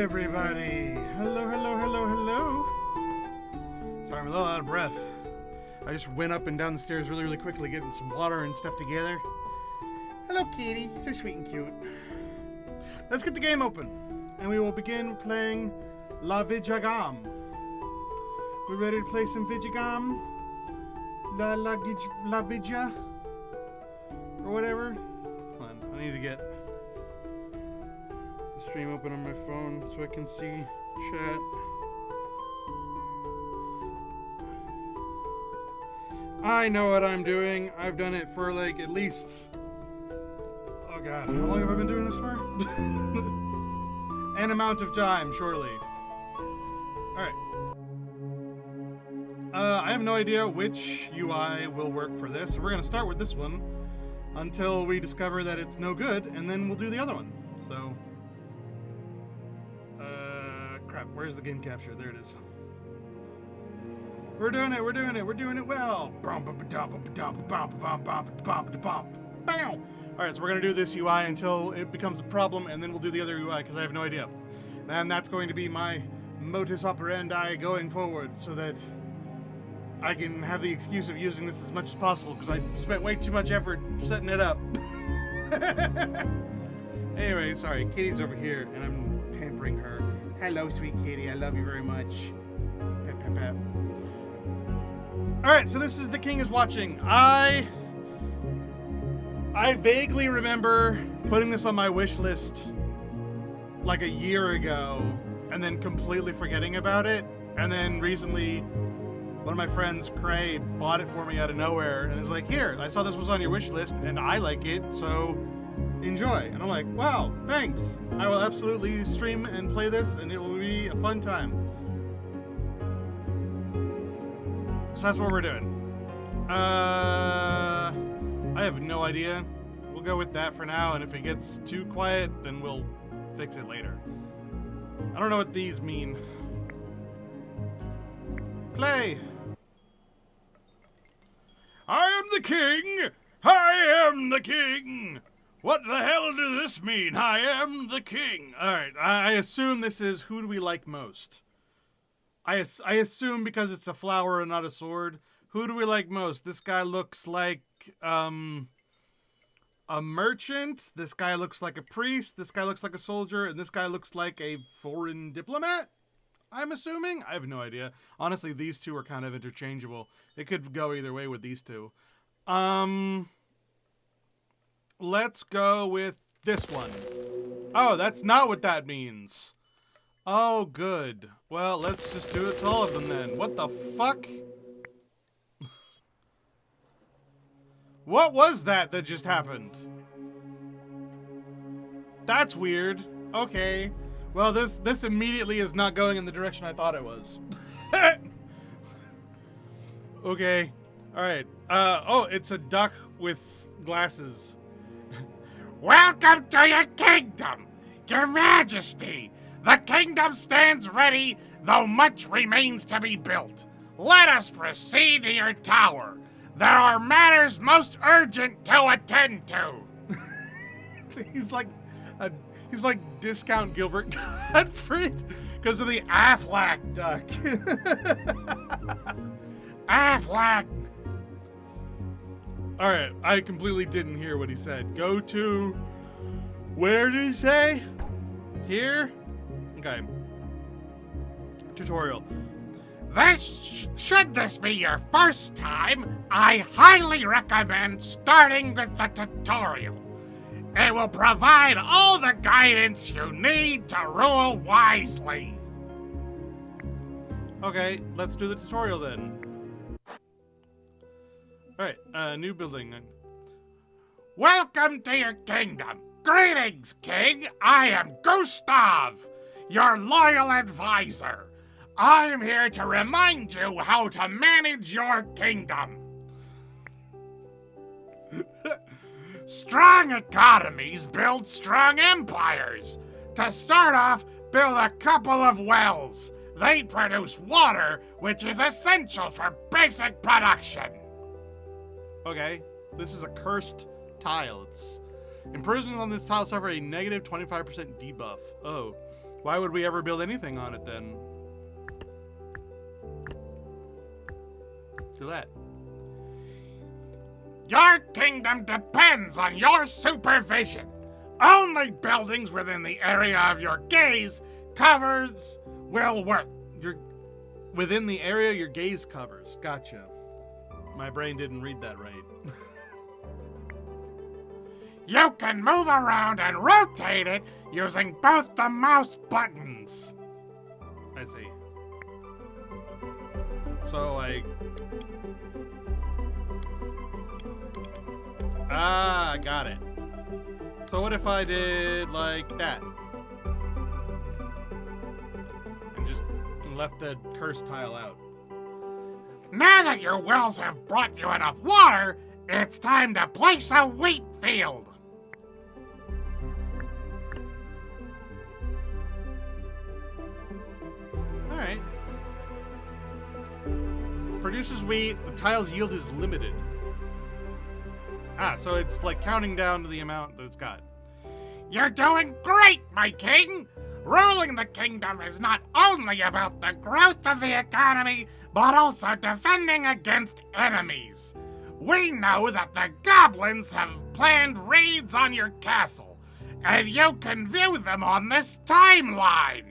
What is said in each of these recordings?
everybody. Hello. Sorry, I'm a little out of breath. I just went up and down the stairs really quickly, getting some water and stuff together. Hello, kitty. So sweet and cute. Let's get the game open, and we will begin playing La Vidjagam. We ready to play some Vidjagam? La Vidja? Or whatever? Hold on, I need to get the stream open on my phone so I can see chat. I know what I'm doing. I've done it for like at least... Oh god, how long have I been doing this for? An amount of time, surely. Alright. I have no idea which UI will work for this. We're going to start with this one until we discover that it's no good, and then we'll do the other one. So... crap, where's the game capture? There it is. We're doing it well. Alright, so we're going to do this UI until it becomes a problem, and then we'll do the other UI, because I have no idea. And that's going to be my modus operandi going forward, so that I can have the excuse of using this as much as possible, because I spent way too much effort setting it up. Anyway, sorry, Kitty's over here, and I'm pampering her. Hello, sweet kitty, I love you very much. Pep, pep, pep. Alright, so this is The King is Watching. I vaguely remember putting this on my wish list like a year ago and then completely forgetting about it. And then recently, one of my friends, Cray, bought it for me out of nowhere and is like, here, I saw this was on your wish list and I like it, so enjoy. And I'm like, wow, thanks. I will absolutely stream and play this and it will be a fun time. So that's what we're doing. I have no idea. We'll go with that for now, and if it gets too quiet, then we'll fix it later. I don't know what these mean. Play! I am the king! I am the king! What the hell does this mean? I am the king! Alright, I assume this is who do we like most. I assume because it's a flower and not a sword. Who do we like most? This guy looks like, a merchant. This guy looks like a priest. This guy looks like a soldier. And this guy looks like a foreign diplomat, I'm assuming? I have no idea. Honestly, these two are kind of interchangeable. It could go either way with these two. Let's go with this one. Oh, that's not what that means. Oh, good. Well, let's just do it to all of them then. What the fuck? What was that just happened? That's weird. Okay. Well, this immediately is not going in the direction I thought it was. Okay. Alright. Oh, it's a duck with glasses. Welcome to your kingdom, your majesty. The kingdom stands ready, though much remains to be built. Let us proceed to your tower. There are matters most urgent to attend to. He's like Discount Gilbert Gottfried because of the Aflac duck. Aflac. Alright, I completely didn't hear what he said. Go to... Where did he say? Here? Okay. Tutorial. Should this be your first time, I highly recommend starting with the tutorial. It will provide all the guidance you need to rule wisely. Okay, let's do the tutorial then. Alright, new building. Welcome to your kingdom. Greetings, King. I am Gustav, your loyal advisor. I am here to remind you how to manage your kingdom. Strong economies build strong empires. To start off, build a couple of wells. They produce water, which is essential for basic production. Okay, this is a cursed tile. Improvements on this tile suffer a negative 25% debuff. Oh. Why would we ever build anything on it then? Do that. Your kingdom depends on your supervision. Only buildings within the area of your gaze covers will work. You're within the area your gaze covers. Gotcha. My brain didn't read that right. You can move around and rotate it using both the mouse buttons. I see. So I... Ah, got it. So what if I did like that? And just left the cursed tile out. Now that your wells have brought you enough water, it's time to place a wheat field. Alright. Produces wheat, the tile's yield is limited. Ah, so it's like counting down to the amount that it's got. You're doing great, my king! Ruling the kingdom is not only about the growth of the economy, but also defending against enemies. We know that the goblins have planned raids on your castle, and you can view them on this timeline.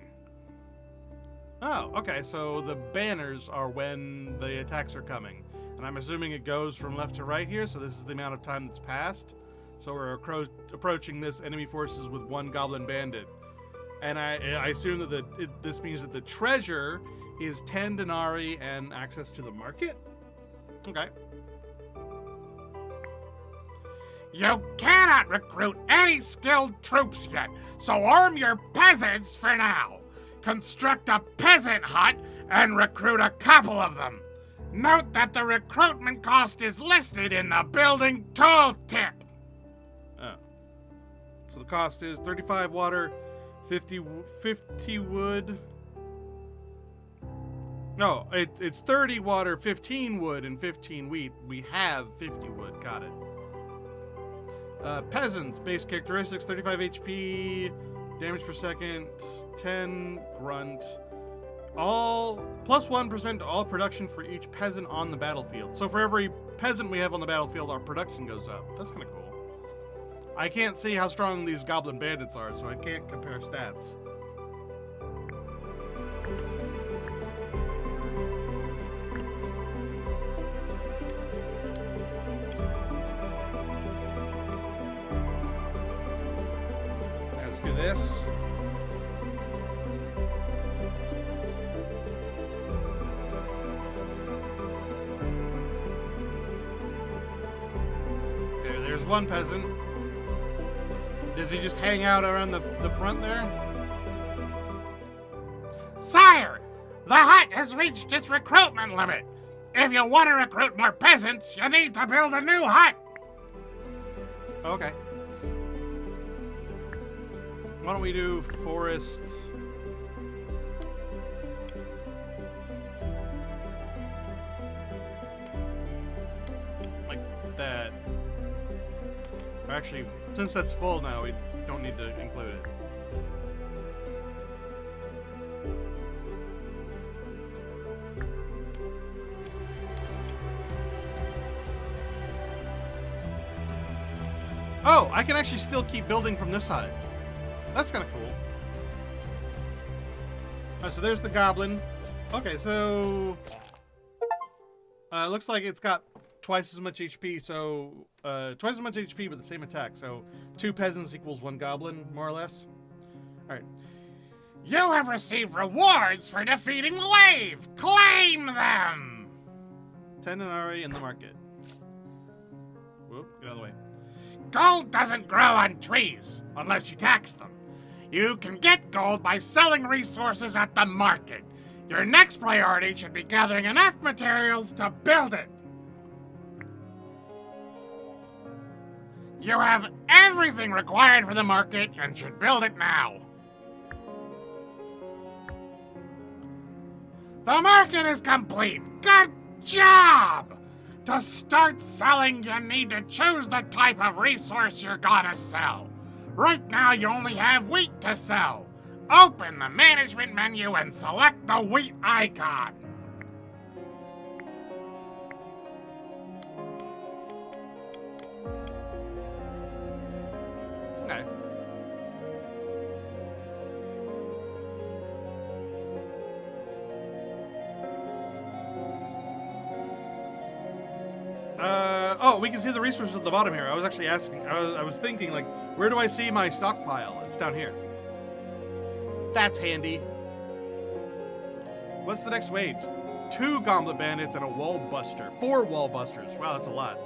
Oh, okay, so the banners are when the attacks are coming. And I'm assuming it goes from left to right here, so this is the amount of time that's passed. So we're approaching this enemy forces with one goblin bandit. And I assume that this means that the treasure is 10 denarii and access to the market? Okay. You cannot recruit any skilled troops yet, so arm your peasants for now. Construct a peasant hut and recruit a couple of them. Note that the recruitment cost is listed in the building tooltip. Oh. So the cost is 35 water, 50 wood. No, it's 30 water, 15 wood, and 15 wheat. We have 50 wood. Got it. Peasants, base characteristics, 35 HP, damage per second, 10 grunt. All plus 1% to all production for each peasant on the battlefield. So for every peasant we have on the battlefield, our production goes up. That's kind of cool. I can't see how strong these goblin bandits are, so I can't compare stats. Let's do this. There's one peasant. Does he just hang out around the front there? Sire, the hut has reached its recruitment limit. If you want to recruit more peasants, you need to build a new hut. Okay. Why don't we do forest? Like that. Or actually, since that's full now, we don't need to include it. Oh, I can actually still keep building from this side. That's kind of cool. So there's the goblin. Okay, so looks like it's got twice as much HP. So twice as much HP, but the same attack. So 2 peasants equals 1 goblin, more or less. All right. You have received rewards for defeating the wave. Claim them. 10 denarii in the market. Whoop! Get out of the way. Gold doesn't grow on trees unless you tax them. You can get gold by selling resources at the market. Your next priority should be gathering enough materials to build it. You have everything required for the market and should build it now. The market is complete. Good job! To start selling, you need to choose the type of resource you're gonna sell. Right now, you only have wheat to sell. Open the management menu and select the wheat icon. Okay. Oh, we can see the resources at the bottom here. I was actually asking, I was thinking, like, where do I see my stockpile? It's down here. That's handy. What's the next wage? 2 goblet bandits and a wall buster. 4 wall busters. Wow, that's a lot.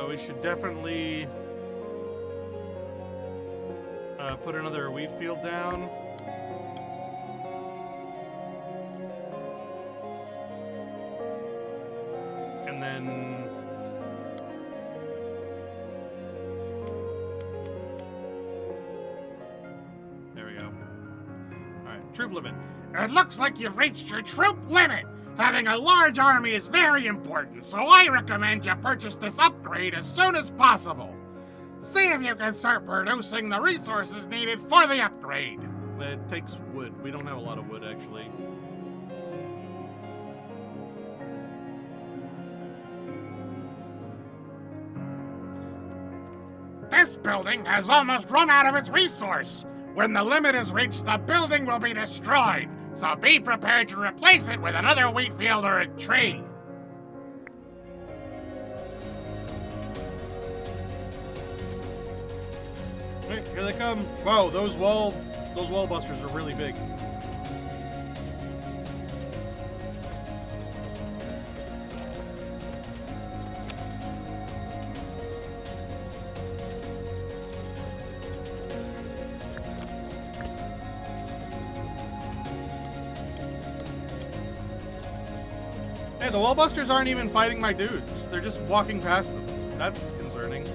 We should definitely put another wheat field down. And then there we go. Alright, troop limit. It looks like you've reached your troop limit. Having a large army is very important, so I recommend you purchase this upgrade as soon as possible. See if you can start producing the resources needed for the upgrade. It takes wood. We don't have a lot of wood, actually. This building has almost run out of its resource. When the limit is reached, the building will be destroyed. So be prepared to replace it with another wheat field or a tree. Right, here they come. Whoa, those wall busters are really big. Hey, the wallbusters aren't even fighting my dudes. They're just walking past them. That's concerning.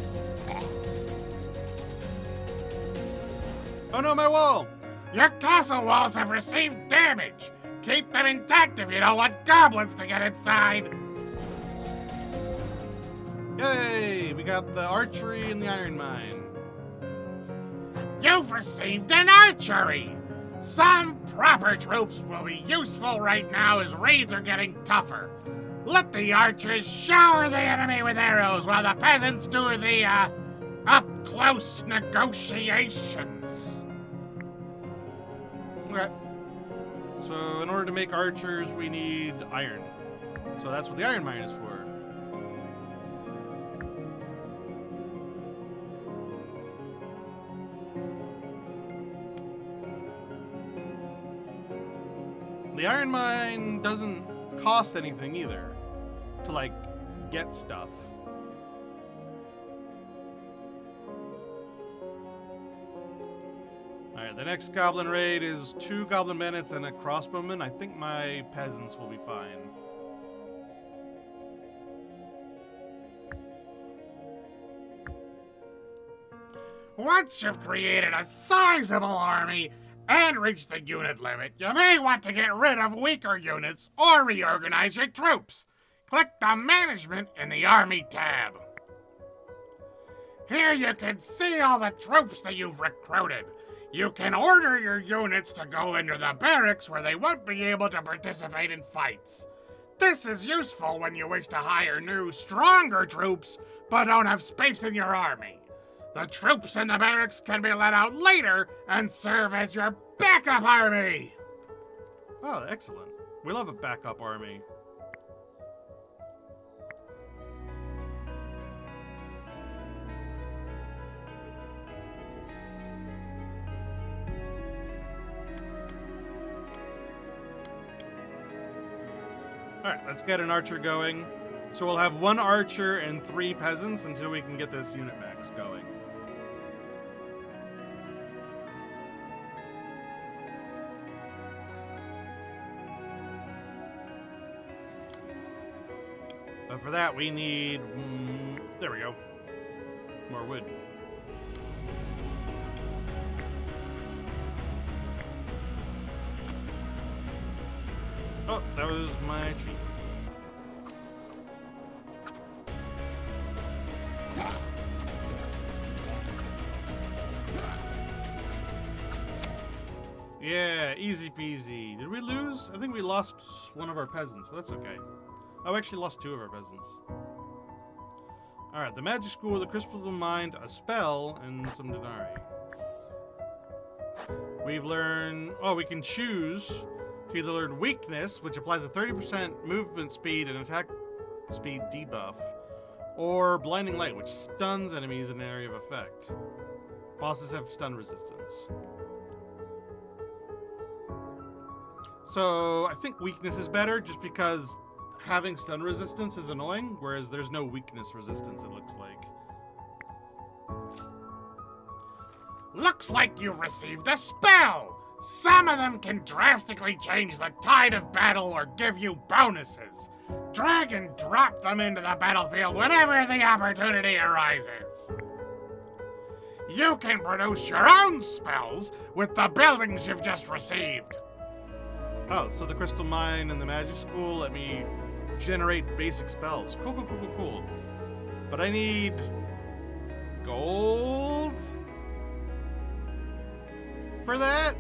Oh no, my wall! Your castle walls have received damage. Keep them intact if you don't want goblins to get inside. Yay! We got the archery and the iron mine. You've received an archery. Some proper troops will be useful right now as raids are getting tougher. Let the archers shower the enemy with arrows while the peasants do the, up-close negotiations. Okay. So in order to make archers, we need iron. So that's what the iron mine is for. The iron mine doesn't cost anything either to, like, get stuff. Alright, the next goblin raid is 2 goblin bandits and a crossbowman. I think my peasants will be fine. Once you've created a sizable army and reached the unit limit, you may want to get rid of weaker units or reorganize your troops. Click the Management in the Army tab. Here you can see all the troops that you've recruited. You can order your units to go into the barracks where they won't be able to participate in fights. This is useful when you wish to hire new, stronger troops but don't have space in your army. The troops in the barracks can be let out later and serve as your backup army. Oh, excellent. We love a backup army. Alright, let's get an archer going. So we'll have 1 archer and 3 peasants until we can get this unit max going. But for that, we need... there we go. More wood. Oh, that was my tree. Easy peasy. Did we lose? I think we lost one of our peasants, but that's okay. Oh, we actually lost 2 of our peasants. Alright, the magic school, the crystals of mind, a spell, and some denarii. We've learned... Oh, we can choose to either learn weakness, which applies a 30% movement speed and attack speed debuff, or blinding light, which stuns enemies in an area of effect. Bosses have stun resistance. So, I think weakness is better, just because having stun resistance is annoying, whereas there's no weakness resistance, it looks like. Looks like you've received a spell! Some of them can drastically change the tide of battle or give you bonuses. Drag and drop them into the battlefield whenever the opportunity arises. You can produce your own spells with the buildings you've just received. Oh, so the crystal mine and the magic school let me generate basic spells. Cool, cool, cool, cool, cool. But I need gold for that,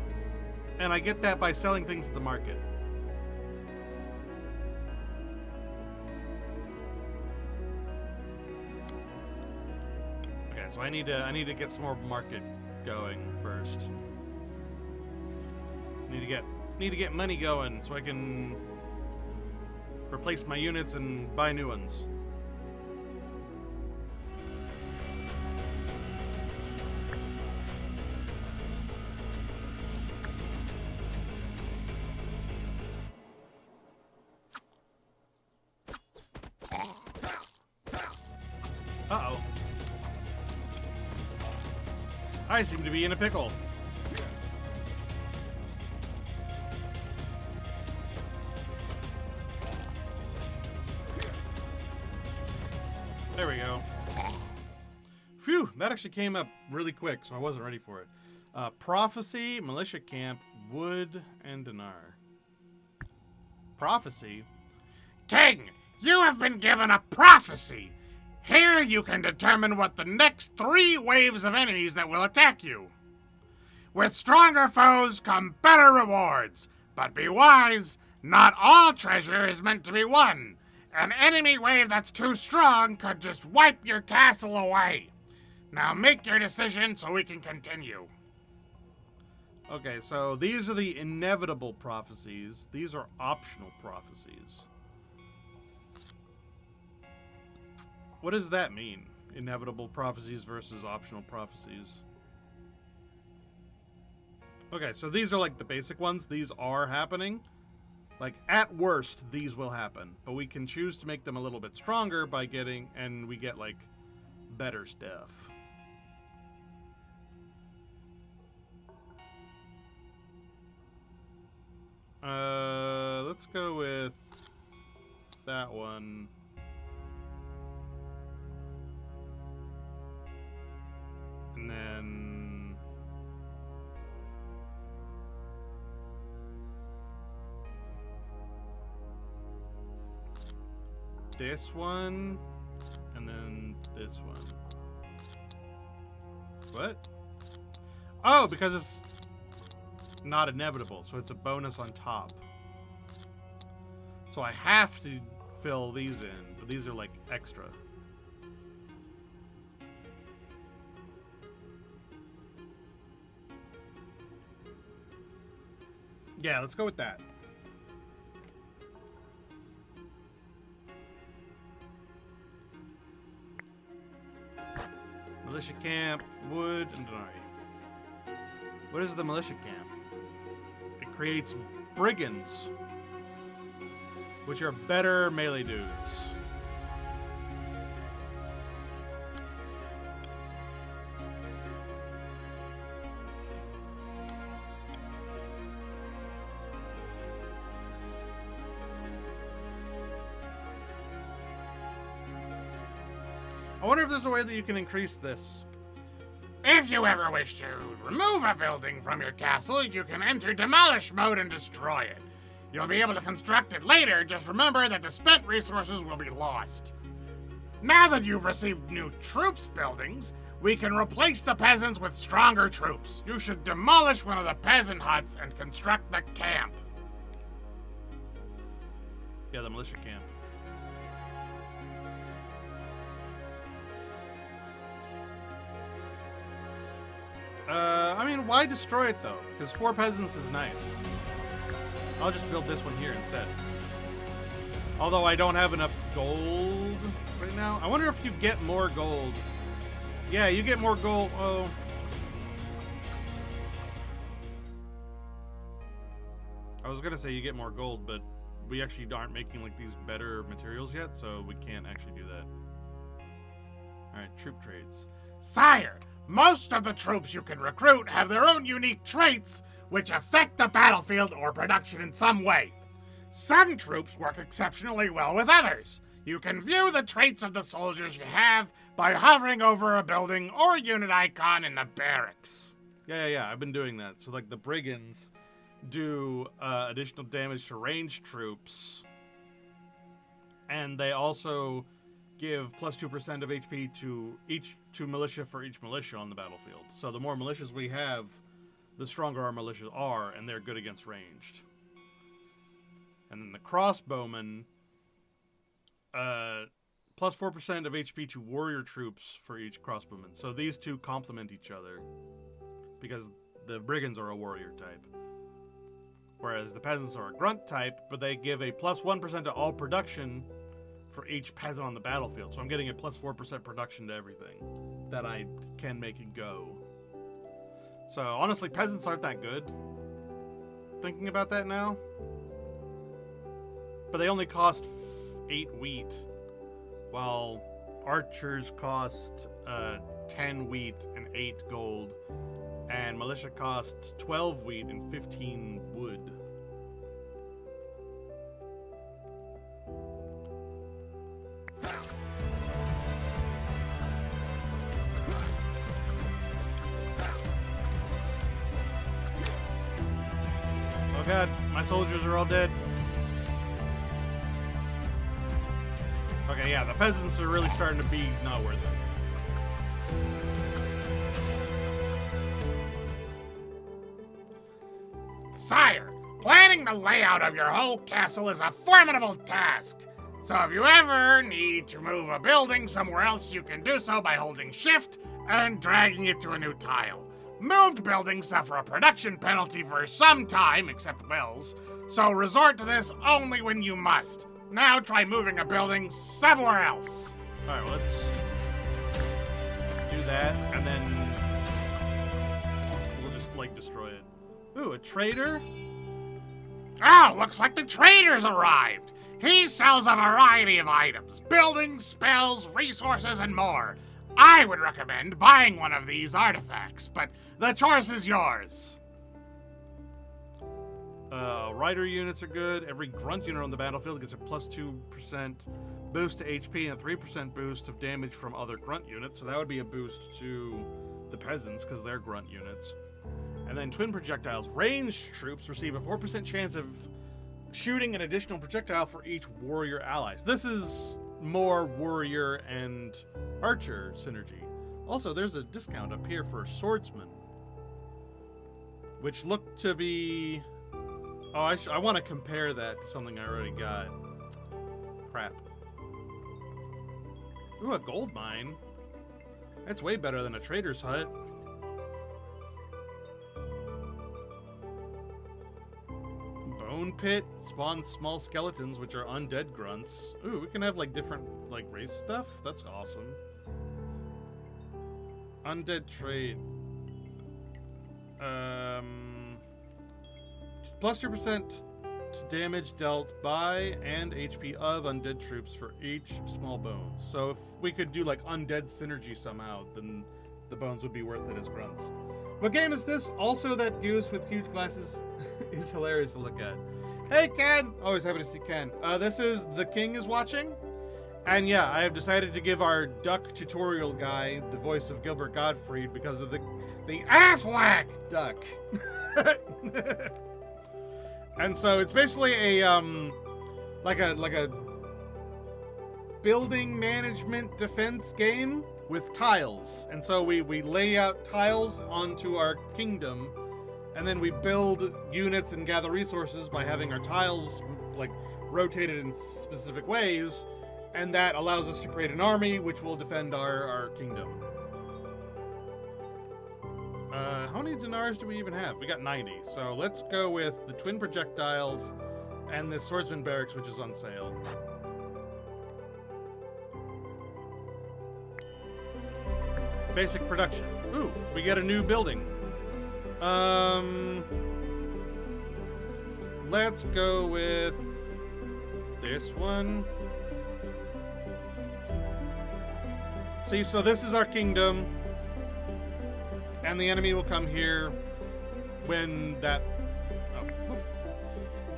and I get that by selling things at the market. Okay, so I need to get some more market going first. Need to get money going so I can replace my units and buy new ones. Uh-oh. I seem to be in a pickle. There we go. Phew, that actually came up really quick, so I wasn't ready for it. Prophecy, militia camp, wood, and dinar. Prophecy? King, you have been given a prophecy. Here you can determine what the next 3 waves of enemies that will attack you. With stronger foes come better rewards, but be wise, not all treasure is meant to be won. An enemy wave that's too strong could just wipe your castle away. Now make your decision so we can continue. Okay, so these are the inevitable prophecies. These are optional prophecies. What does that mean? Inevitable prophecies versus optional prophecies. Okay, so these are like the basic ones. These are happening. Like, at worst, these will happen. But we can choose to make them a little bit stronger by getting... And we get, like, better stuff. Let's go with that one. And then... this one, and then this one. What? Oh, because it's not inevitable, so it's a bonus on top. So I have to fill these in, but these are like extra. Yeah, let's go with that. Militia camp, wood, and denarii. What is the militia camp? It creates brigands, which are better melee dudes. I wonder if there's a way that you can increase this. If you ever wish to remove a building from your castle, you can enter demolish mode and destroy it. You'll be able to construct it later, just remember that the spent resources will be lost. Now that you've received new troops buildings, we can replace the peasants with stronger troops. You should demolish one of the peasant huts and construct the camp. Yeah, the militia camp. I mean, why destroy it though? Because 4 peasants is nice. I'll just build this one here instead. Although I don't have enough gold right now. I wonder if you get more gold. Yeah, you get more gold. Oh. I was gonna say you get more gold, but we actually aren't making like these better materials yet, so we can't actually do that. Alright, troop trades. Sire, most of the troops you can recruit have their own unique traits which affect the battlefield or production in some way. Some troops work exceptionally well with others. You can view the traits of the soldiers you have by hovering over a building or unit icon in the barracks. Yeah, I've been doing that. So like the brigands do additional damage to ranged troops, and they also give plus 2% of HP to militia for each militia on the battlefield. So the more militias we have, the stronger our militias are, and they're good against ranged. And then the crossbowmen, plus 4% of HP to warrior troops for each crossbowman. So these two complement each other, because the brigands are a warrior type, whereas the peasants are a grunt type, but they give a plus 1% to all production for each peasant on the battlefield. So I'm getting a plus 4% production to everything that I can make it go. So honestly, peasants aren't that good. Thinking about that now. But they only cost 8 wheat, while archers cost 10 wheat and 8 gold, and militia costs 12 wheat and 15 wood. Oh god, my soldiers are all dead. Okay, yeah, the peasants are really starting to be not worth it. Sire, planning the layout of your whole castle is a formidable task. So if you ever need to move a building somewhere else, you can do so by holding shift and dragging it to a new tile. Moved buildings suffer a production penalty for some time, except wells, so resort to this only when you must. Now try moving a building somewhere else. Alright, well, let's do that, and then we'll just, like, destroy it. Ooh, a trader? Oh, looks like the trader's arrived. He sells a variety of items, buildings, spells, resources, and more. I would recommend buying one of these artifacts, but the choice is yours. Rider units are good. Every grunt unit on the battlefield gets a plus 2% boost to HP and a 3% boost of damage from other grunt units. So that would be a boost to the peasants because they're grunt units. And then twin projectiles. Ranged troops receive a 4% chance of shooting an additional projectile for each warrior allies. This is more warrior and archer synergy. Also, there's a discount up here for swordsman, which looked to be... Oh, I want to compare that to something I already got. Crap. Ooh, a gold mine. That's way better than a trader's hut. Bone pit spawns small skeletons, which are undead grunts. Ooh, we can have like different like race stuff. That's awesome. Undead trait. Plus 2% damage dealt by and HP of undead troops for each small bones. So if we could do like undead synergy somehow, then the bones would be worth it as grunts. What game is this? Also, that goose with huge glasses is hilarious to look at. Hey Ken! Always happy to see Ken. This is The King is watching. And yeah, I have decided to give our duck tutorial guy the voice of Gilbert Gottfried because of the Affleck duck. And so it's basically a like a building management defense game with tiles. And so we lay out tiles onto our kingdom, and then we build units and gather resources by having our tiles like rotated in specific ways, and that allows us to create an army which will defend our kingdom. How many dinars do we even have? We got 90. So let's go with the twin projectiles and the swordsman barracks, which is on sale. Basic production. Ooh, we get a new building. Let's go with this one. See, so this is our kingdom. And the enemy will come here when that... Oh.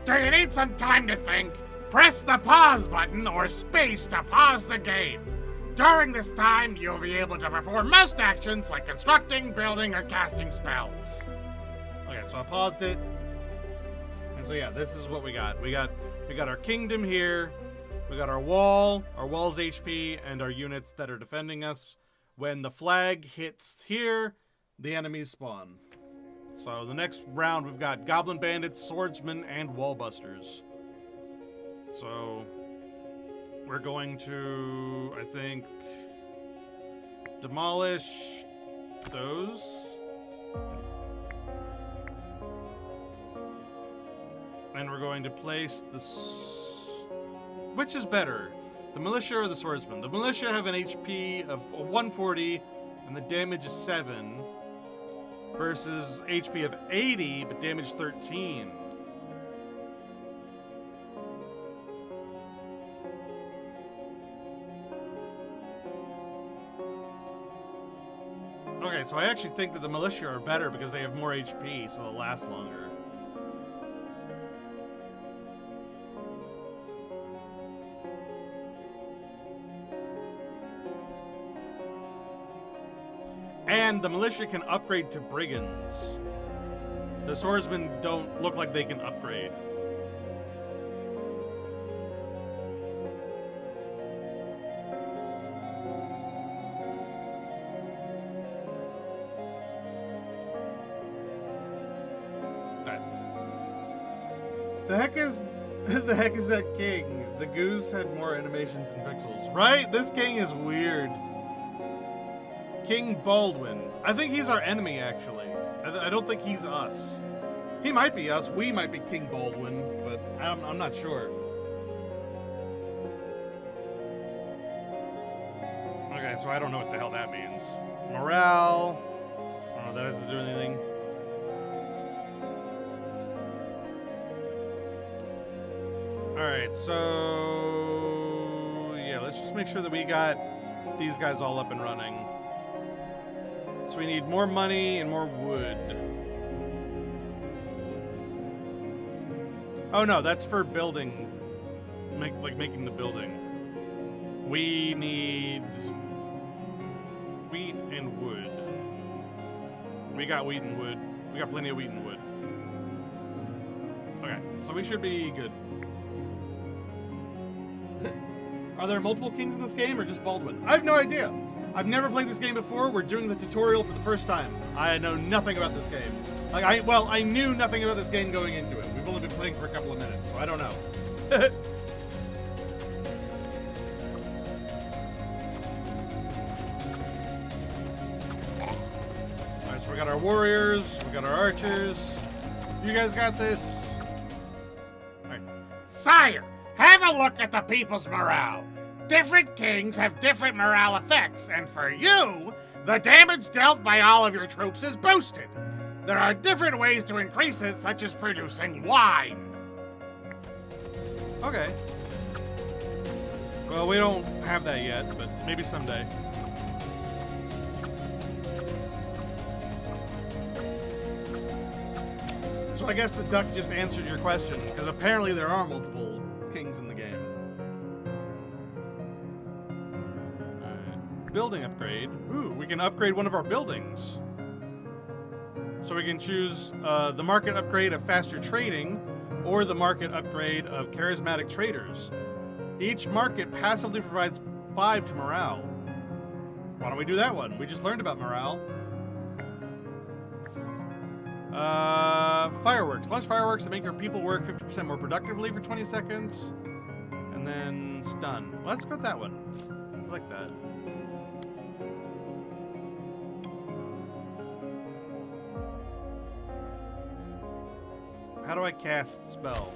Do you need some time to think? Press the pause button or space to pause the game. During this time, you'll be able to perform most actions like constructing, building, or casting spells. Okay, so I paused it. And so yeah, this is what we got. We got our kingdom here. We got our wall's HP and our units that are defending us. When the flag hits here, the enemies spawn. So the next round we've got goblin bandits, swordsmen, and wallbusters. So we're going to, I think, demolish those. And we're going to place this. Which is better, the militia or the swordsman? The militia have an HP of 140 and the damage is 7 versus HP of 80 but damage 13. Okay, so I actually think that the militia are better because they have more HP, so they'll last longer. And the militia can upgrade to brigands. The swordsmen don't look like they can upgrade. The heck is that king? The goose had more animations and pixels. Right? This king is weird. King Baldwin. I think he's our enemy, actually. I don't think he's us. He might be us. We might be King Baldwin, but I'm not sure. Okay, so I don't know what the hell that means. Morale. I don't know if that has to do anything. Alright, so... yeah, let's just make sure that we got these guys all up and running. So we need more money and more wood. Oh no, that's for building. Making the building. We need wheat and wood. We got wheat and wood. We got plenty of wheat and wood. Okay, so we should be good. Are there multiple kings in this game or just Baldwin? I have no idea. I've never played this game before. We're doing the tutorial for the first time. I know nothing about this game. I knew nothing about this game going into it. We've only been playing for a couple of minutes, so I don't know. Alright, so we got our warriors, we got our archers. You guys got this. Alright. Sire, have a look at the people's morale. Different kings have different morale effects, and for you, the damage dealt by all of your troops is boosted. There are different ways to increase it, such as producing wine. Okay. Well, we don't have that yet, but maybe someday. So I guess the duck just answered your question, because apparently there are multiple kings in the game. Building upgrade. Ooh, we can upgrade one of our buildings. So we can choose the market upgrade of faster trading or the market upgrade of charismatic traders. Each market passively provides 5 to morale. Why don't we do that one? We just learned about morale. Fireworks. Launch fireworks to make your people work 50% more productively for 20 seconds. And then stun. Let's go with that one. I like that. How do I cast spell?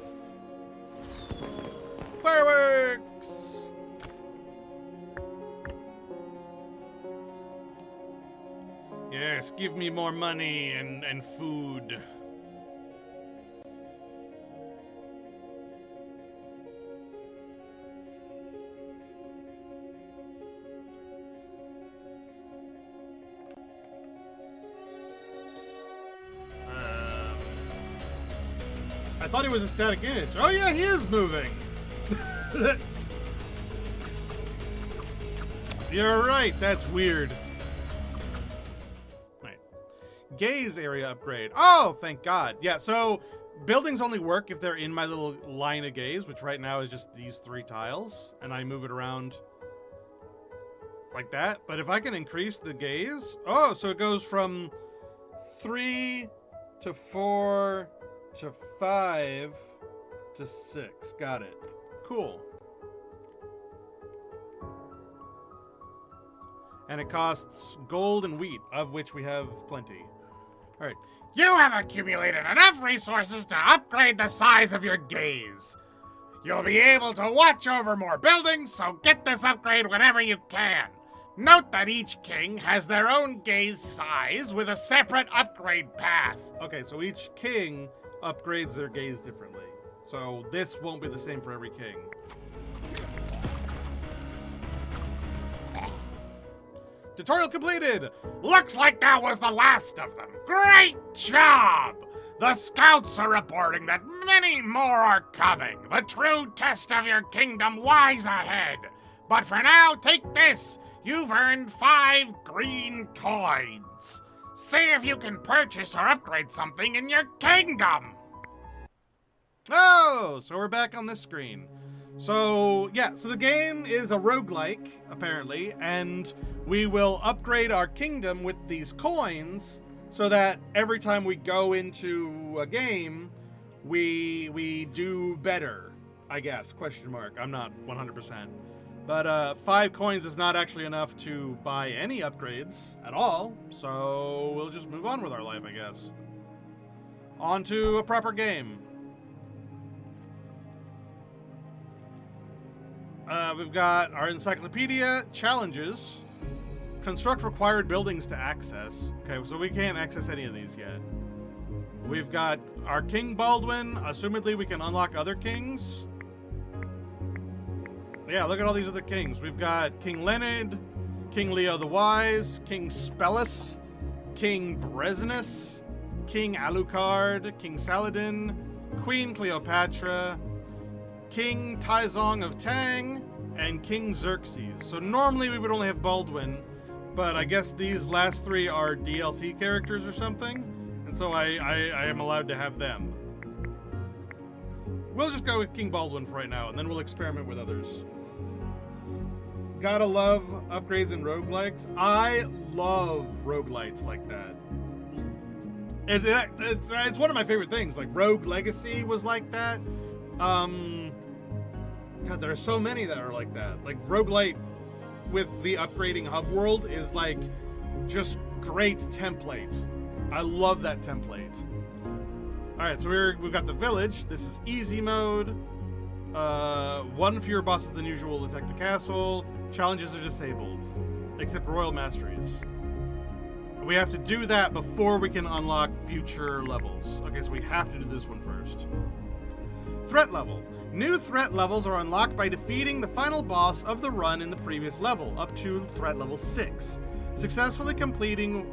Fireworks! Yes, give me more money and food. I thought he was a static image. Oh yeah, he is moving. You're right, that's weird. Right. Gaze area upgrade. Oh, thank God. Yeah, so buildings only work if they're in my little line of gaze, which right now is just these 3 tiles, and I move it around like that. But if I can increase the gaze, oh, so it goes from 3 to 4 to 5 to 6. Got it. Cool. And it costs gold and wheat, of which we have plenty. All right. You have accumulated enough resources to upgrade the size of your gaze. You'll be able to watch over more buildings, so get this upgrade whenever you can. Note that each king has their own gaze size with a separate upgrade path. Okay, so each king upgrades their gaze differently. So this won't be the same for every king. Tutorial completed! Looks like that was the last of them. Great job! The scouts are reporting that many more are coming. The true test of your kingdom lies ahead. But for now, take this. You've earned 5 green coins. See if you can purchase or upgrade something in your kingdom. Oh, so we're back on this screen. So, yeah, so the game is a roguelike, apparently, and we will upgrade our kingdom with these coins so that every time we go into a game, we do better, I guess, question mark. I'm not 100%. But 5 coins is not actually enough to buy any upgrades at all, so we'll just move on with our life, I guess. On to a proper game. We've got our encyclopedia, challenges, construct required buildings to access. Okay, so we can't access any of these yet. We've got our King Baldwin. Assumedly, we can unlock other kings. Yeah, look at all these other kings. We've got King Leonard, King Leo the Wise, King Spellus, King Bresnus, King Alucard, King Saladin, Queen Cleopatra, King Taizong of Tang, and King Xerxes. So normally we would only have Baldwin, but I guess these last 3 are DLC characters or something, and so I am allowed to have them. We'll just go with King Baldwin for right now, and then we'll experiment with others. Gotta love upgrades and roguelikes. I love roguelites like that. It's one of my favorite things. Like Rogue Legacy was like that. God, there are so many that are like that. Like Roguelite with the upgrading hub world is like just great template. I love that template. All right, so we've got the village. This is easy mode. 1 fewer bosses than usual will attack the castle. Challenges are disabled, except royal masteries. We have to do that before we can unlock future levels. Okay, so we have to do this one first. Threat level. New threat levels are unlocked by defeating the final boss of the run in the previous level, up to threat level 6. Successfully completing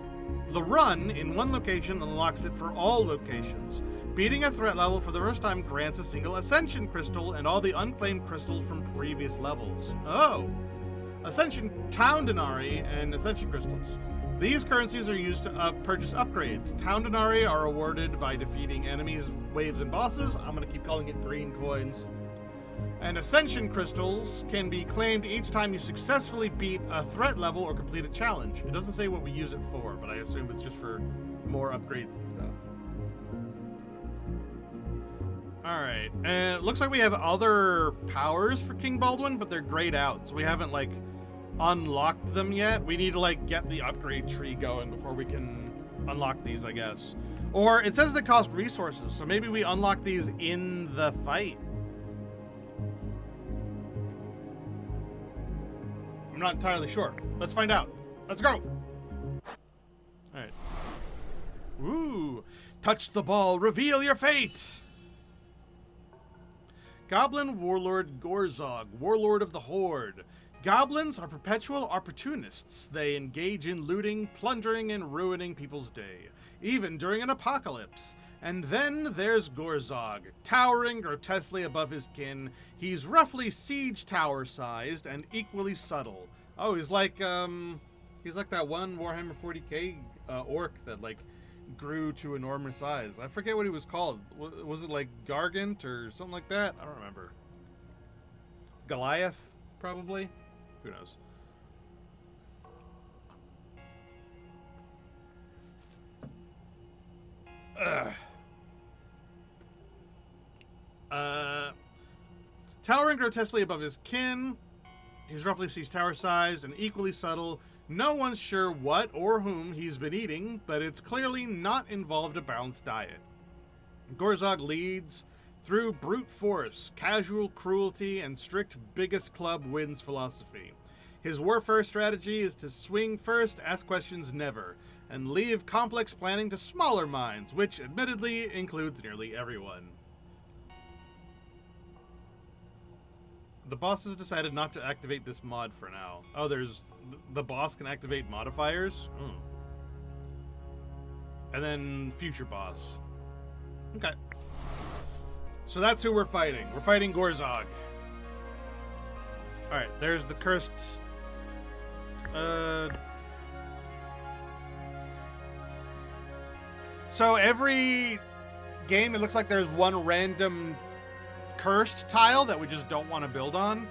the run in one location unlocks it for all locations. Beating a threat level for the first time grants a single Ascension Crystal and all the unclaimed crystals from previous levels. Oh! Ascension Town Denarii and Ascension Crystals. These currencies are used to purchase upgrades. Town Denarii are awarded by defeating enemies, waves, and bosses. I'm going to keep calling it green coins. And Ascension Crystals can be claimed each time you successfully beat a threat level or complete a challenge. It doesn't say what we use it for, but I assume it's just for more upgrades and stuff. Alright, and it looks like we have other powers for King Baldwin, but they're grayed out, so we haven't, like, unlocked them yet. We need to, like, get the upgrade tree going before we can unlock these, I guess. Or, it says they cost resources, so maybe we unlock these in the fight. I'm not entirely sure. Let's find out. Let's go! Alright. Ooh! Touch the ball, reveal your fate! Goblin Warlord Gorzog, Warlord of the Horde. Goblins are perpetual opportunists. They engage in looting, plundering, and ruining people's day, even during an apocalypse. And then there's Gorzog, towering grotesquely above his kin. He's roughly siege tower sized and equally subtle. Oh, he's like that one Warhammer 40k orc that like grew to enormous size. I forget what he was called. Was it like Gargant or something like that? I don't remember. Goliath, probably. Who knows? Towering grotesquely above his kin. He's roughly siege tower sized and equally subtle. No one's sure what or whom he's been eating, but it's clearly not involved a balanced diet. Gorzog leads through brute force, casual cruelty, and strict biggest club wins philosophy. His warfare strategy is to swing first, ask questions never, and leave complex planning to smaller minds, which admittedly includes nearly everyone. The boss has decided not to activate this mod for now. Oh, the boss can activate modifiers? And then future boss. Okay. So that's who we're fighting. We're fighting Gorzog. Alright, there's the cursed... So every game, it looks like there's one random cursed tile that we just don't want to build on.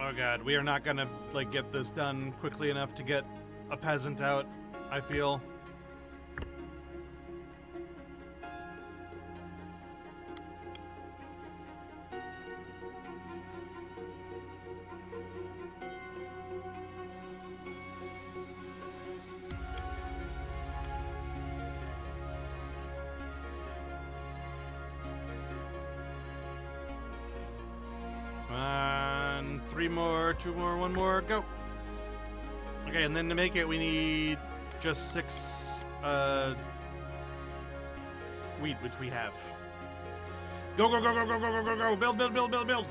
Oh god, we are not gonna like get this done quickly enough to get a peasant out, I feel. Three more, two more, one more, go. Okay, and then to make it, we need just 6 wheat, which we have. Go, go, go, go, go, go, go, go, go. Build, build, build, build, build.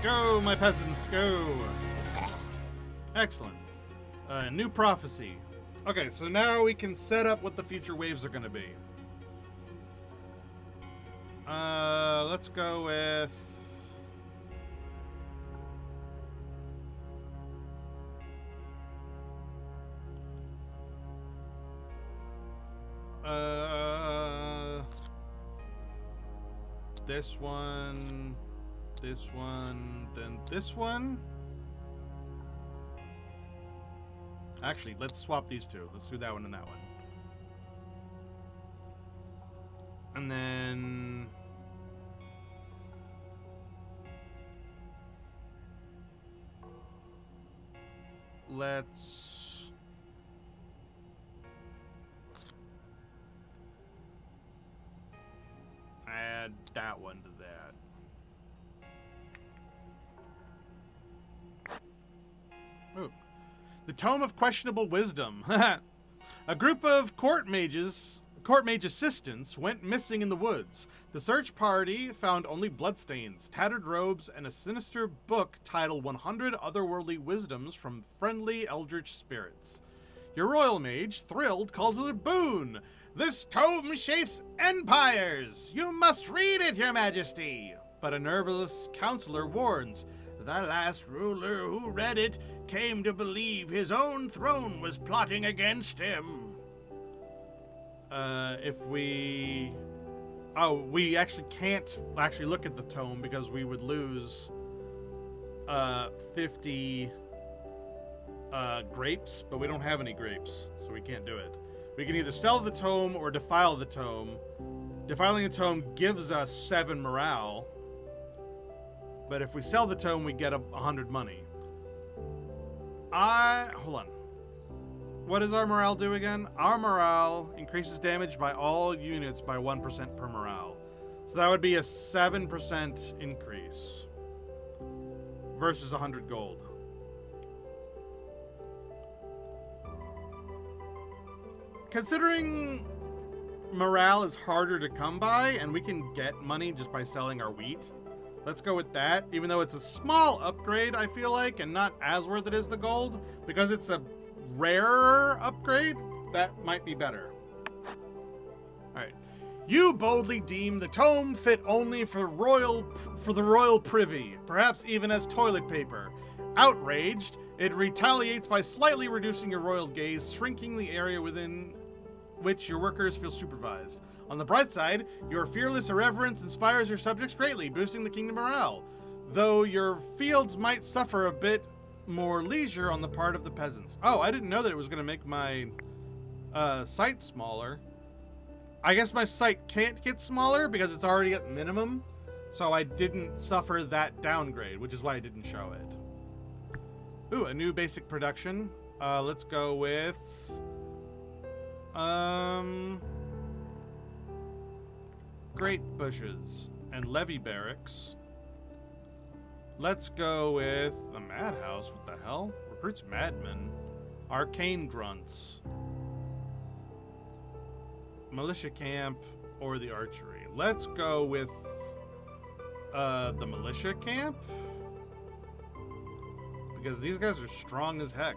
Go, my peasants, go! Excellent. New prophecy. Okay, so now we can set up what the future waves are going to be. Let's go with... this one... This one, then this one. Actually, let's swap these two. Let's do that one and that one. And then... let's... add that one to that. Ooh. The Tome of Questionable Wisdom. A group of court mages court mage assistants went missing in the woods. The search party found only bloodstains, tattered robes, and a sinister book titled 100 Otherworldly Wisdoms from Friendly Eldritch Spirits. Your royal mage, thrilled, calls it a boon. This tome shapes empires. You must read it, your majesty. But a nervous counselor warns, the last ruler who read it came to believe his own throne was plotting against him. We actually can't actually look at the tome because we would lose 50 grapes, but we don't have any grapes, so we can't do it. We can either sell the tome or defile the tome. Defiling the tome gives us 7 morale, but if we sell the tome, we get 100 money. Hold on. What does our morale do again? Our morale increases damage by all units by 1% per morale. So that would be a 7% increase versus 100 gold. Considering morale is harder to come by and we can get money just by selling our wheat, let's go with that. Even though it's a small upgrade, I feel like, and not as worth it as the gold, because it's a rarer upgrade, that might be better. Alright. You boldly deem the tome fit only for the royal privy, perhaps even as toilet paper. Outraged, it retaliates by slightly reducing your royal gaze, shrinking the area within which your workers feel supervised. On the bright side, your fearless irreverence inspires your subjects greatly, boosting the kingdom morale, though your fields might suffer a bit more leisure on the part of the peasants. Oh, I didn't know that it was going to make my site smaller. I guess my site can't get smaller because it's already at minimum, so I didn't suffer that downgrade, which is why I didn't show it. Ooh, a new basic production. Let's go with great bushes and levy barracks. Let's go with the madhouse. What the hell? Recruits madmen. Arcane grunts. Militia camp or the archery. Let's go with the militia camp, because these guys are strong as heck.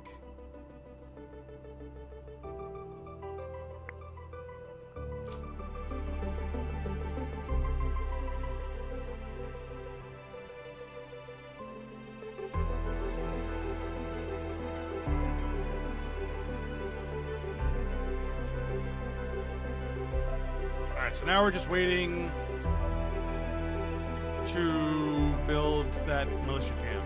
So now we're just waiting to build that militia camp.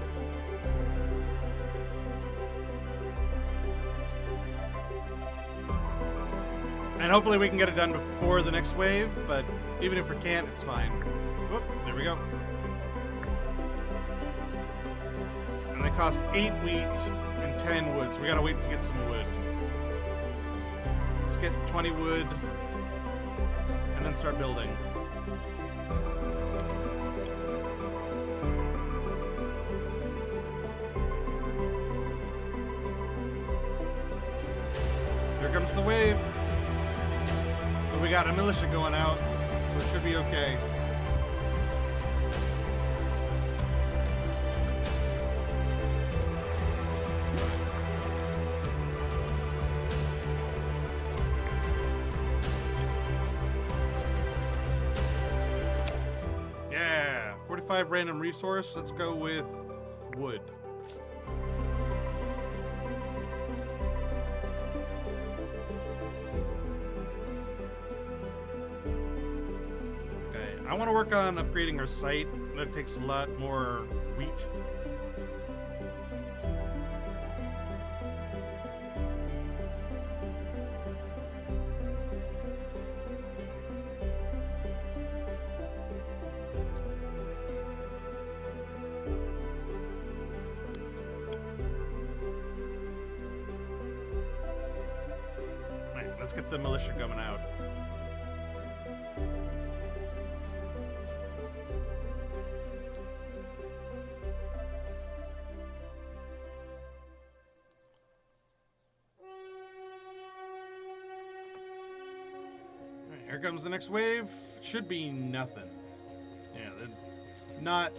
And hopefully we can get it done before the next wave, but even if we can't, it's fine. Whoop, there we go. And they cost 8 wheat and 10 wood, so we gotta wait to get some wood. Let's get 20 wood. And then start building. Here comes the wave. But we got a militia going out, so it should be okay. Yeah, 45 random resource. Let's go with wood. Okay, I want to work on upgrading our site. That takes a lot more wheat. Let's get the militia coming out. Here comes the next wave. Should be nothing. Yeah, not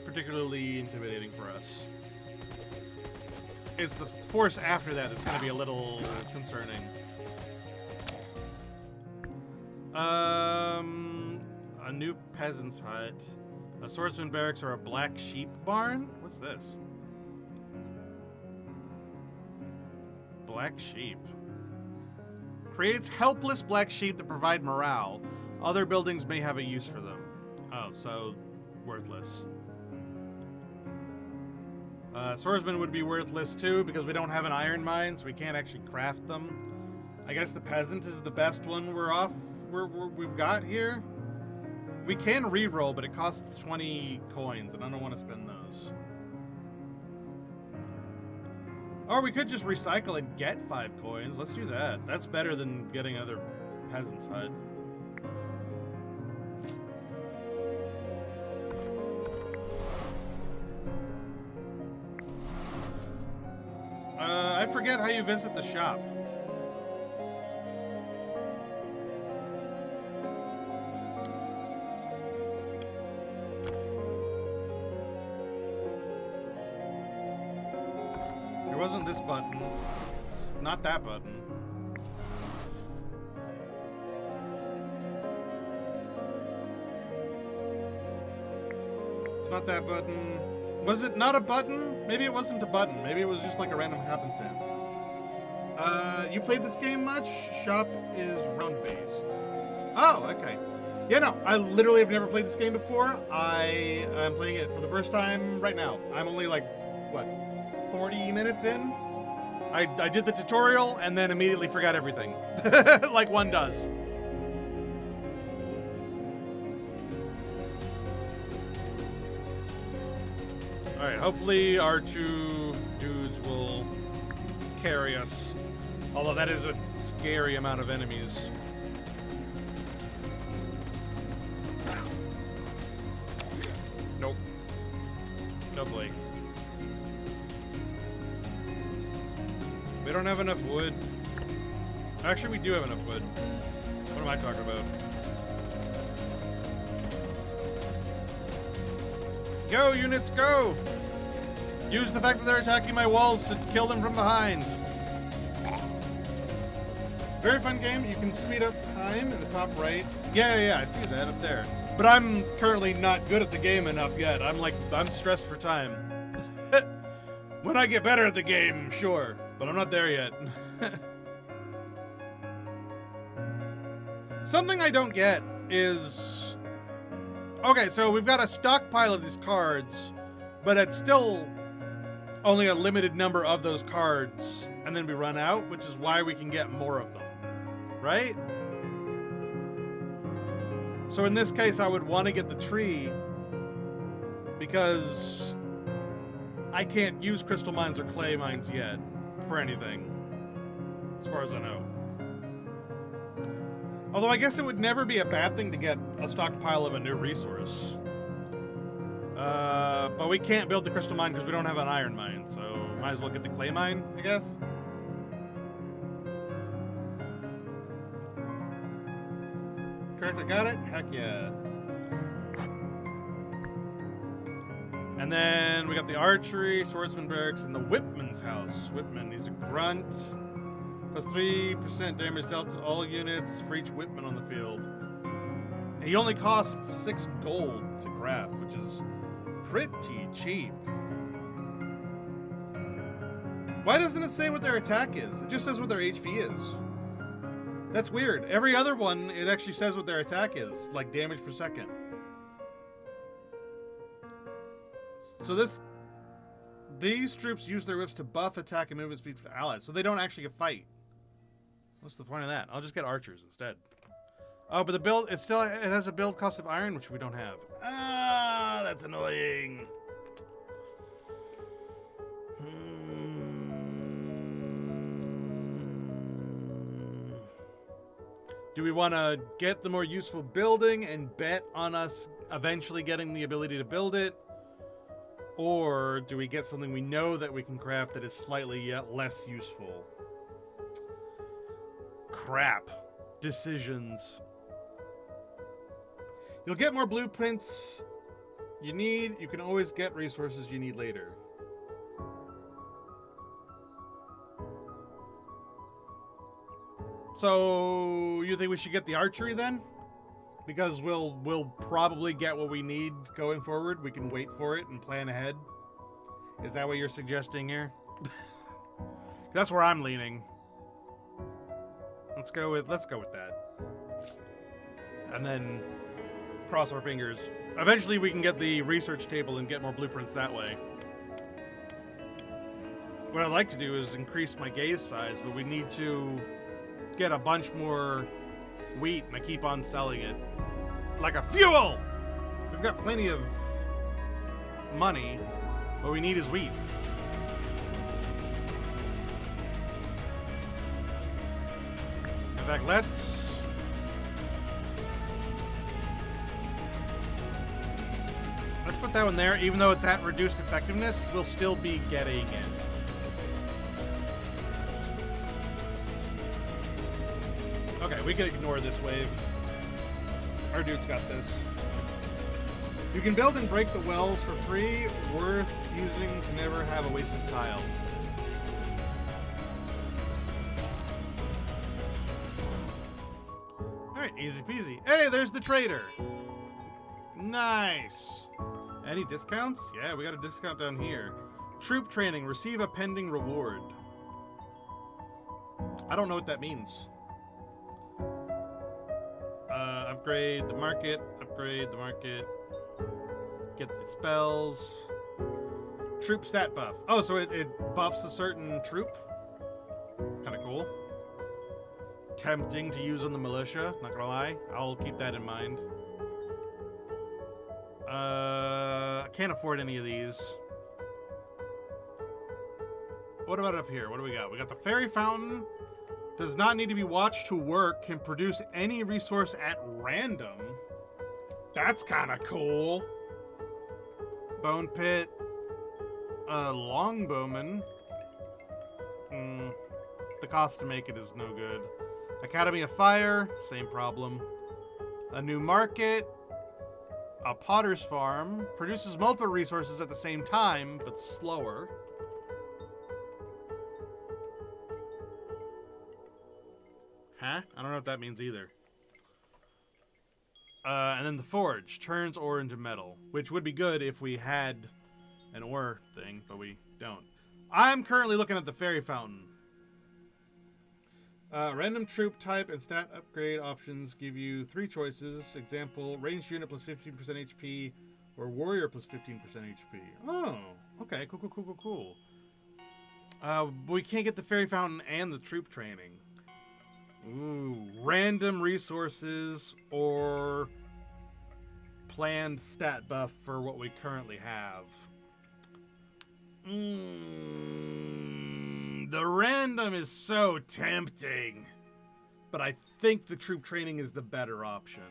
particularly intimidating for us. It's the force after that that's going to be a little concerning. A new peasant's hut, a swordsman barracks, or a black sheep barn? What's this? Black sheep. Creates helpless black sheep that provide morale. Other buildings may have a use for them. Oh, so worthless. Swordsman would be worthless too because we don't have an iron mine, so we can't actually craft them. I guess the peasant is the best one we've got here. We can re-roll, but it costs 20 coins, and I don't want to spend those. Or we could just recycle and get 5 coins. Let's do that. That's better than getting another peasant's hut. I forget how you visit the shop. It wasn't this button. It's not that button. It's not that button. Was it not a button? Maybe it wasn't a button. Maybe it was just like a random happenstance. You played this game much? Shop is round-based. Oh, okay. Yeah, no, I literally have never played this game before. I'm playing it for the first time right now. I'm only like, what, 40 minutes in? I did the tutorial and then immediately forgot everything. Like one does. Alright, hopefully our 2 dudes will carry us. Although that is a scary amount of enemies. Nope. No Blake. We don't have enough wood. Actually, we do have enough wood. What am I talking about? Go, units, go! Use the fact that they're attacking my walls to kill them from behind. Very fun game. You can speed up time in the top right. Yeah, I see that up there. But I'm currently not good at the game enough yet. I'm stressed for time. When I get better at the game, sure. But I'm not there yet. Something I don't get is... Okay, so we've got a stockpile of these cards, but it's still only a limited number of those cards, and then we run out, which is why we can get more of them. Right? So in this case, I would want to get the tree because I can't use crystal mines or clay mines yet for anything, as far as I know. Although I guess it would never be a bad thing to get a stockpile of a new resource. But we can't build the crystal mine because we don't have an iron mine, so might as well get the clay mine, I guess. Correct, I got it? Heck yeah. And then we got the archery, swordsman barracks, and the whipman's house. Whipman, he's a grunt. Plus 3% damage dealt to all units for each whipman on the field. And he only costs 6 gold to craft, which is pretty cheap. Why doesn't it say what their attack is? It just says what their HP is. That's weird. Every other one, it actually says what their attack is, like damage per second. So these troops use their whips to buff attack and movement speed for allies, so they don't actually fight. What's the point of that? I'll just get archers instead. Oh, but the build, it has a build cost of iron, which we don't have. Ah, that's annoying. Do we want to get the more useful building and bet on us eventually getting the ability to build it? Or do we get something we know that we can craft that is slightly yet less useful? Crap. Decisions. You'll get more blueprints you need. You can always get resources you need later. So, you think we should get the archery then? Because we'll probably get what we need going forward. We can wait for it and plan ahead. Is that what you're suggesting here? That's where I'm leaning. Let's go with that. And then cross our fingers. Eventually we can get the research table and get more blueprints that way. What I'd like to do is increase my gaze size, but we need to get a bunch more wheat, and I keep on selling it. Like a fuel! We've got plenty of money. What we need is wheat. In fact, let's put that one there. Even though it's at reduced effectiveness, we'll still be getting it. Okay, we can ignore this wave. Our dude's got this. You can build and break the wells for free. Worth using to never have a wasted tile. Alright, easy peasy. Hey, there's the trader. Nice. Any discounts? Yeah, we got a discount down here. Troop training. Receive a pending reward. I don't know what that means. Upgrade the market. Upgrade the market. Get the spells. Troop stat buff. Oh, so it buffs a certain troop? Kind of cool. Tempting to use on the militia, not gonna lie. I'll keep that in mind. I can't afford any of these. What about up here? What do we got? We got the fairy fountain. Does not need to be watched to work. Can produce any resource at random. That's kind of cool. Bone pit. Longbowman. The cost to make it is no good. Academy of Fire. Same problem. A new market. A potter's farm. Produces multiple resources at the same time, but slower. Huh? I don't know what that means either. And then the forge turns ore into metal, which would be good if we had an ore thing, but we don't. I'm currently looking at the fairy fountain. Random troop type and stat upgrade options give you 3 choices. Example, ranged unit plus 15% HP, or warrior plus 15% HP. Oh, okay, cool. We can't get the fairy fountain and the troop training. Ooh, random resources or planned stat buff for what we currently have. The random is so tempting, but I think the troop training is the better option.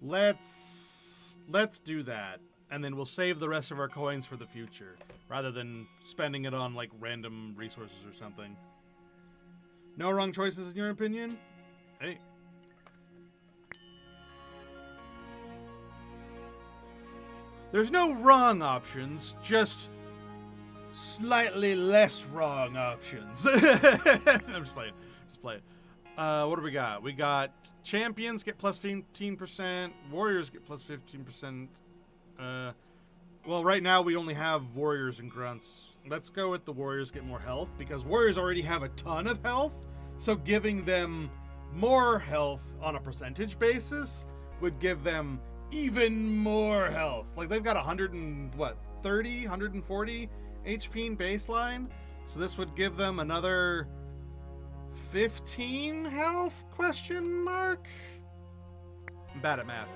Let's do that. And then we'll save the rest of our coins for the future, rather than spending it on, like, random resources or something. No wrong choices in your opinion? Hey. There's no wrong options, just slightly less wrong options. I'm just playing. What do we got? We got champions get plus 15%, warriors get plus 15%. Well, right now we only have warriors and grunts. Let's go with the warriors get more health, because warriors already have a ton of health, so giving them more health on a percentage basis would give them even more health. Like, they've got 140 HP in baseline, so this would give them another 15 health, question mark? I'm bad at math.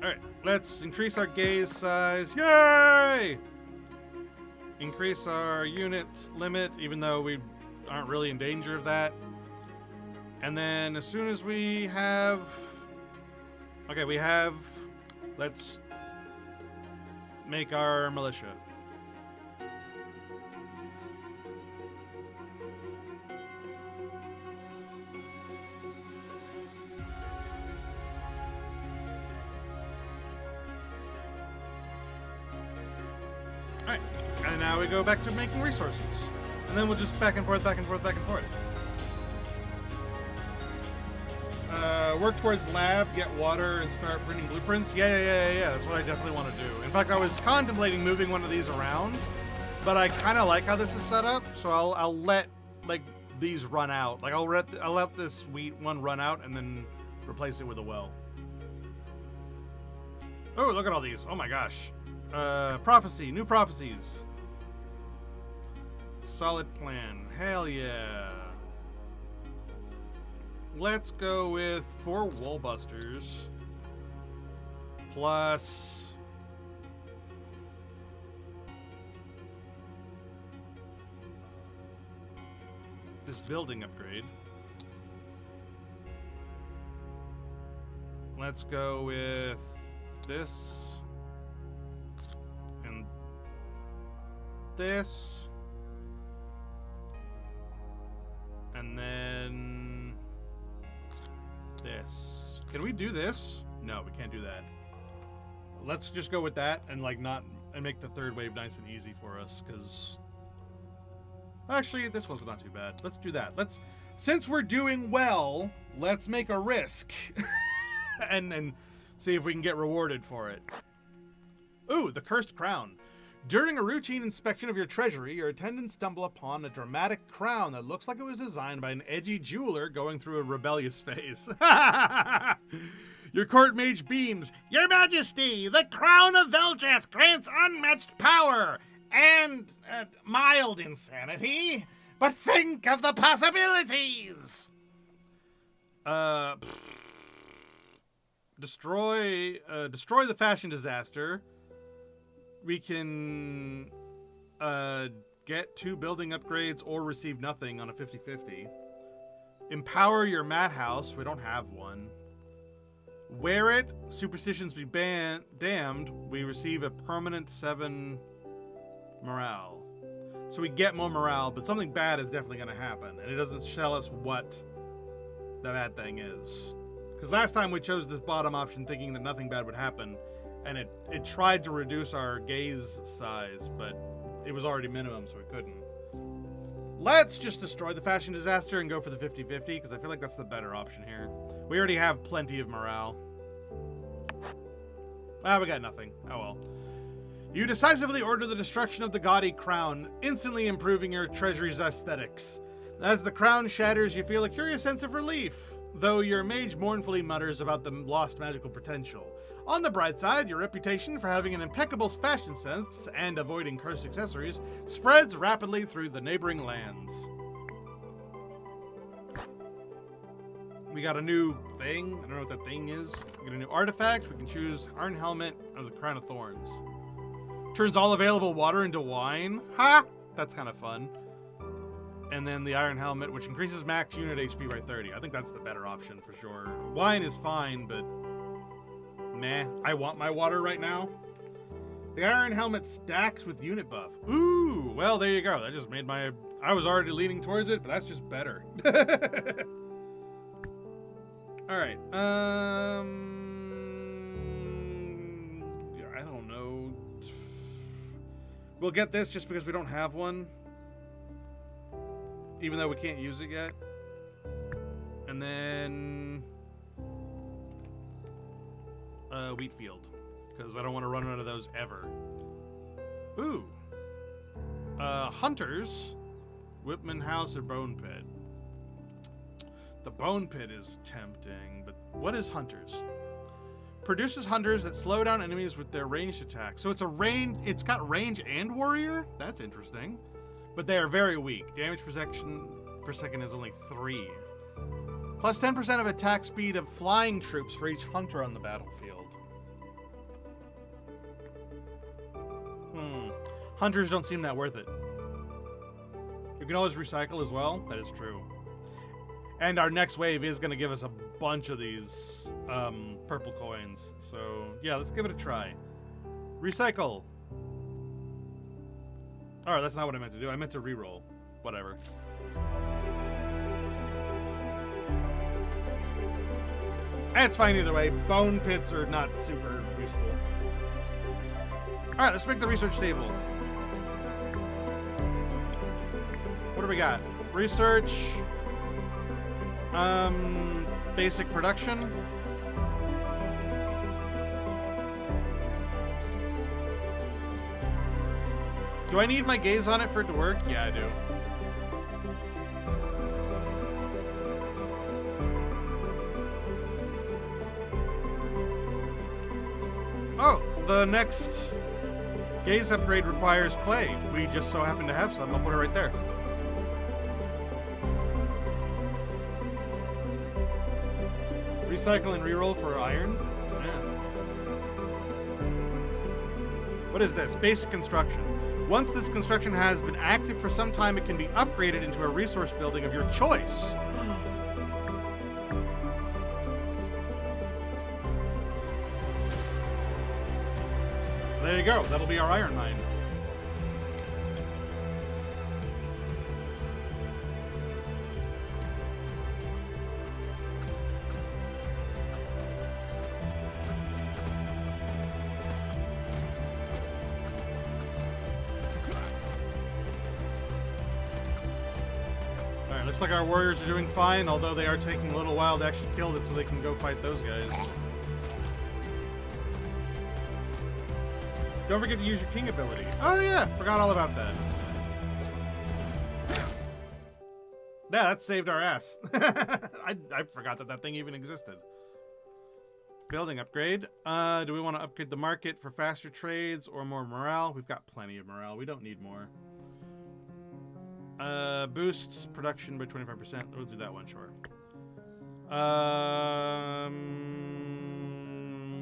Alright, let's increase our gaze size. Yay! Increase our unit limit, even though we aren't really in danger of that. And then as soon as we have... Okay, we have Let's make our militia. Alright, and now we go back to making resources. And then we'll just back and forth, back and forth, back and forth. Work towards lab, get water, and start printing blueprints. Yeah. That's what I definitely want to do. In fact, I was contemplating moving one of these around, but I kind of like how this is set up, so I'll let like these run out. Like I'll let this wheat one run out and then replace it with a well. Oh, look at all these! Oh my gosh! Prophecy, new prophecies. Solid plan. Hell yeah. Let's go with 4 wallbusters plus this building upgrade. Let's go with this and this, and then this. Can we do this? No, we can't do that. Let's just go with that and like not and make the third wave nice and easy for us, because actually this one's not too bad. Let's do that. Since we're doing well, let's make a risk and see if we can get rewarded for it. Ooh, the Cursed Crown. During a routine inspection of your treasury, your attendants stumble upon a dramatic crown that looks like it was designed by an edgy jeweler going through a rebellious phase. Your court mage beams. Your Majesty, the crown of Veldreth grants unmatched power and mild insanity, but think of the possibilities. Destroy the fashion disaster. We can get 2 building upgrades or receive nothing on a 50-50. Empower your madhouse. We don't have one. Wear it. Superstitions be damned. We receive a permanent 7 morale. So we get more morale, but something bad is definitely going to happen. And it doesn't tell us what the bad thing is. Because last time we chose this bottom option thinking that nothing bad would happen. And it tried to reduce our gaze size, but it was already minimum, so it couldn't. Let's just destroy the fashion disaster and go for the 50-50, because I feel like that's the better option here. We already have plenty of morale. Ah, we got nothing. Oh well. You decisively order the destruction of the gaudy crown, instantly improving your treasury's aesthetics. As the crown shatters, you feel a curious sense of relief, though your mage mournfully mutters about the lost magical potential. On the bright side, your reputation for having an impeccable fashion sense and avoiding cursed accessories spreads rapidly through the neighboring lands. We got a new thing. I don't know what that thing is. We got a new artifact. We can choose Iron Helmet or the Crown of Thorns. Turns all available water into wine. Ha! That's kind of fun. And then the Iron Helmet, which increases max unit HP by 30. I think that's the better option for sure. Wine is fine, but meh. I want my water right now. The Iron Helmet stacks with unit buff. Ooh, well, there you go. That just made my... I was already leaning towards it, but that's just better. Alright, I don't know. We'll get this just because we don't have one. Even though we can't use it yet. And then wheat field, because I don't want to run out of those ever. Ooh. Hunters, Whitman House or Bone Pit. The Bone Pit is tempting, but what is Hunters? Produces hunters that slow down enemies with their ranged attacks. So it's got range and warrior? That's interesting. But they are very weak. Damage per second is only 3. Plus 10% of attack speed of flying troops for each hunter on the battlefield. Hunters don't seem that worth it. You can always recycle as well. That is true. And our next wave is going to give us a bunch of these purple coins. So Yeah, let's give it a try. Recycle. Alright, that's not what I meant to do. I meant to re-roll. Whatever. It's fine either way. Bone pits are not super useful. Alright, let's make the research table. What do we got? Research. Basic production. Do I need my gaze on it for it to work? Yeah, I do. Oh, the next gaze upgrade requires clay. We just so happen to have some. I'll put it right there. Recycle and reroll for iron? Yeah. What is this? Basic construction. Once this construction has been active for some time, it can be upgraded into a resource building of your choice. There you go. That'll be our iron mine. Alright, looks like our warriors are doing fine, although they are taking a little while to actually kill it so they can go fight those guys. Don't forget to use your king ability. Oh yeah, forgot all about that. Yeah, that saved our ass. I forgot that that thing even existed. Building upgrade. Do we want to upgrade the market for faster trades or more morale? We've got plenty of morale. We don't need more. Boosts production by 25%. We'll do that one, sure.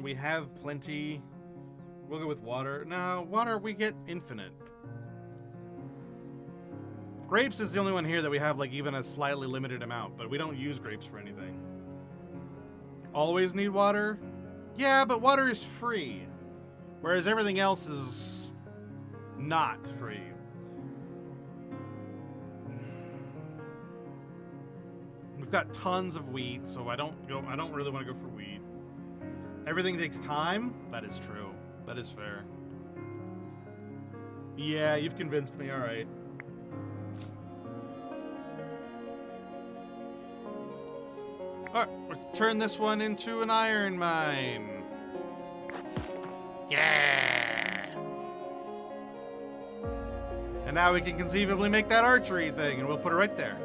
We have plenty. We'll go with water. No, water we get infinite. Grapes is the only one here that we have like even a slightly limited amount, but we don't use grapes for anything. Always need water? Yeah, but water is free. Whereas everything else is not free. We've got tons of wheat, so I don't really want to go for wheat. Everything takes time? That is true. That is fair. Yeah, you've convinced me, alright. Alright, we'll turn this one into an iron mine. Yeah! And now we can conceivably make that archery thing, and we'll put it right there.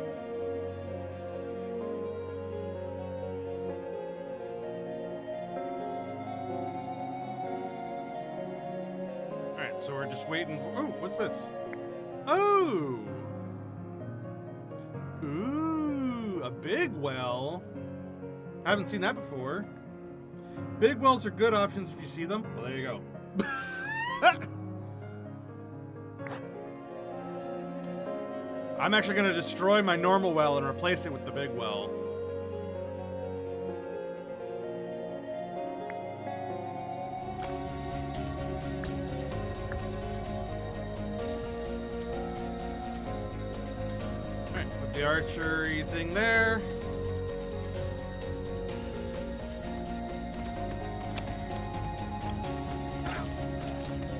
So we're just waiting for... Oh, what's this? Oh! Ooh, a big well. I haven't seen that before. Big wells are good options if you see them. Well, there you go. I'm actually going to destroy my normal well and replace it with the big well. The archery thing there.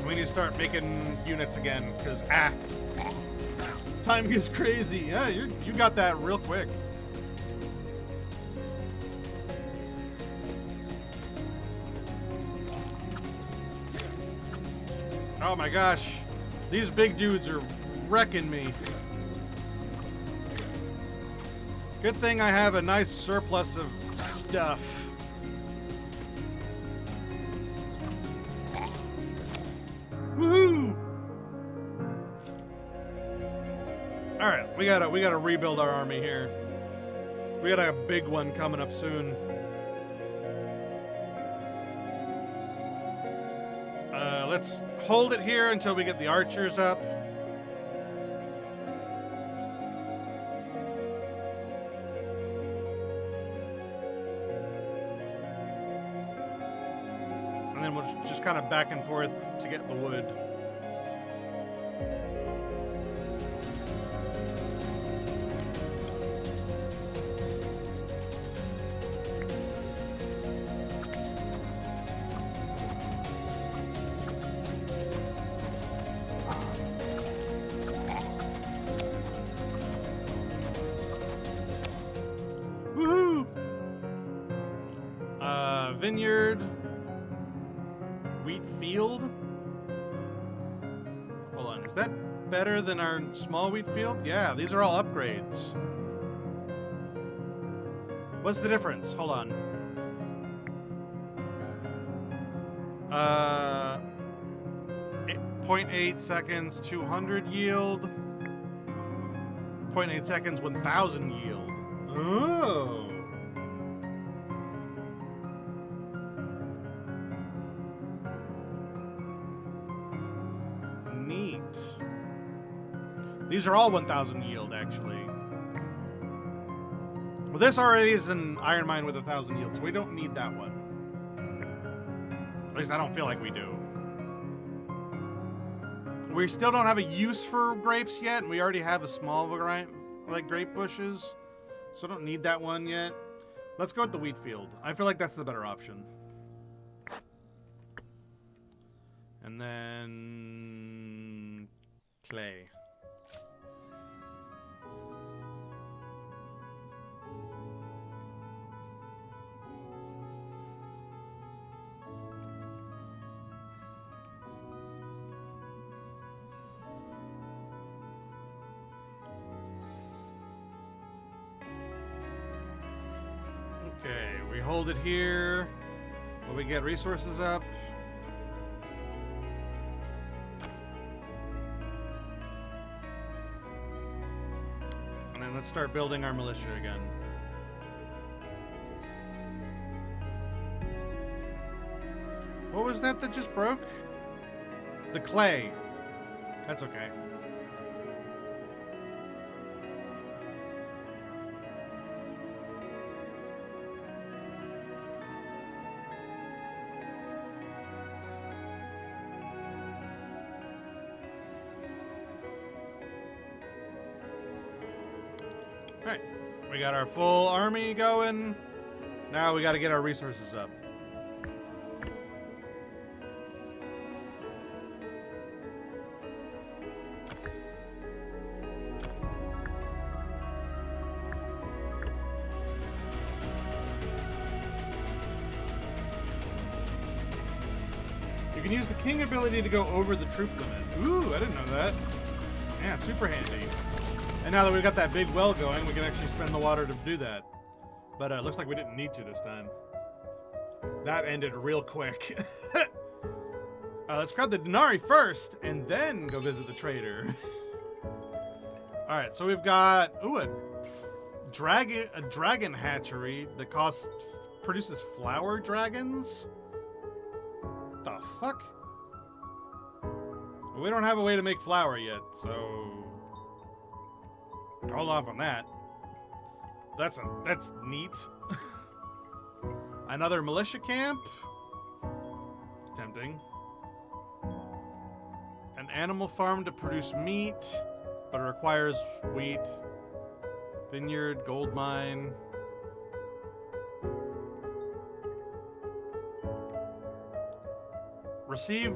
We need to start making units again, because timing is crazy. Yeah, you got that real quick. Oh my gosh, these big dudes are wrecking me. Good thing I have a nice surplus of stuff. Woohoo! All right, we gotta rebuild our army here. We got a big one coming up soon. Let's hold it here until we get the archers up. And then we'll just kind of back and forth to get the wood. Woohoo! Vineyard. Wheat field. Hold on, is that better than our small wheat field? Yeah, these are all upgrades. What's the difference? Hold on. 0.8 seconds, 200 yield. 0.8 seconds, 1,000 yield. Oh. Neat. These are all 1,000 yield, actually. Well, this already is an iron mine with 1,000 yield, so we don't need that one. At least I don't feel like we do. We still don't have a use for grapes yet, and we already have a small variety, like grape bushes, so I don't need that one yet. Let's go with the wheat field. I feel like that's the better option. And then clay. Okay, we hold it here. Will we get resources up? And then let's start building our militia again. What was that just broke? The clay. That's okay. Alright, we got our full army going. Now we got to get our resources up. You can use the king ability to go over the troop limit. Ooh, I didn't know that. Yeah, super handy. And now that we've got that big well going, we can actually spend the water to do that. But it looks like we didn't need to this time. That ended real quick. Let's grab the Denari first, and then go visit the trader. Alright, so we've got, ooh, a dragon hatchery that produces flower dragons? The fuck? We don't have a way to make flour yet, so hold off on that. That's neat. Another militia camp. Tempting. An animal farm to produce meat, but it requires wheat. Vineyard, gold mine. Receive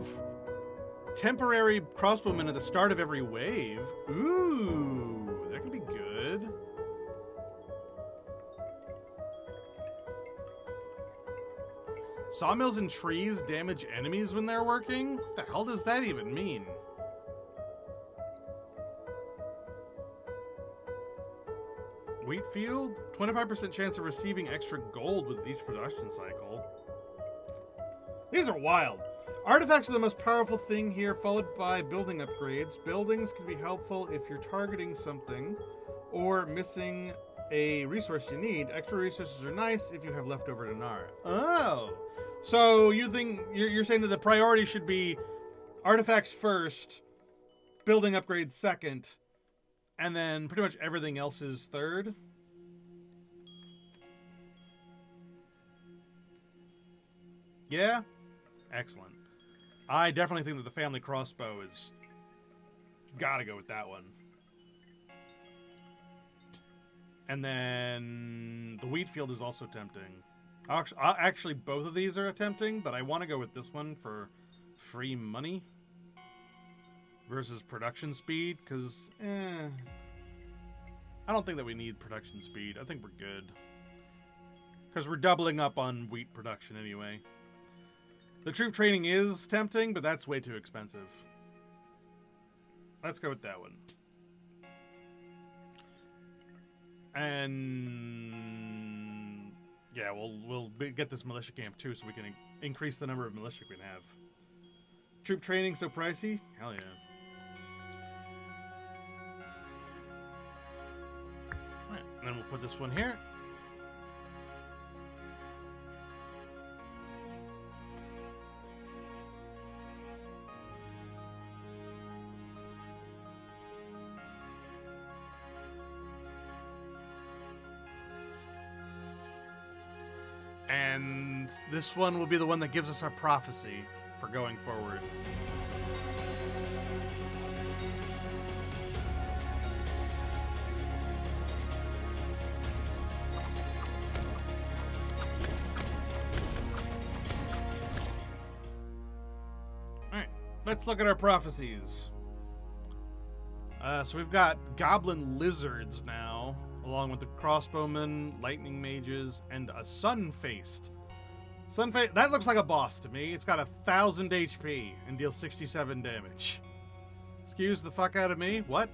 temporary crossbowmen at the start of every wave. Ooh, that could be good. Sawmills and trees damage enemies when they're working? What the hell does that even mean? Wheat field? 25% chance of receiving extra gold with each production cycle. These are wild. Artifacts are the most powerful thing here, followed by building upgrades. Buildings can be helpful if you're targeting something or missing a resource you need. Extra resources are nice if you have leftover Denari. Oh, so you're saying that the priority should be artifacts first, building upgrades second, and then pretty much everything else is third? Yeah? Excellent. I definitely think that the family crossbow is... Gotta go with that one. And then the wheat field is also tempting. Actually, both of these are tempting, but I want to go with this one for free money versus production speed, because, I don't think that we need production speed. I think we're good. Because we're doubling up on wheat production anyway. The troop training is tempting, but that's way too expensive. Let's go with that one. And yeah, we'll get this militia camp too, so we can increase the number of militia we can have. Troop training so pricey? Hell yeah. Alright, and then we'll put this one here. And this one will be the one that gives us our prophecy for going forward. Alright, let's look at our prophecies. So we've got goblin lizards now, along with the crossbowmen, lightning mages, and a sun-faced. That looks like a boss to me. It's got 1,000 HP and deals 67 damage. Excuse the fuck out of me? What?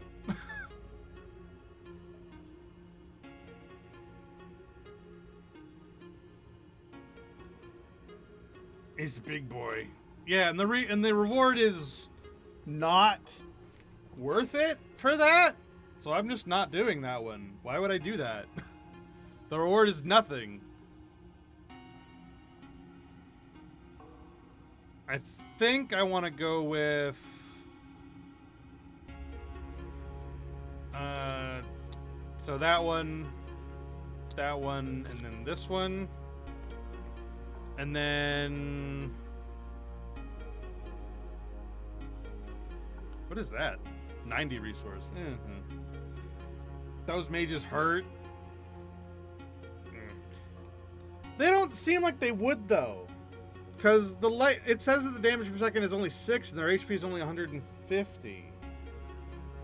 He's a big boy. Yeah, and the reward is not worth it for that. So I'm just not doing that one. Why would I do that? The reward is nothing. I think I want to go with... so that one, and then this one. And then... What is that? 90 resource. Those mages hurt. They don't seem like they would, though. Because it says that the damage per second is only 6 and their HP is only 150.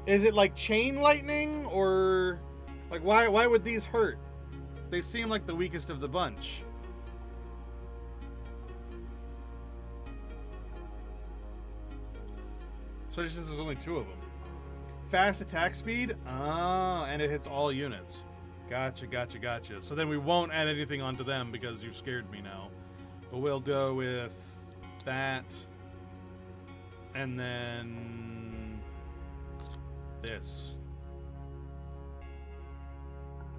Is it like chain lightning, or like why would these hurt? They seem like the weakest of the bunch. Especially since there's only 2 of them. Fast attack speed? Oh, and it hits all units. Gotcha. So then we won't add anything onto them because you've scared me now. But we'll go with that. And then this.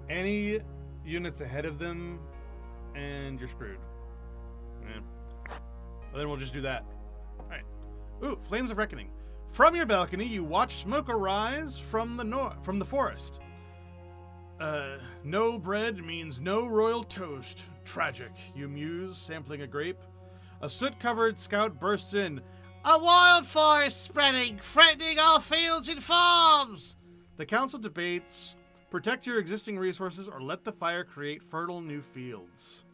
Any units ahead of them, and you're screwed. Yeah. Well, then we'll just do that. Alright. Ooh, Flames of Reckoning. From your balcony, you watch smoke arise from the forest. No bread means no royal toast. Tragic, you muse, sampling a grape. A soot-covered scout bursts in. A wildfire is spreading, threatening all fields and farms! The council debates, protect your existing resources or let the fire create fertile new fields.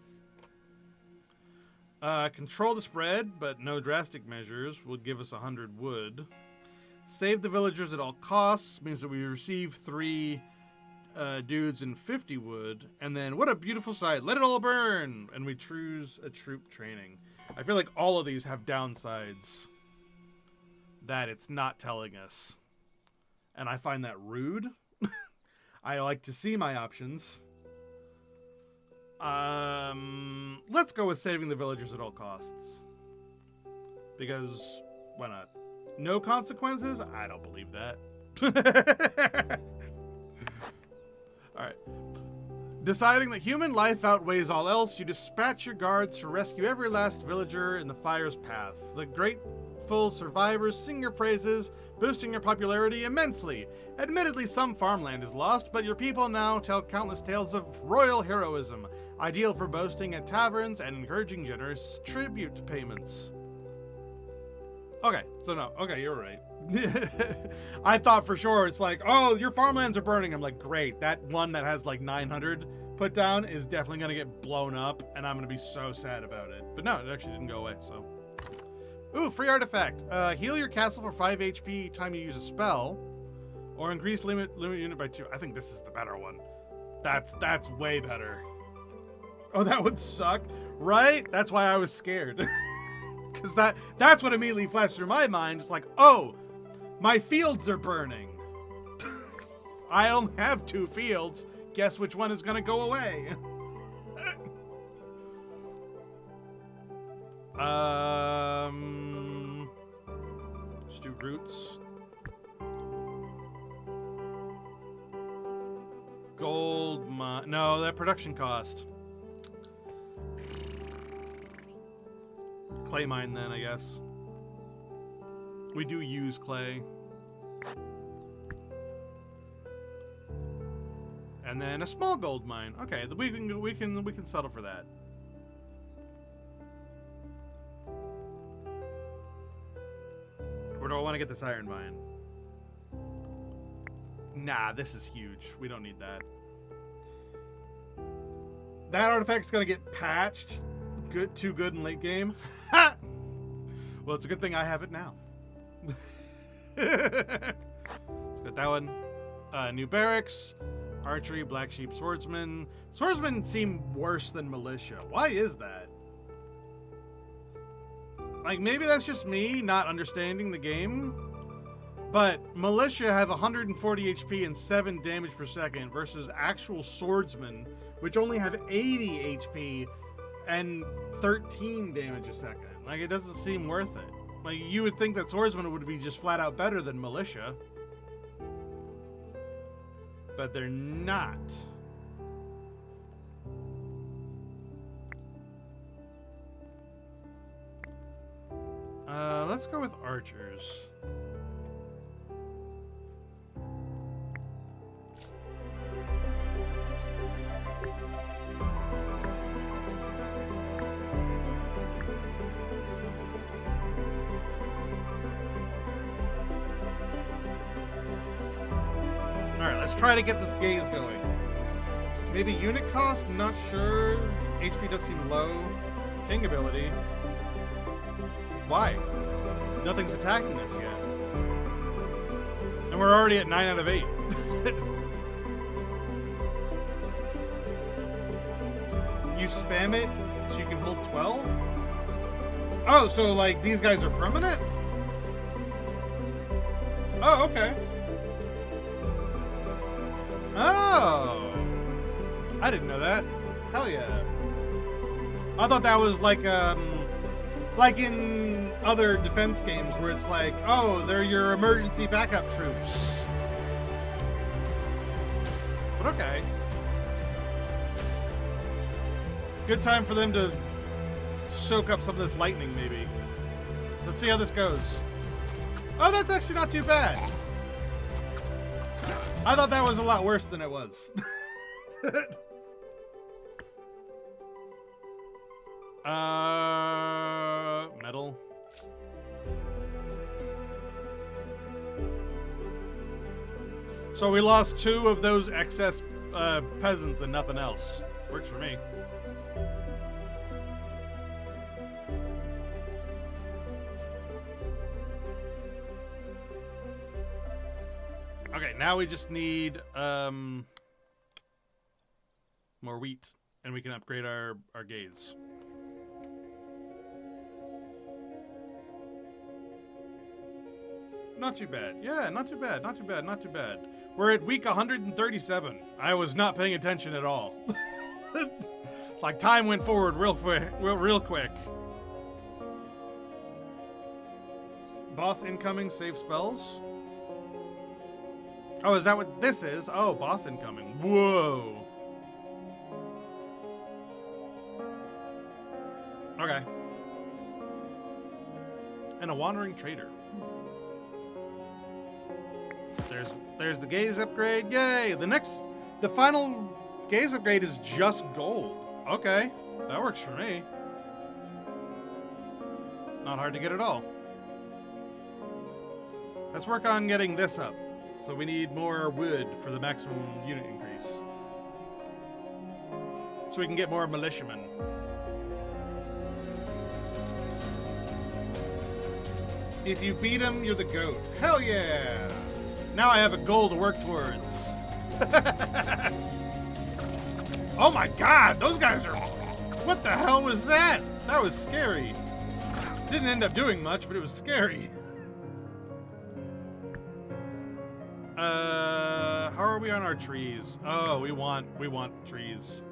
Control the spread, but no drastic measures, will give us 100 wood. Save the villagers at all costs, means that we receive 3 dudes and 50 wood. And then, what a beautiful sight, let it all burn! And we choose a troop training. I feel like all of these have downsides that it's not telling us. And I find that rude. I like to see my options. Let's go with saving the villagers at all costs. Because, why not? No consequences? I don't believe that. Alright. Deciding that human life outweighs all else, you dispatch your guards to rescue every last villager in the fire's path. The grateful survivors sing your praises, boosting your popularity immensely. Admittedly, some farmland is lost, but your people now tell countless tales of royal heroism, ideal for boasting at taverns and encouraging generous tribute payments. Okay, so no. Okay, you're right. I thought for sure it's like, oh, your farmlands are burning. I'm like, great. That one that has like 900 put down is definitely going to get blown up, and I'm going to be so sad about it. But no, it actually didn't go away, so. Ooh, free artifact. Heal your castle for 5 HP time you use a spell, or increase limit unit by 2. I think this is the better one. That's way better. Oh, that would suck, right? That's why I was scared. Because that's what immediately flashed through my mind. It's like, oh, my fields are burning. I only have 2 fields. Guess which one is going to go away? Let's do roots. Gold mine. No, that production cost. Clay mine then, I guess. We do use clay. And then a small gold mine. Okay, we can settle for that. Or do I want to get this iron mine? Nah, this is huge. We don't need that. That artifact's gonna get patched. Too good in late game. Well, it's a good thing I have it now. Let's get that one. New barracks, archery, black sheep, swordsman. Swordsmen seem worse than militia. Why is that? Like, maybe that's just me not understanding the game. But militia have 140 HP and 7 damage per second versus actual swordsmen, which only have 80 HP and 13 damage a second. Like, it doesn't seem worth it. Like, you would think that swordsmen would be just flat out better than militia. But they're not. Let's go with archers. Alright, let's try to get this gaze going. Maybe unit cost? Not sure. HP does seem low. King ability. Why? Nothing's attacking us yet. And we're already at 9 out of 8. You spam it so you can hold 12? Oh, so like these guys are permanent? Oh, okay. Oh, I didn't know that. Hell yeah. I thought that was like in other defense games where it's like, oh, they're your emergency backup troops. But okay. Good time for them to soak up some of this lightning, maybe. Let's see how this goes. Oh, that's actually not too bad. I thought that was a lot worse than it was. Metal. So we lost 2 of those excess peasants and nothing else. Works for me. Okay, now we just need more wheat, and we can upgrade our gaze. Not too bad. Yeah, not too bad. Not too bad. Not too bad. We're at week 137. I was not paying attention at all. Like time went forward real quick. Boss incoming. Save spells. Oh, is that what this is? Oh, boss incoming. Whoa. Okay. And a wandering trader. There's the gaze upgrade. Yay! The final gaze upgrade is just gold. Okay, that works for me. Not hard to get at all. Let's work on getting this up. So we need more wood for the maximum unit increase. So we can get more militiamen. If you beat him, you're the GOAT. Hell yeah! Now I have a goal to work towards. Oh my god, those guys are... What the hell was that? That was scary. Didn't end up doing much, but it was scary. How are we on our trees? Oh, we want trees.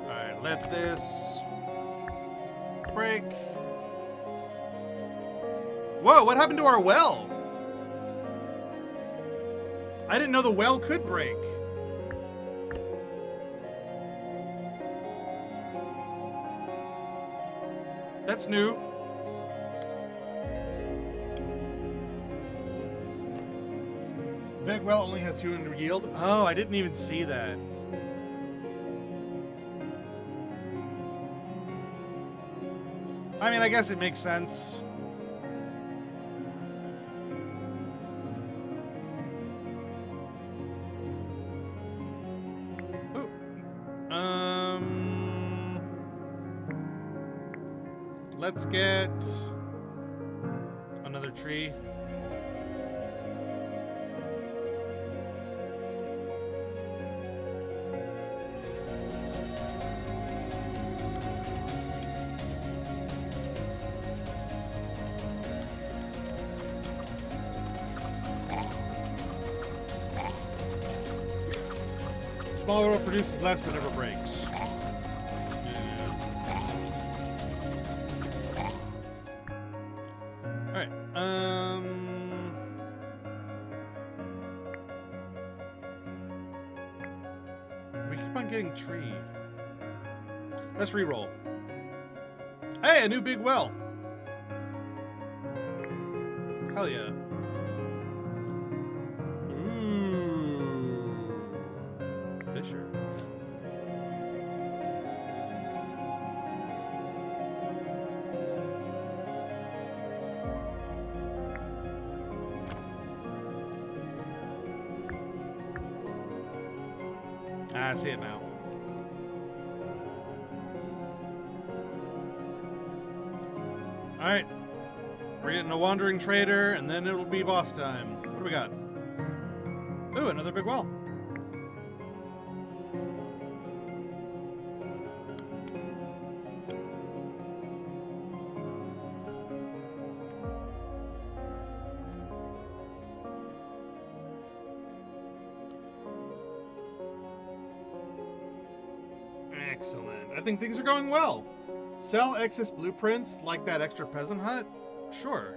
Alright, let this break. Whoa, what happened to our well? I didn't know the well could break. That's new. Big well only has 200 yield. Oh, I didn't even see that. I mean, I guess it makes sense. Ooh. Let's get another tree. Small oil produces less but never breaks. Alright, we keep on getting tree. Let's re-roll. Hey, a new big well. Hell yeah. Fisher. I see it now. Alright. We're getting a wandering trader, and then it'll be boss time. What do we got? Ooh, another big well. Excellent. I think things are going well. Sell excess blueprints like that extra peasant hut? Sure.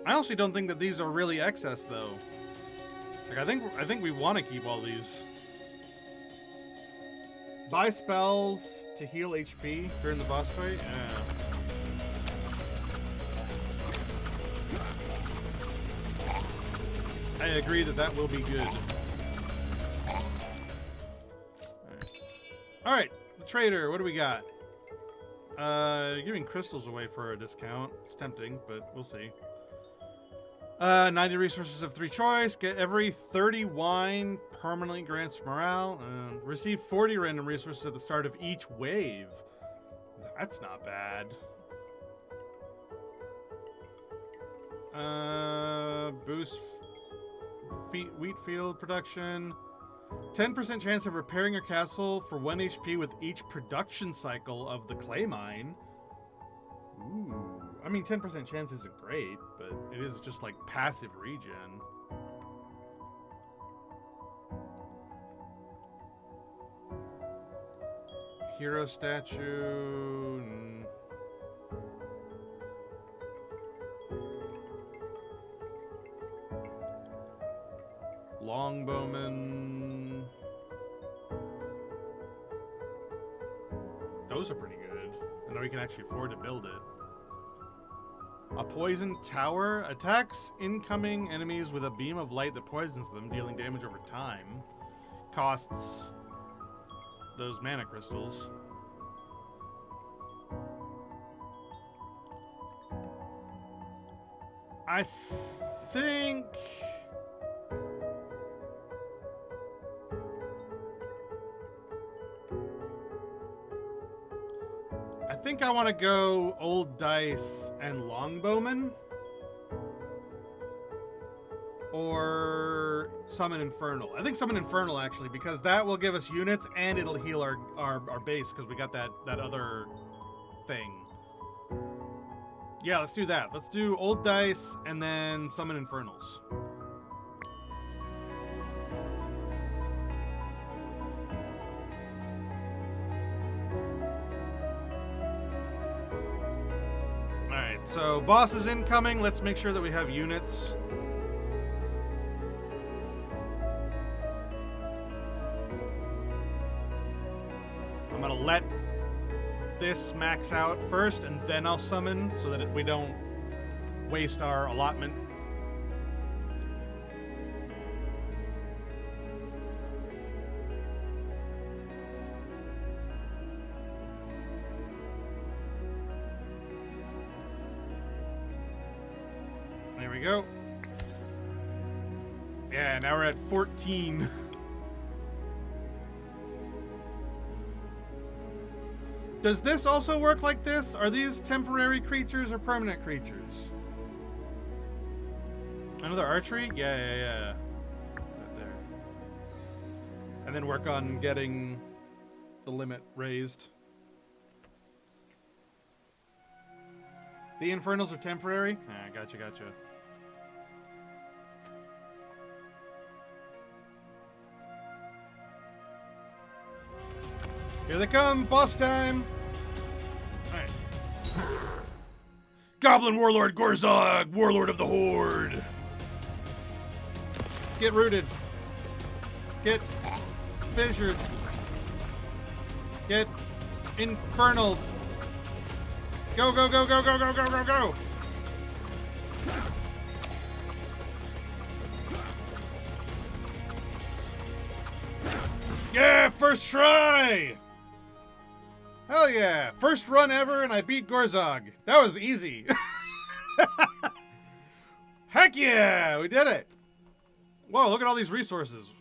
I honestly don't think that these are really excess though. Like I think we want to keep all these. Buy spells to heal HP during the boss fight? Yeah. I agree that that will be good. Alright, the trader, what do we got? Giving crystals away for a discount. It's tempting, but we'll see. 90 resources of 3 choice. Get every 30 wine permanently grants morale. Receive 40 random resources at the start of each wave. That's not bad. Boost wheat field production. 10% chance of repairing your castle for 1 HP with each production cycle of the clay mine. Ooh. I mean, 10% chance isn't great, but it is just like passive regen. Hero statue. Longbowman. Those are pretty good. And we can actually afford to build it. A poison tower attacks incoming enemies with a beam of light that poisons them, dealing damage over time. Costs those mana crystals. I think... I want to go Old Dice and Longbowman. Or Summon Infernal. I think Summon Infernal, actually, because that will give us units and it'll heal our base, because we got that other thing. Yeah, let's do that. Let's do Old Dice and then Summon Infernals. Alright, so boss is incoming. Let's make sure that we have units. I'm gonna let this max out first, and then I'll summon, so that we don't waste our allotment. There we go. Yeah, now we're at 14. Does this also work like this? Are these temporary creatures or permanent creatures? Another archery? Yeah. Right there. And then work on getting the limit raised. The infernals are temporary? Ah, gotcha. Here they come, boss time! Alright. Goblin Warlord Gorzog, Warlord of the Horde! Get rooted. Get fissured. Get infernal. Go! Yeah, first try! Hell yeah! First run ever, and I beat Gorzog. That was easy. Heck yeah! We did it! Whoa, look at all these resources.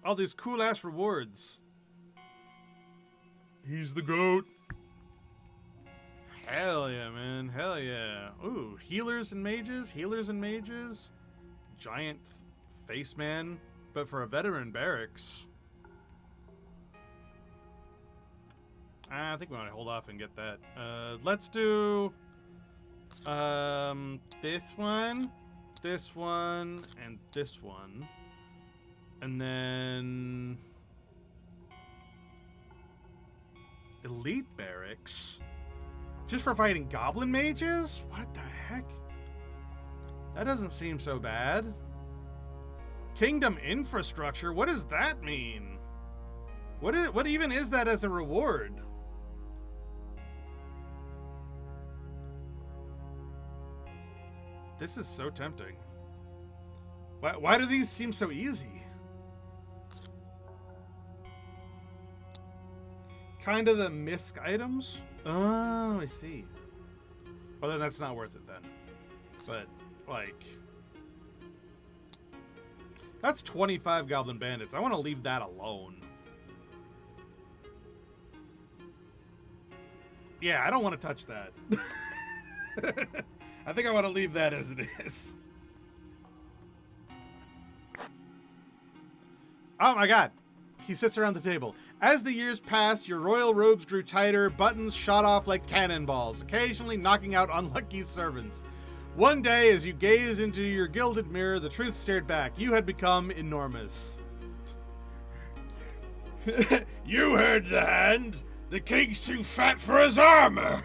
All these cool-ass rewards. He's the GOAT. Hell yeah, man. Hell yeah. Ooh, healers and mages. Giant face man, but for a veteran barracks. I think we want to hold off and get that. Let's do this one, and this one. And then elite barracks. Just for fighting goblin mages? What the heck? That doesn't seem so bad. Kingdom infrastructure? What does that mean? What even is that as a reward? This is so tempting. Why do these seem so easy? Kind of the misc items? Oh, I see. Well, then that's not worth it then. But, like... That's 25 Goblin Bandits. I want to leave that alone. Yeah, I don't want to touch that. I think I want to leave that as it is. Oh my god. He sits around the table. As the years passed, your royal robes grew tighter, buttons shot off like cannonballs, occasionally knocking out unlucky servants. One day, as you gazed into your gilded mirror, the truth stared back. You had become enormous. You heard the hand. The king's too fat for his armor.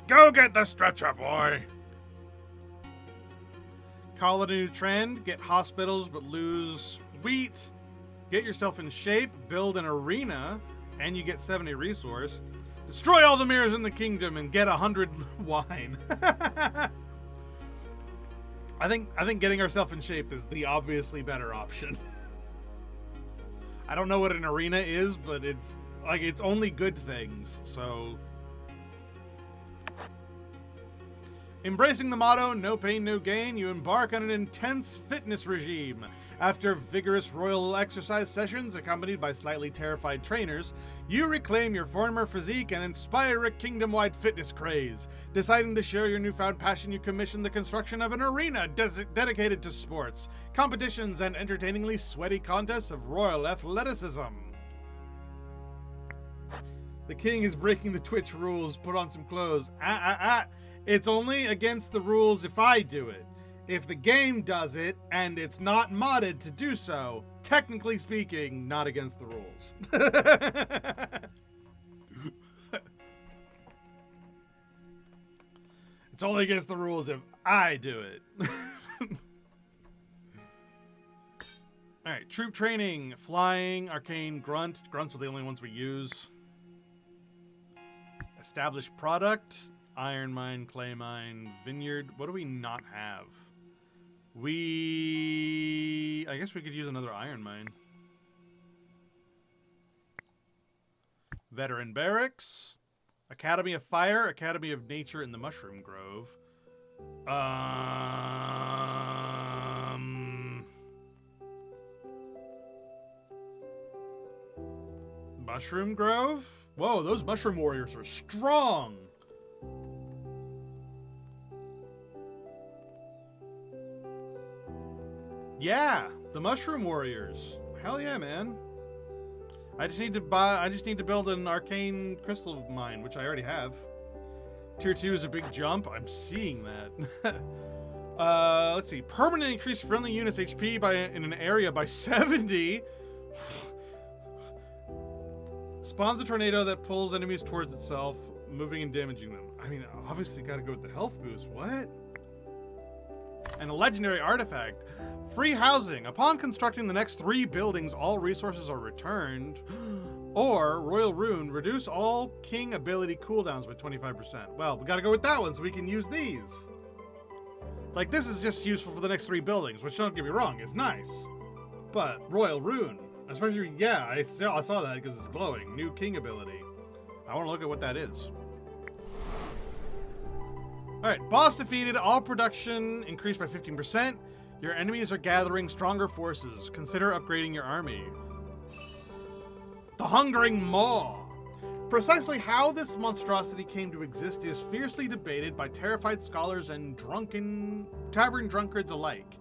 Go get the stretcher, boy. Call it a new trend. Get hospitals but lose wheat. Get yourself in shape. Build an arena. And you get 70 resource. Destroy all the mirrors in the kingdom and get 100 wine. I think getting ourselves in shape is the obviously better option. I don't know what an arena is, but it's only good things, so. Embracing the motto, no pain, no gain, you embark on an intense fitness regime. After vigorous royal exercise sessions accompanied by slightly terrified trainers, you reclaim your former physique and inspire a kingdom-wide fitness craze. Deciding to share your newfound passion, you commission the construction of an arena dedicated to sports, competitions, and entertainingly sweaty contests of royal athleticism. The king is breaking the Twitch rules. Put on some clothes. It's only against the rules if I do it. If the game does it, and it's not modded to do so, technically speaking, not against the rules. It's only against the rules if I do it. Alright, troop training, flying, arcane, grunt. Grunts are the only ones we use. Established product, iron mine, clay mine, vineyard. What do we not have? I guess we could use another iron mine. Veteran barracks. Academy of Fire, Academy of Nature in the Mushroom Grove. Mushroom Grove? Whoa, those mushroom warriors are strong! Yeah, the Mushroom Warriors. Hell yeah, man. I just need to build an arcane crystal mine, which I already have. Tier 2 is a big jump. I'm seeing that. Let's see. Permanently increase friendly units HP in an area by 70. Spawns a tornado that pulls enemies towards itself, moving and damaging them. I mean, obviously gotta go with the health boost. What? And a legendary artifact. Free housing. Upon constructing the next 3 buildings, all resources are returned. Or, Royal Rune, reduce all king ability cooldowns by 25%. Well, we gotta go with that one so we can use these. Like, this is just useful for the next 3 buildings, which, don't get me wrong, is nice. But, Royal Rune, especially, yeah, I saw that because it's glowing. New king ability. I want to look at what that is. Alright, boss defeated. All production increased by 15%. Your enemies are gathering stronger forces. Consider upgrading your army. The Hungering Maw. Precisely how this monstrosity came to exist is fiercely debated by terrified scholars and tavern drunkards alike.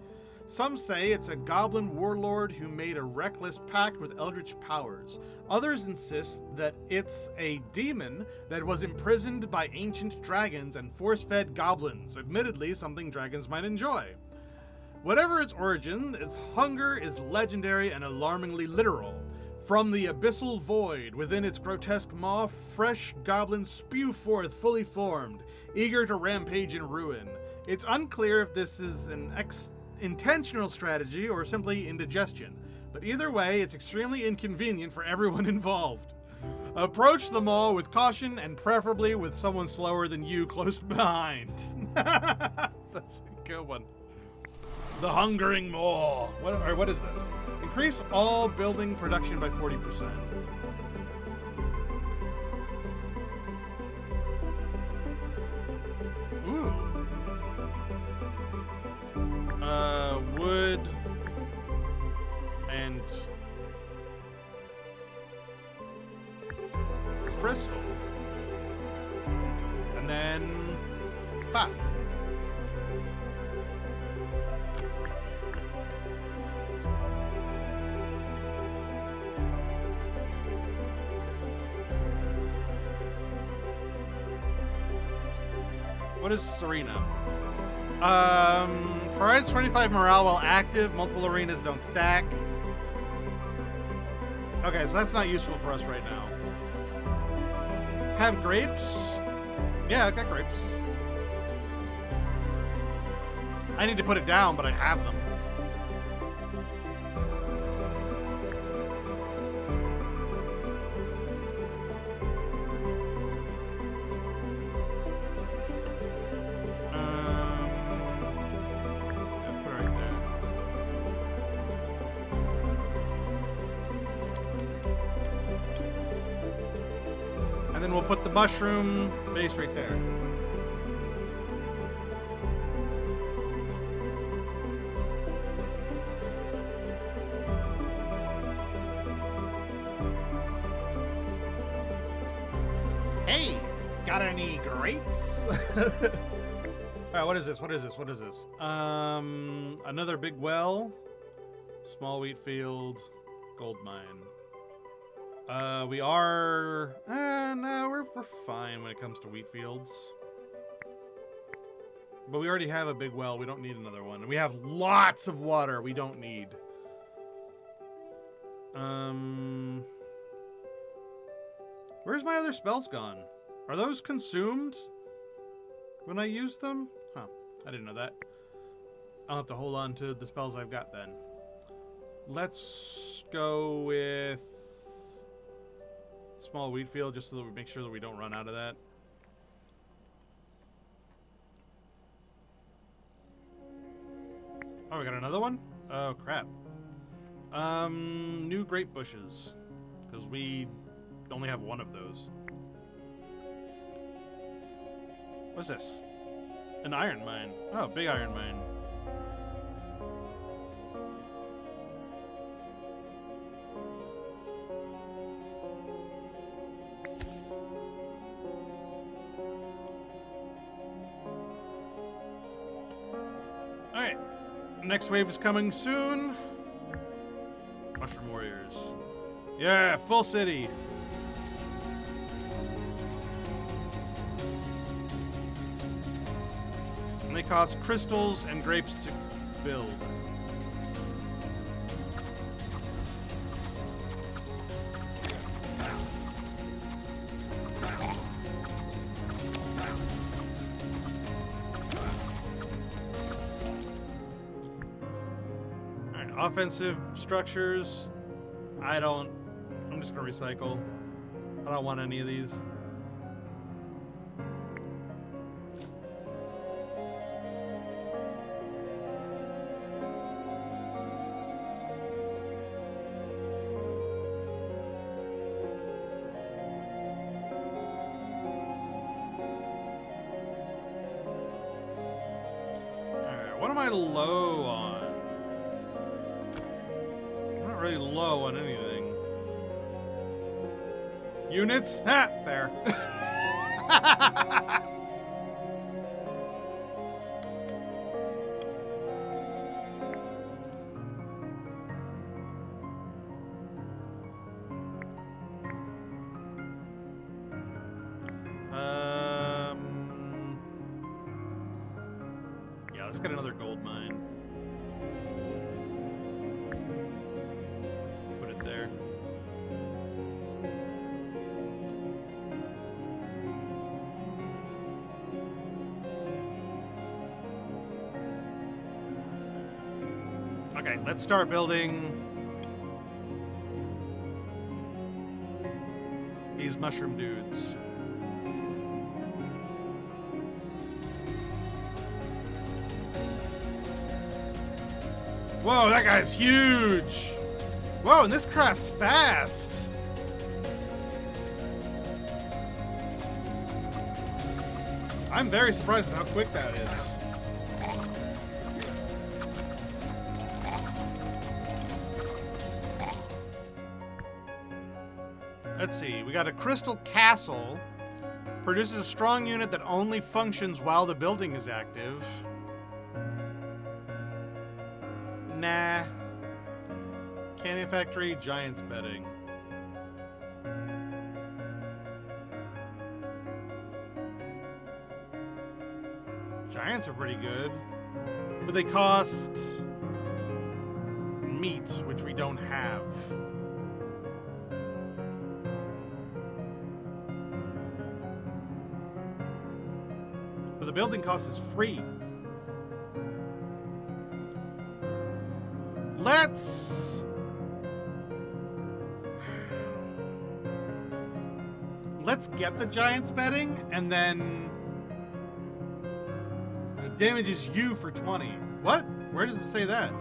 Some say it's a goblin warlord who made a reckless pact with eldritch powers. Others insist that it's a demon that was imprisoned by ancient dragons and force-fed goblins, admittedly something dragons might enjoy. Whatever its origin, its hunger is legendary and alarmingly literal. From the abyssal void within its grotesque maw, fresh goblins spew forth fully formed, eager to rampage and ruin. It's unclear if this is an intentional strategy or simply indigestion, but either way, it's extremely inconvenient for everyone involved. Approach the maw with caution and preferably with someone slower than you close behind. That's a good one. The Hungering Maw. What is this? Increase all building production by 40%. Ooh. Wood and crystal, and then fat. What is Serena? Provides 25 morale while active. Multiple arenas don't stack. Okay, so that's not useful for us right now. Have grapes? Yeah, I got grapes. I need to put it down, but I have them. we'll put the mushroom base right there. Hey, got any grapes? Alright, what is this? What is this? What is this? Another big well. Small wheat field. Gold mine. We are... no, we're fine when it comes to wheat fields. But we already have a big well. We don't need another one. And we have lots of water we don't need. Where's my other spells gone? Are those consumed when I use them? Huh, I didn't know that. I'll have to hold on to the spells I've got then. Let's go with small wheat field just so that we make sure that we don't run out of that. Oh, we got another one? Oh, crap. New grape bushes. Because we only have one of those. What's this? An iron mine. Oh, big iron mine. Alright. Next wave is coming soon. Mushroom warriors. Yeah, full city. And they cost crystals and grapes to build. Alright, offensive structures. I'm just gonna recycle. I don't want any of these. Alright, what am I low on? I'm not really low on anything. Units? Ha! Fair. Yeah, let's get another gold mine. Put it there. Okay, let's start building these mushroom dudes. Whoa, that guy's huge! Whoa, and this craft's fast! I'm very surprised at how quick that is. Let's see, we got a crystal castle. Produces a strong unit that only functions while the building is active. Nah. Canyon factory, giants bedding. Giants are pretty good. But they cost meat, which we don't have. The building cost is free. Let's get the giant's bedding and then it damages you for 20. What? Where does it say that?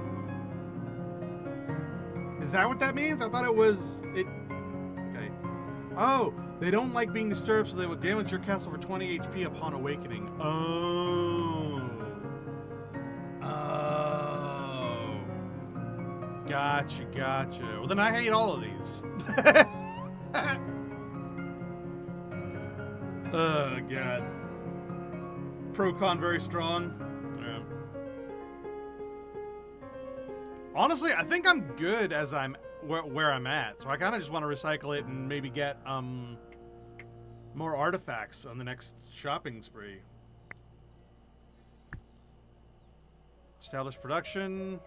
Is that what that means? I thought it was it. Okay. Oh, They don't like being disturbed, so they will damage your castle for 20 HP upon awakening. Oh. Oh. Gotcha. Well, then I hate all of these. Oh, God. Pro-con very strong. Yeah. Honestly, I think I'm good as I'm where I'm at. So I kind of just want to recycle it and maybe get more artifacts on the next shopping spree. Establish production.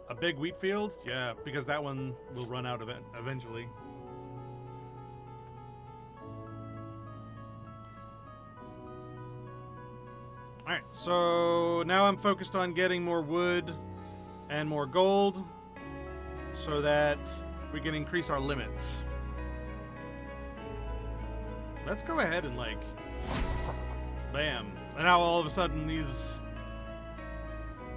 A big wheat field? Yeah, because that one will run out of it eventually. Alright, so now I'm focused on getting more wood and more gold so that we can increase our limits. Let's go ahead and, like, bam. And now all of a sudden these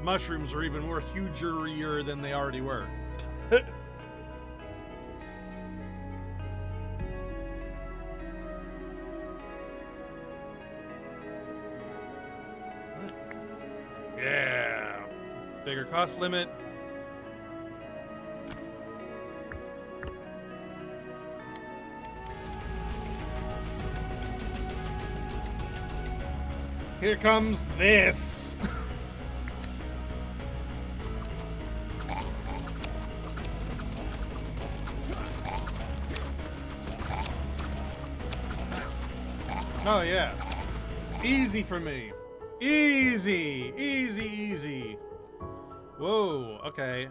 mushrooms are even more hugerier than they already were. Yeah. Bigger cost limit. Here comes this. Oh, yeah. Easy for me. Easy. Easy. Whoa, okay.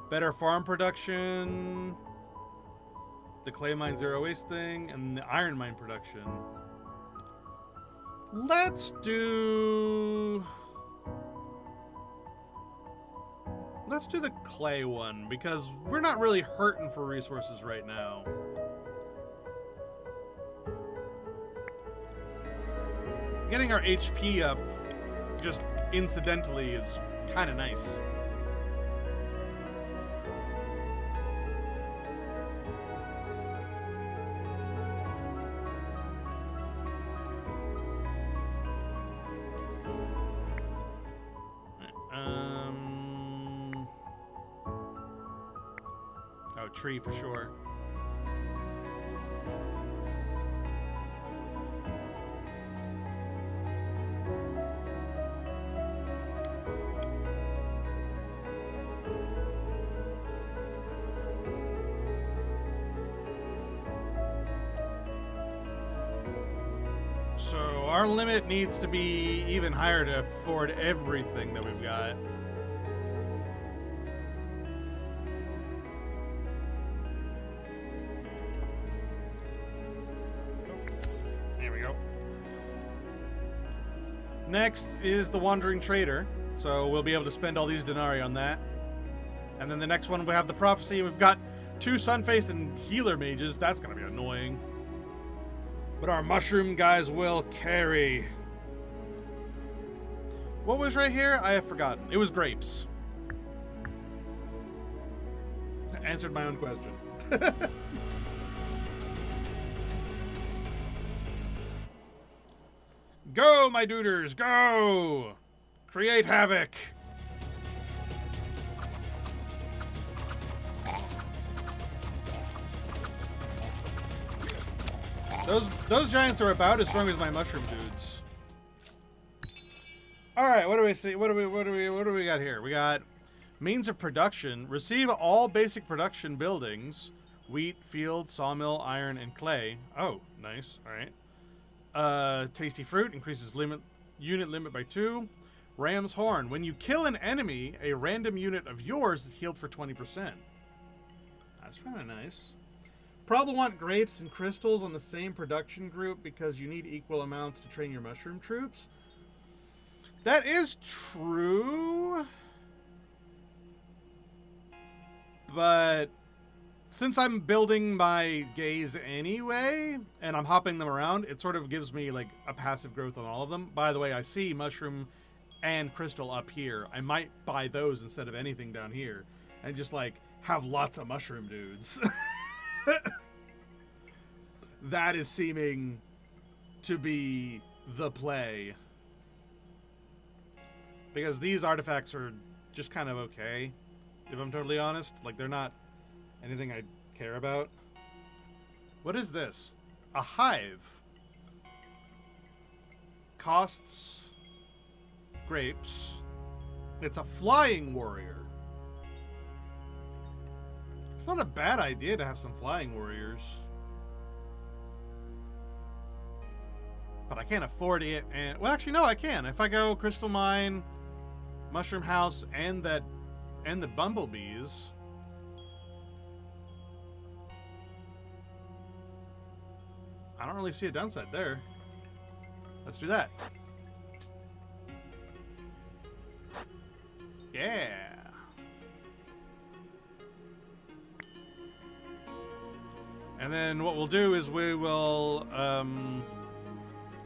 Better farm production. The clay mine zero waste thing. And the iron mine production. Let's do the clay one, because we're not really hurting for resources right now. Getting our HP up just incidentally is kind of nice. Oh, tree for sure. So our limit needs to be even higher to afford everything that we've got. There we go. Next is the Wandering Trader. So we'll be able to spend all these denarii on that. And then the next one we have the Prophecy. We've got 2 Sunfaced and Healer Mages. That's going to be annoying. But our mushroom guys will carry. What was right here? I have forgotten. It was grapes. Answered my own question. Go, my duders, go! Create havoc. Those giants are about as strong as my mushroom dudes. All right, what do we see? What do we got here? We got means of production. Receive all basic production buildings: wheat, field, sawmill, iron, and clay. Oh, nice. All right. Tasty fruit increases unit limit by 2. Ram's horn. When you kill an enemy, a random unit of yours is healed for 20%. That's kind of nice. Probably want grapes and crystals on the same production group because you need equal amounts to train your mushroom troops. That is true. But since I'm building my gaze anyway, and I'm hopping them around, it sort of gives me like a passive growth on all of them. By the way, I see mushroom and crystal up here. I might buy those instead of anything down here and just like have lots of mushroom dudes. That is seeming to be the play. Because these artifacts are just kind of okay, if I'm totally honest. Like, they're not anything I care about. What is this? A hive. Costs grapes. It's a flying warrior. It's not a bad idea to have some flying warriors. But I can't afford it, and... Well, actually, no, I can. If I go Crystal Mine, Mushroom House, and the Bumblebees... I don't really see a downside there. Let's do that. Yeah. And then what we'll do is we will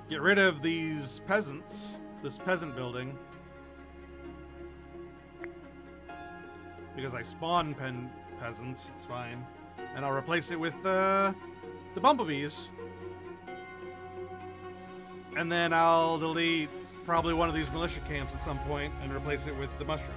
get rid of these peasants, this peasant building, because I spawn peasants. It's fine, and I'll replace it with the bumblebees. And then I'll delete probably one of these militia camps at some point and replace it with the mushroom.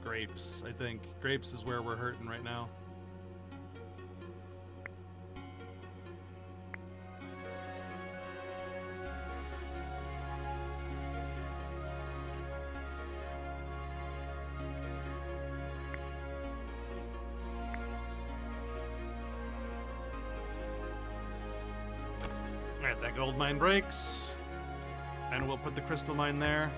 Grapes, I think. Grapes is where we're hurting right now. Alright, that gold mine breaks. And we'll put the crystal mine there.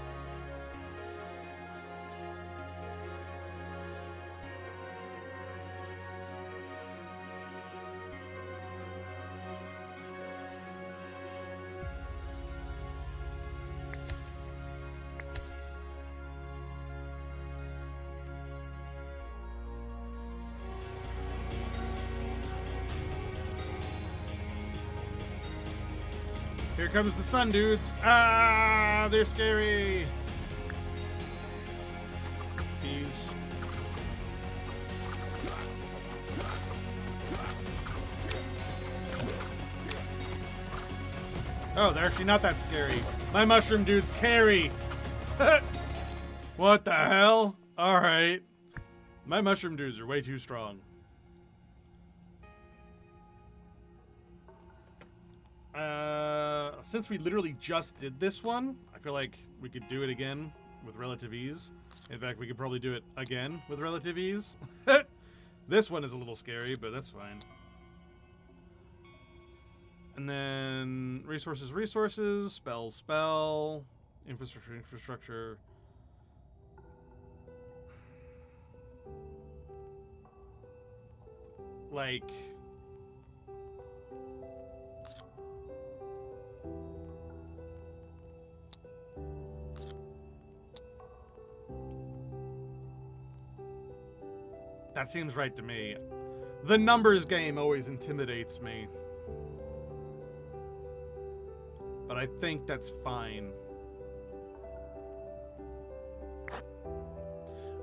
Here comes the sun, dudes. Ah, they're scary. These. Oh, they're actually not that scary. My mushroom dudes carry. What the hell? All right. My mushroom dudes are way too strong. Since we literally just did this one, I feel like we could do it again with relative ease. In fact, we could probably do it again with relative ease. This one is a little scary, but that's fine. And then resources, spell, infrastructure. Like... That seems right to me. The numbers game always intimidates me. But I think that's fine.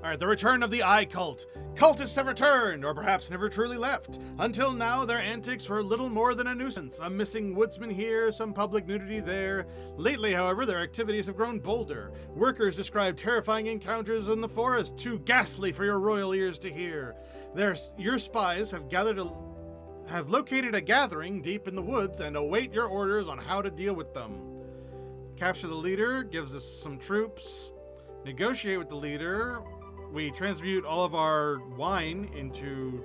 Alright, the return of the Eye Cult. Cultists have returned, or perhaps never truly left. Until now, their antics were little more than a nuisance. A missing woodsman here, some public nudity there. Lately, however, their activities have grown bolder. Workers describe terrifying encounters in the forest, too ghastly for your royal ears to hear. Your spies have located a gathering deep in the woods and await your orders on how to deal with them. Capture the leader, gives us some troops. Negotiate with the leader. We transmute all of our wine into...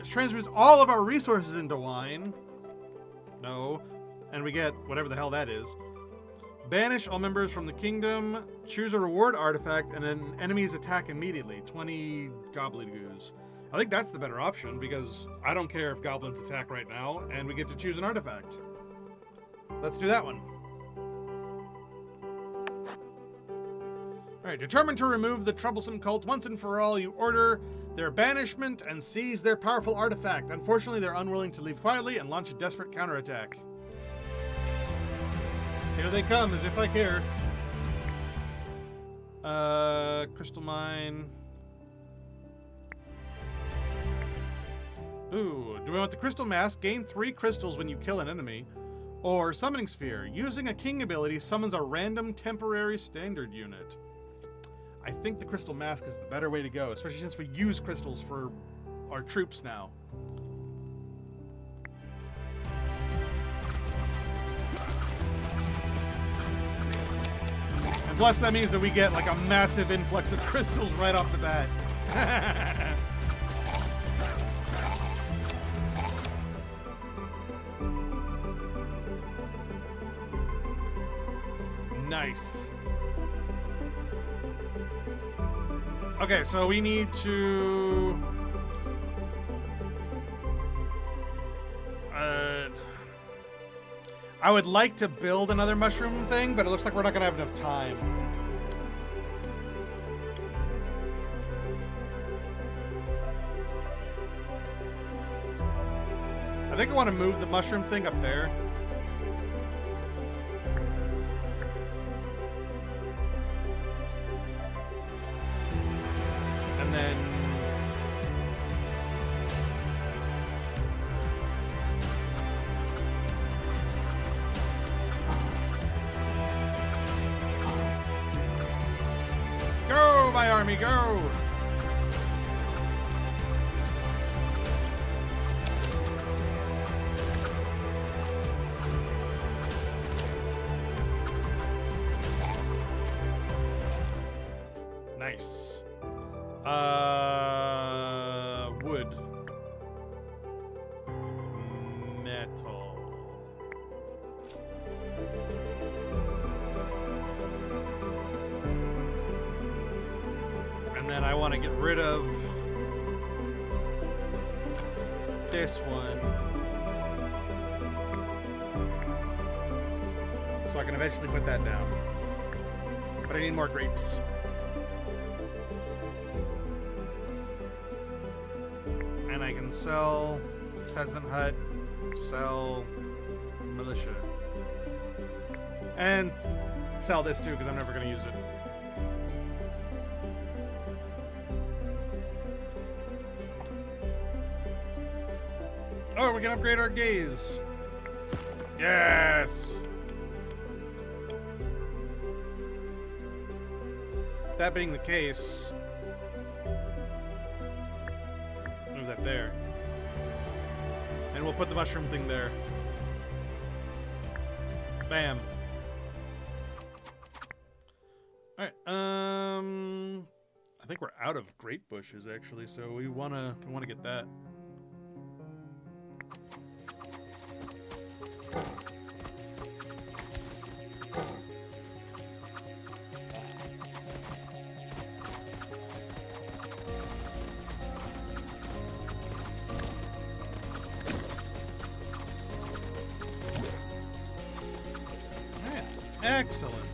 transmutes all of our resources into wine. No. And we get whatever the hell that is. Banish all members from the kingdom. Choose a reward artifact and an enemy's attack immediately. 20 gobbledygoos. I think that's the better option because I don't care if goblins attack right now and we get to choose an artifact. Let's do that one. Alright, determined to remove the troublesome cult once and for all, you order their banishment and seize their powerful artifact. Unfortunately, they're unwilling to leave quietly and launch a desperate counterattack. Here they come, as if I care. Crystal Mine. Ooh, do we want the Crystal Mask? Gain 3 crystals when you kill an enemy. Or Summoning Sphere. Using a king ability summons a random temporary standard unit. I think the Crystal Mask is the better way to go, especially since we use crystals for our troops now. And plus that means that we get like a massive influx of crystals right off the bat. Nice. Okay, so we need to... I would like to build another mushroom thing, but it looks like we're not going to have enough time. I think I want to move the mushroom thing up there. And then... Go, my army, go! Nice. Wood. Metal. And then I want to get rid of this one. So I can eventually put that down. But I need more grapes. And I can sell Peasant Hut, sell Militia. And sell this too, because I'm never going to use it. Oh, we can upgrade our gaze. Yes! That being the case, move that there. And we'll put the mushroom thing there. Bam. Alright, I think we're out of grape bushes actually, so we wanna get that. Excellent.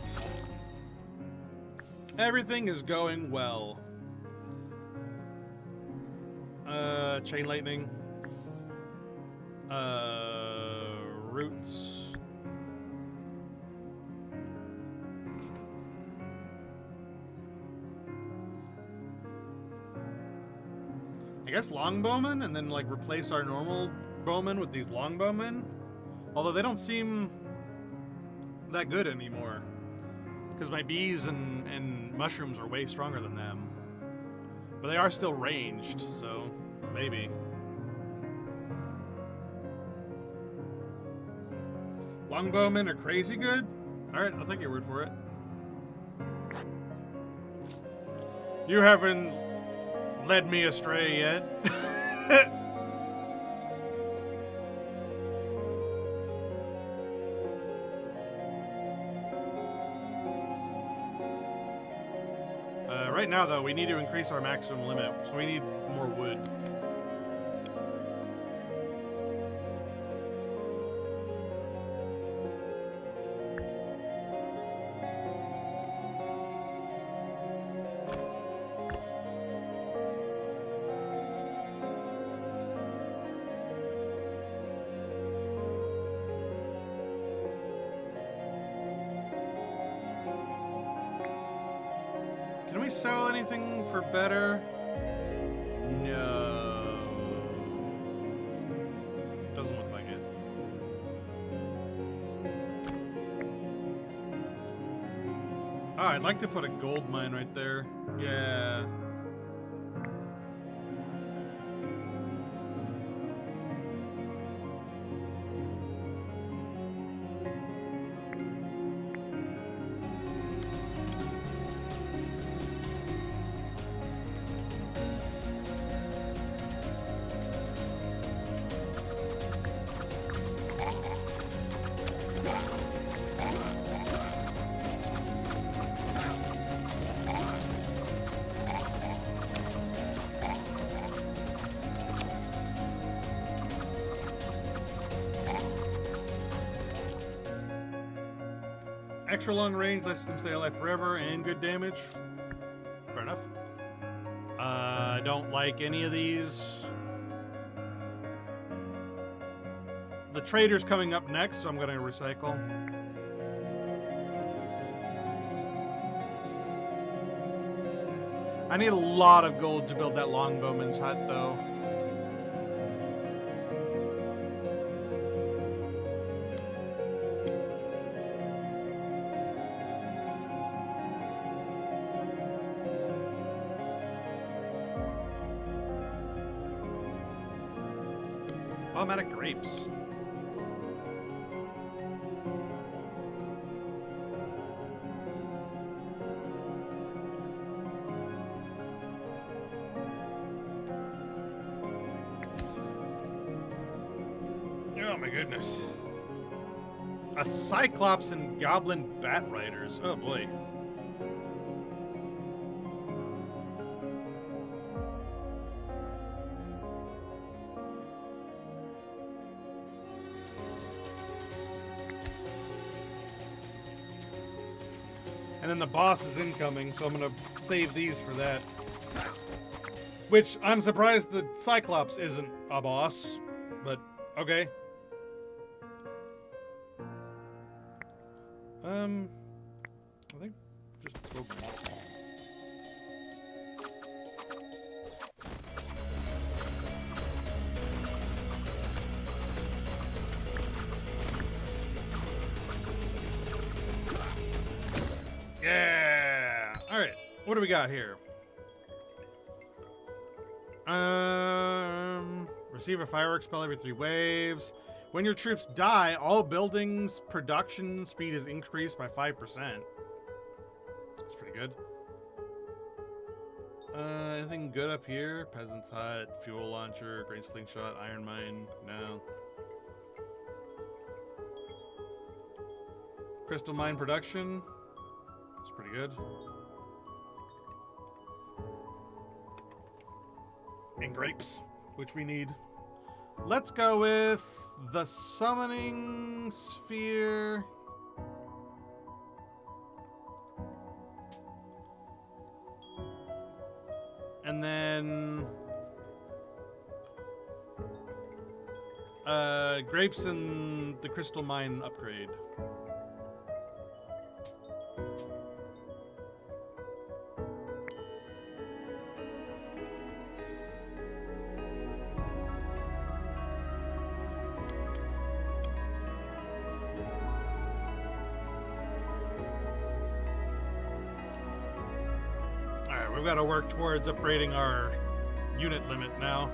Everything is going well. Chain lightning. Roots. I guess longbowmen, and then like replace our normal bowmen with these longbowmen. Although they don't seem that good anymore, because my bees and mushrooms are way stronger than them, but they are still ranged, so maybe. Longbowmen are crazy good? Alright, I'll take your word for it. You haven't led me astray yet. Right now, though, we need to increase our maximum limit, so we need more wood. we sell anything for better? No. Doesn't look like it. Oh, I'd like to put a gold mine right there. Yeah. Extra long range lets them stay alive forever and good damage. Fair enough. I don't like any of these. The trader's coming up next, so I'm going to recycle. I need a lot of gold to build that longbowman's hut, though. Oh, I'm out of grapes. Oh my goodness. A Cyclops and Goblin Bat Riders. Oh boy. And then the boss is incoming, so I'm gonna save these for that. Which, I'm surprised the Cyclops isn't a boss, but okay. I think just go back. Yeah! Alright, what do we got here? Receive a fireworks spell every 3 waves. When your troops die, all buildings' production speed is increased by 5%. That's pretty good. Anything good up here? Peasant's Hut, Fuel Launcher, Great Slingshot, Iron Mine. No. Crystal Mine production. It's pretty good. And grapes, which we need. Let's go with the Summoning Sphere. And then grapes and the Crystal Mine upgrade. We've got to work towards upgrading our unit limit now.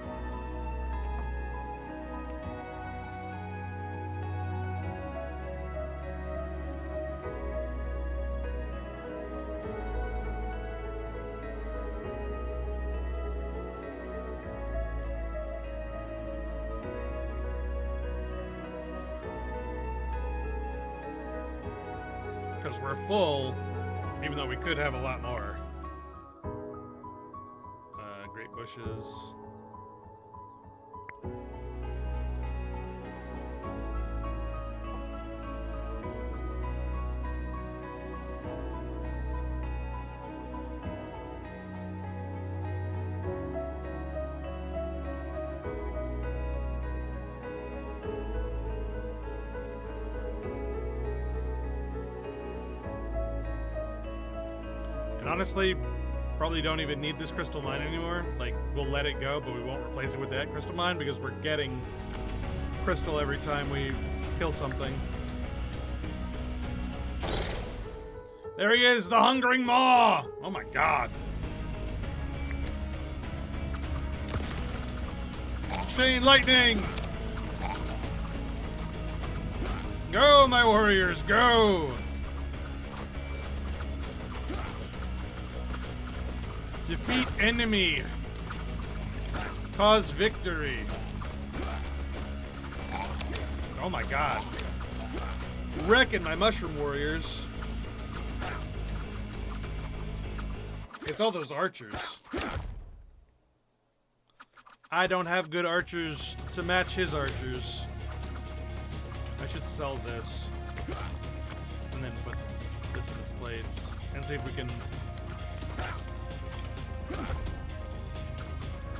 Because we're full, even though we could have a lot more. Great bushes. And honestly, Probably don't even need this crystal mine anymore. Like, we'll let it go, but we won't replace it with that crystal mine because we're getting crystal every time we kill something. There he is, the Hungering Maw! Oh my god. Chain lightning! Go, my warriors, go! Defeat enemy. Cause victory. Oh my god. Wrecking my mushroom warriors. It's all those archers. I don't have good archers to match his archers. I should sell this. And then put this in its place. And see if we can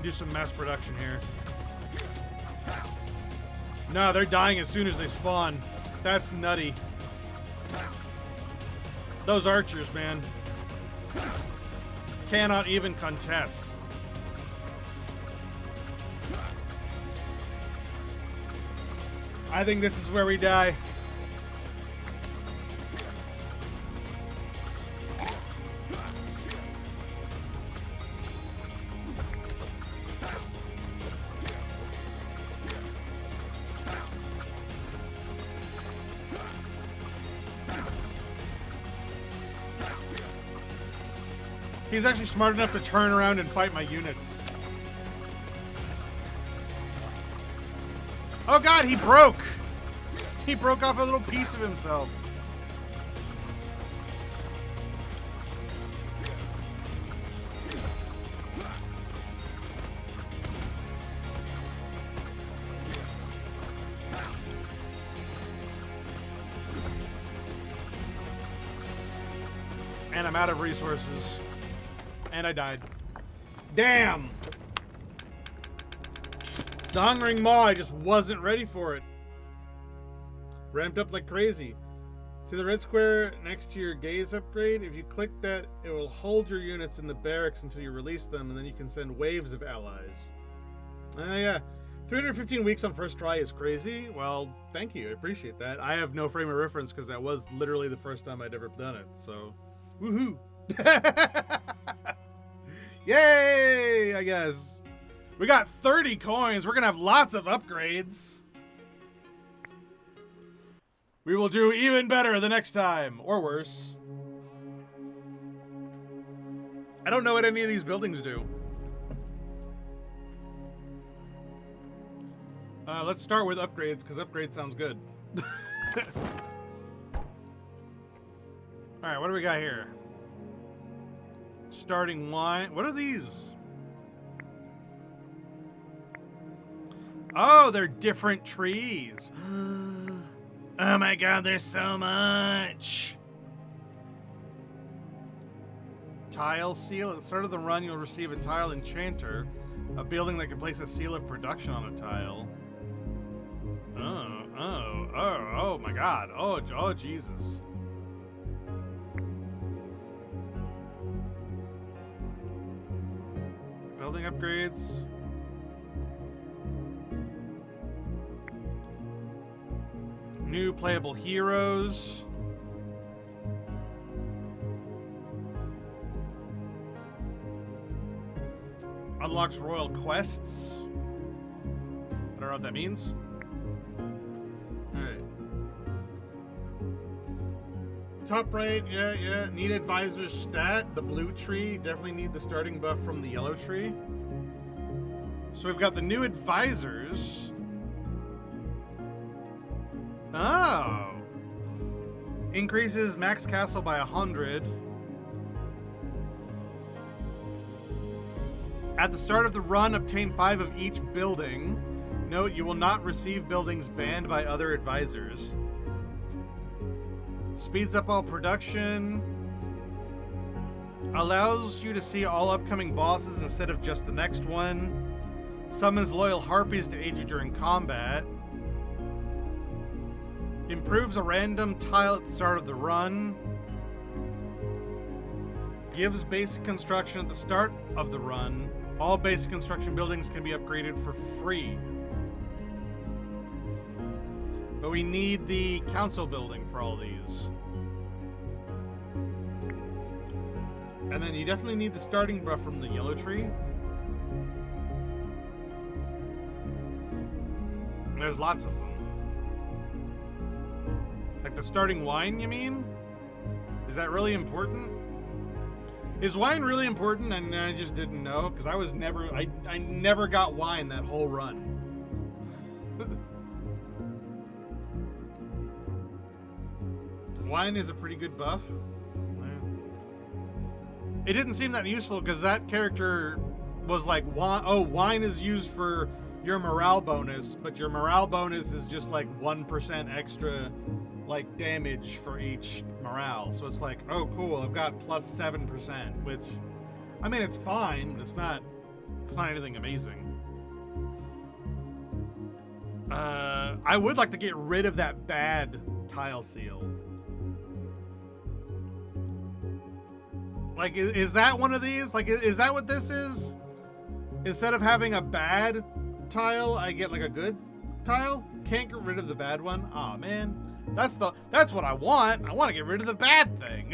do some mass production here. No, they're dying as soon as they spawn. That's nutty. Those archers, man. Cannot even contest. I think this is where we die. He's actually smart enough to turn around and fight my units. Oh god, he broke! He broke off a little piece of himself. And I'm out of resources. And I died. Damn! The Hungering Maw, I just wasn't ready for it. Ramped up like crazy. See the red square next to your gaze upgrade? If you click that, it will hold your units in the barracks until you release them, and then you can send waves of allies. Yeah. 315 weeks on first try is crazy. Well, thank you. I appreciate that. I have no frame of reference because that was literally the first time I'd ever done it, so... Woohoo! Yay, I guess. We got 30 coins. We're going to have lots of upgrades. We will do even better the next time. Or worse. I don't know what any of these buildings do. Let's start with upgrades, because upgrade sounds good. Alright, what do we got here? Starting line. What are these? Oh, they're different trees. Oh my god, there's so much. Tile seal. At the start of the run, you'll receive a tile enchanter. A building that can place a seal of production on a tile. Oh my god. Oh, Jesus. Building upgrades. New playable heroes. Unlocks royal quests. I don't know what that means. Alright. Top right, yeah. Need advisor stat. The blue tree. Definitely need the starting buff from the yellow tree. So we've got the new advisors. Oh. Increases max castle by 100. At the start of the run, obtain 5 of each building. Note, you will not receive buildings banned by other advisors. Speeds up all production. Allows you to see all upcoming bosses instead of just the next one. Summons loyal harpies to aid you during combat. Improves a random tile at the start of the run. gives basic construction at the start of the run. All basic construction buildings can be upgraded for free. But we need the council building for all these. And then you definitely need the starting buff from the yellow tree. There's lots of them. Like the starting wine, you mean? Is that really important? Is wine really important? And I just didn't know, because I never got wine that whole run. Wine is a pretty good buff. It didn't seem that useful because that character was like, wine is used for your morale bonus, but your morale bonus is just like 1% extra like damage for each morale. So it's like, oh cool, I've got plus 7%, which, I mean, it's fine. It's not anything amazing. I would like to get rid of that bad tile seal. Like, is that one of these? Like, is that what this is? Instead of having a bad tile, I get like a good tile? Can't get rid of the bad one? Aw, man. That's what I want. I want to get rid of the bad thing.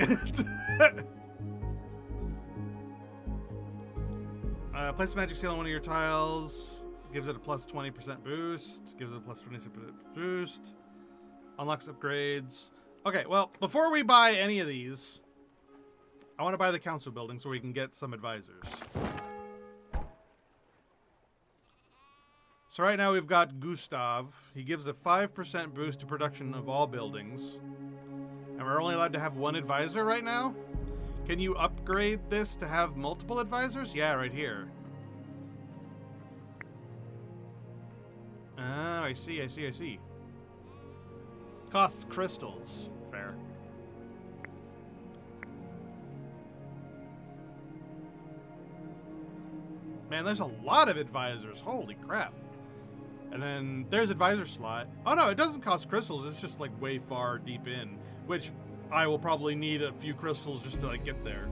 Place a magic seal on one of your tiles. Gives it a plus 20% boost. Gives it a plus 26% boost. Unlocks upgrades. Okay, well, before we buy any of these, I want to buy the council building so we can get some advisors. So right now we've got Gustav. He gives a 5% boost to production of all buildings. And we're only allowed to have one advisor right now? Can you upgrade this to have multiple advisors? Yeah, right here. Oh, I see. Costs crystals. Fair. Man, there's a lot of advisors. Holy crap. And then there's advisor slot. Oh no, it doesn't cost crystals. It's just like way far deep in, which I will probably need a few crystals just to like get there.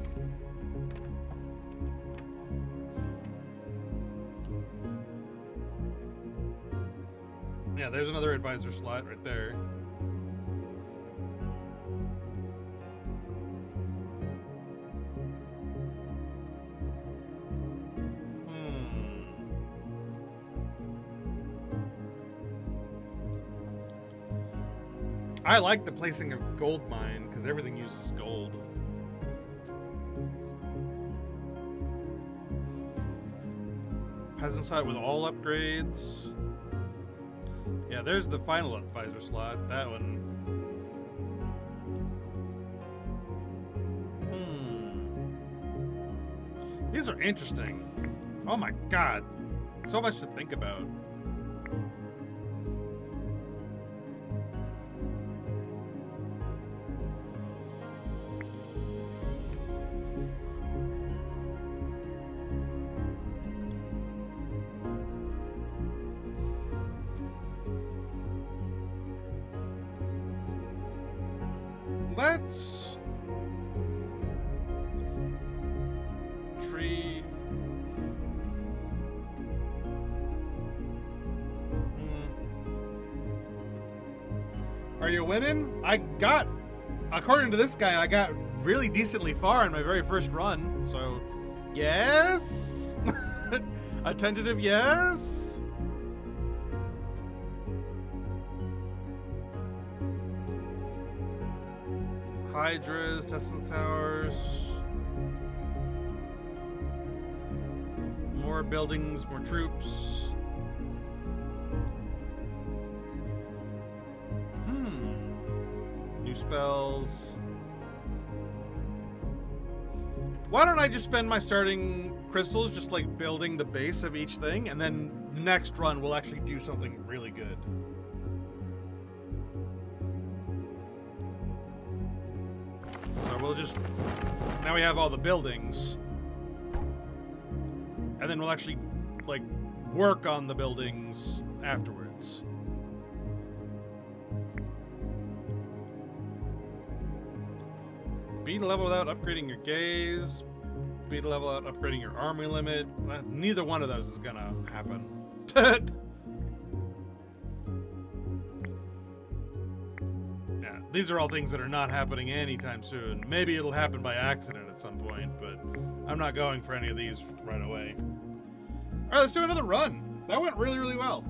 Yeah, there's another advisor slot right there. I like the placing of gold mine because everything uses gold. Peasant slot with all upgrades. Yeah, there's the final advisor slot. That one. These are interesting. Oh my god. So much to think about. Let's tree. Are you winning? According to this guy, I got really decently far in my very first run. So, yes. A tentative yes. Hydras, Tesla towers. More buildings, more troops. New spells. Why don't I just spend my starting crystals just like building the base of each thing, and then the next run we'll actually do something really good. So we'll just, now we have all the buildings, and then we'll actually like work on the buildings afterwards. Beat a level without upgrading your gaze. Beat a level without upgrading your army limit. Well, neither one of those is gonna happen. Yeah, these are all things that are not happening anytime soon. Maybe it'll happen by accident at some point, but I'm not going for any of these right away. All right, let's do another run. That went really, really well.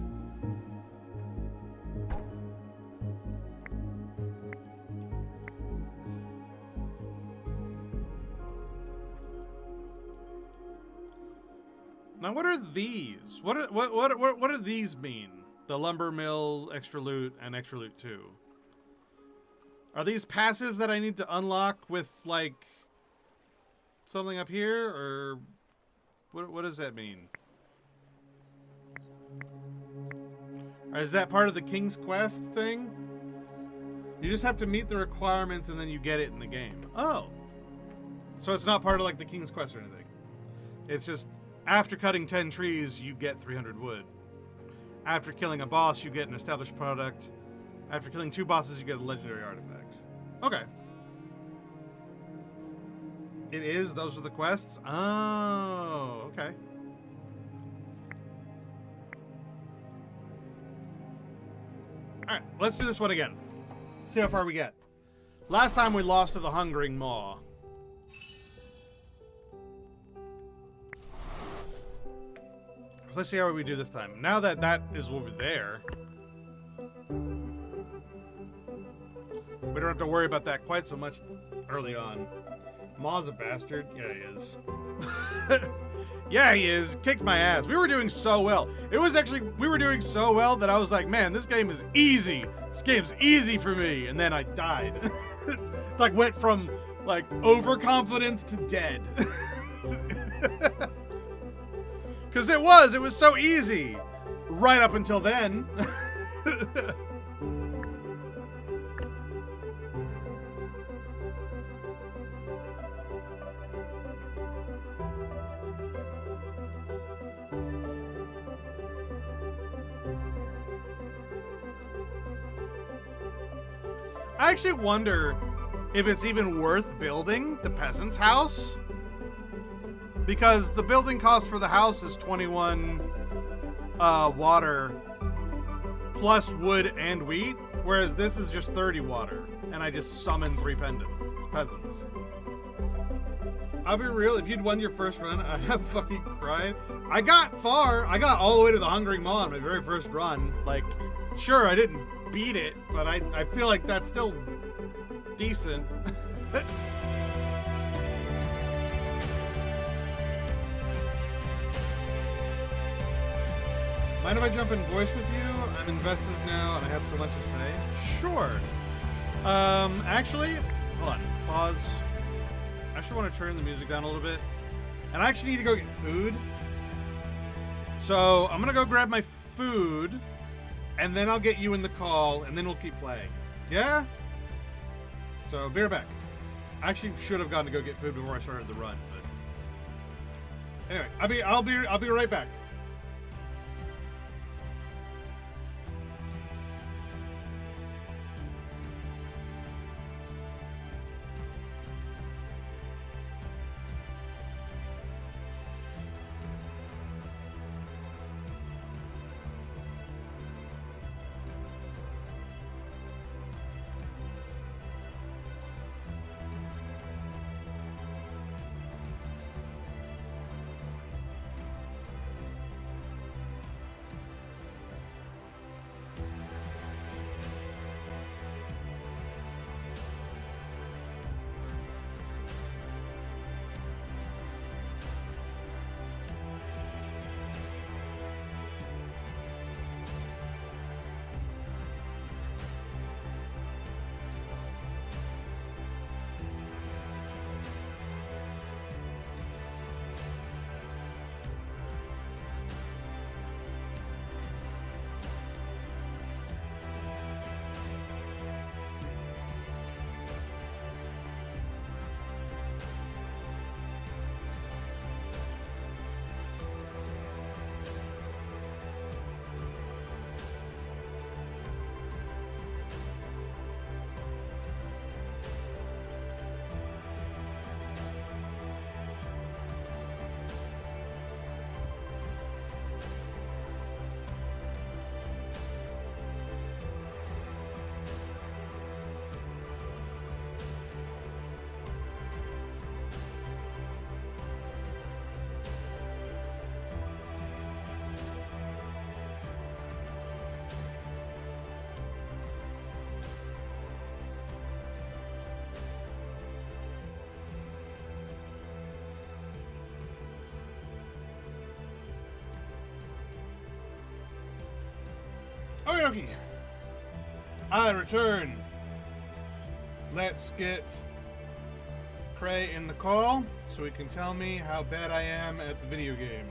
Now, what are these? What do these mean? The lumber mill, extra loot, and extra loot 2. Are these passives that I need to unlock with, like, something up here, or what does that mean? Or is that part of the King's Quest thing? You just have to meet the requirements and then you get it in the game. Oh. So it's not part of, like, the King's Quest or anything. It's just, after cutting 10 trees, you get 300 wood. After killing a boss, you get an established product. After killing 2 bosses, you get a legendary artifact. Okay. It is? Those are the quests? Oh, okay. Alright, let's do this one again. See how far we get. Last time we lost to the Hungering Maw. So let's see how we do this time. Now that that is over there, we don't have to worry about that quite so much early on. Maw's a bastard. Yeah, he is. Yeah, he is. Kicked my ass. We were doing so well. It was actually, we were doing so well that I was like, man, this game is easy. This game's easy for me. And then I died. Like, went from, like, overconfidence to dead. Because it was so easy. Right up until then. I actually wonder if it's even worth building the peasant's house. Because the building cost for the house is 21 water plus wood and wheat, whereas this is just 30 water, and I just summon 3 peasants. I'll be real, if you'd won your first run, I'd have fucking cried. I got far. I got all the way to the Hungering Maw on my very first run. Like, sure, I didn't beat it, but I feel like that's still decent. Mind if I jump in voice with you? I'm invested now and I have so much to say. Sure. Actually, hold on. Pause. I actually want to turn the music down a little bit. And I actually need to go get food. So I'm going to go grab my food. And then I'll get you in the call. And then we'll keep playing. Yeah? So be right back. I actually should have gone to go get food before I started the run. But anyway, I'll be right back. Okay, okay. I return. Let's get Cray in the call so he can tell me how bad I am at the video game.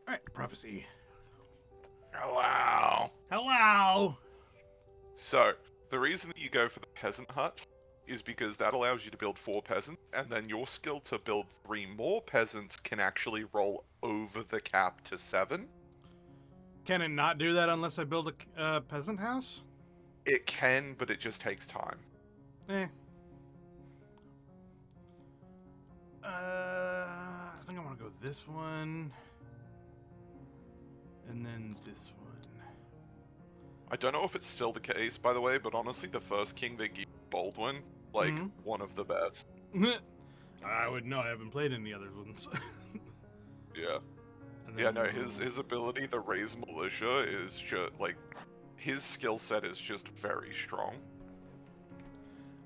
Alright, prophecy. Wow. Hello! So, the reason that you go for the peasant huts is because that allows you to build 4 peasants, and then your skill to build 3 more peasants can actually roll over the cap to 7. Can it not do that unless I build a peasant house? It can, but it just takes time. Eh. I think I want to go this one. And then this one. I don't know if it's still the case, by the way, but honestly, the first king they gave Baldwin, one of the best. I would know. I haven't played any other ones. Yeah. And Yeah, then- no, his ability to raise militia is just, his skill set is just very strong.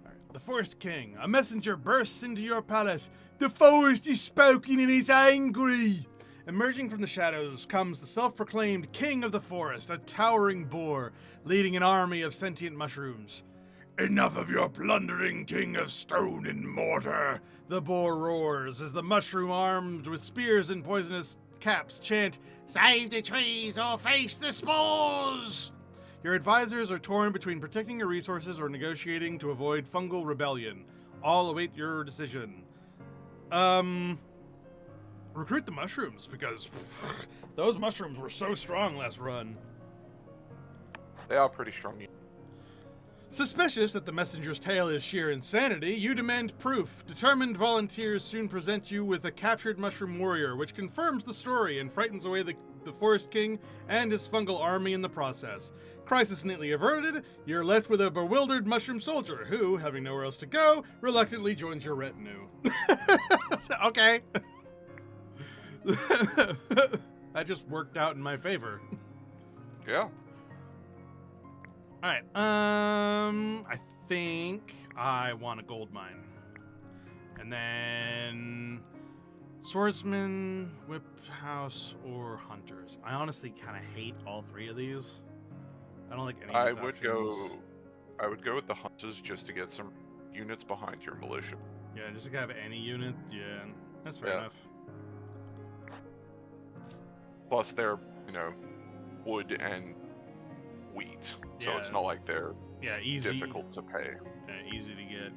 Alright. The Forest King. A messenger bursts into your palace. The forest is spoken and is angry. Emerging from the shadows comes the self-proclaimed king of the forest, a towering boar, leading an army of sentient mushrooms. Enough of your plundering, king of stone and mortar! The boar roars as the mushroom armed with spears and poisonous caps chant, Save the trees or face the spores! Your advisors are torn between protecting your resources or negotiating to avoid fungal rebellion. All await your decision. Recruit the mushrooms, because those mushrooms were so strong last run. They are pretty strong. Suspicious that the messenger's tale is sheer insanity, you demand proof. Determined volunteers soon present you with a captured mushroom warrior, which confirms the story and frightens away the Forest King and his fungal army in the process. Crisis neatly averted, you're left with a bewildered mushroom soldier who, having nowhere else to go, reluctantly joins your retinue. Okay. That just worked out in my favor. Yeah. Alright, I think I want a gold mine. And then swordsman, whip house, or hunters. I honestly kind of hate all 3 of these. I don't like any of I these would go with the hunters just to get some units behind your militia. Yeah, just to have any unit. Yeah, that's fair Yeah. enough. Plus, they're, wood and wheat, so it's Yeah. not like they're Yeah, easy. difficult to pay. Yeah, easy to get.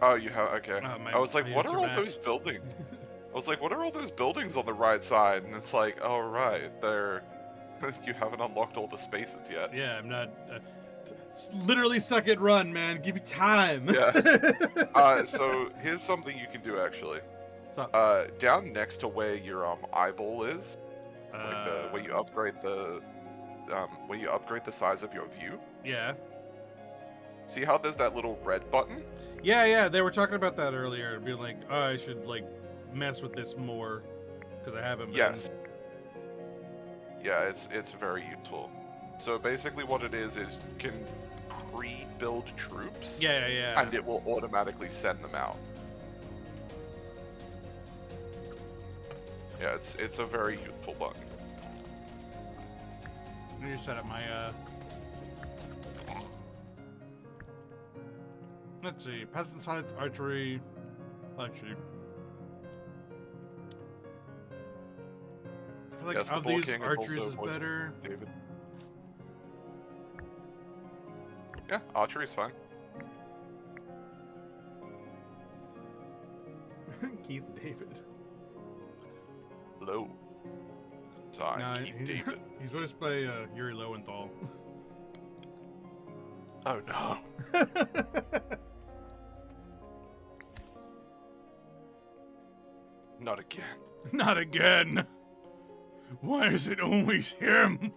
Oh, you have, okay. My- I was like, my what are all answer those maxed. buildings? I was like, what are all those buildings on the right side? And it's like, oh, right, they're... you haven't unlocked all the spaces yet. Yeah, I'm not. Literally suck it, run, man. Give me time. Yeah. So here's something you can do, actually. So, Down next to where your eyeball is, where you upgrade the size of your view. Yeah. See how there's that little red button? Yeah. They were talking about that earlier. Being like, oh, I should mess with this more because I haven't. Been. Yes. Yeah, it's very useful. So basically, what it is you can pre-build troops. Yeah. And it will automatically send them out. Yeah, it's a very useful button. Let me just set up my. Let's see, peasant side archery. Actually, I feel like Yes, the of Bull these, King is archers also is voiced by better. David. Yeah, archery is fine. Keith David. Low. Sorry, Nah, Keith David. He's voiced by Yuri Lowenthal. Oh no. Not again. Not again. Why is it always him?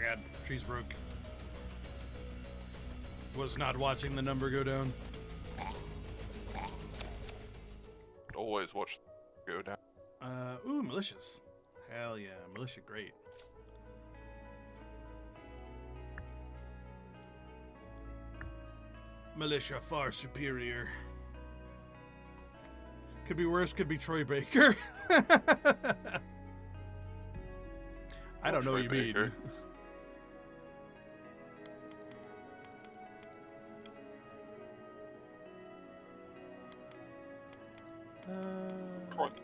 god, trees broke. Was not watching the number go down. Always watch go down. Ooh, militias. Hell yeah, militia, great. Militia far superior. Could be worse, could be Troy Baker. I don't know what you Baker. mean.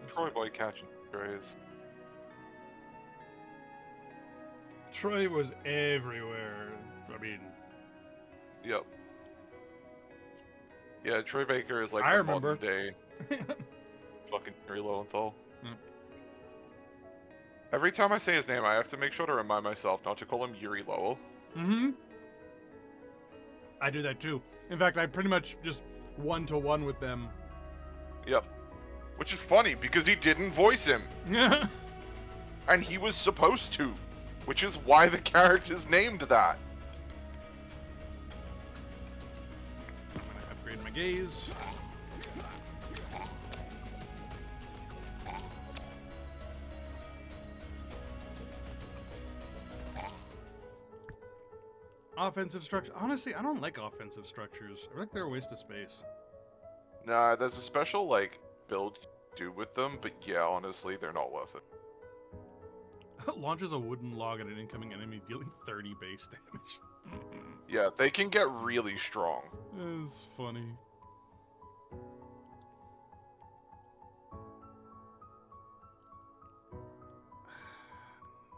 Troy boy catching strays. Troy was everywhere. I mean, Yep. Yeah, Troy Baker is like I the remember. modern day fucking Yuri Lowenthal. Yep. Every time I say his name, I have to make sure to remind myself not to call him Yuri Lowell. mm-hmm. I do that too. In fact, I pretty much just one-to-one with them. Yep. Which is funny because he didn't voice him, I'm and he was supposed to, which is why the character's named that. gonna upgrade my gaze. Offensive structure. Honestly, I don't like offensive structures. I feel like they're a waste of space. Nah, there's a special, like, build you do with them, but yeah, honestly, they're not worth it. Launches a wooden log at an incoming enemy, dealing 30 base damage. Yeah, they can get really strong. It's funny.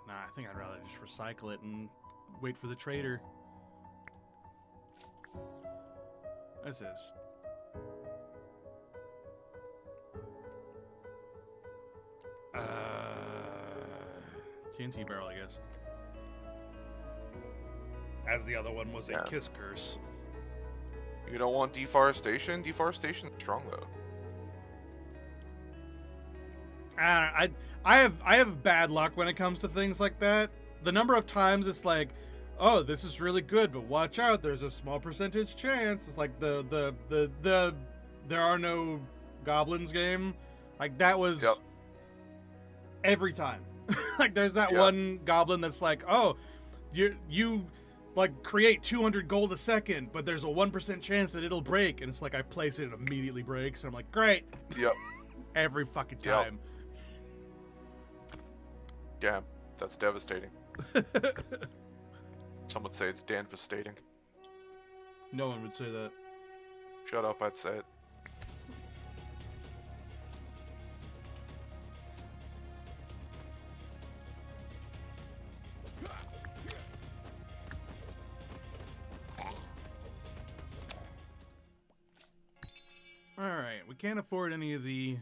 Nah, I think I'd rather just recycle it and wait for the trader. That's this. TNT barrel, I guess. As the other one was a Yeah. kiss curse. You don't want deforestation? Deforestation's strong, though. I have bad luck when it comes to things like that. The number of times it's like, oh, this is really good, but watch out, there's a small percentage chance. It's like the there are no goblins game. Like that was Yep. every time. Like there's that Yep. one goblin that's like, oh, you like create 200 gold a second, but there's a 1% chance that it'll break, and it's like I place it, it immediately breaks, and I'm like, great, Yep. every fucking Yep. time. Damn, that's devastating. Some would say it's devastating. No one would say that. Shut up, I'd say it. Alright, we can't afford any of the...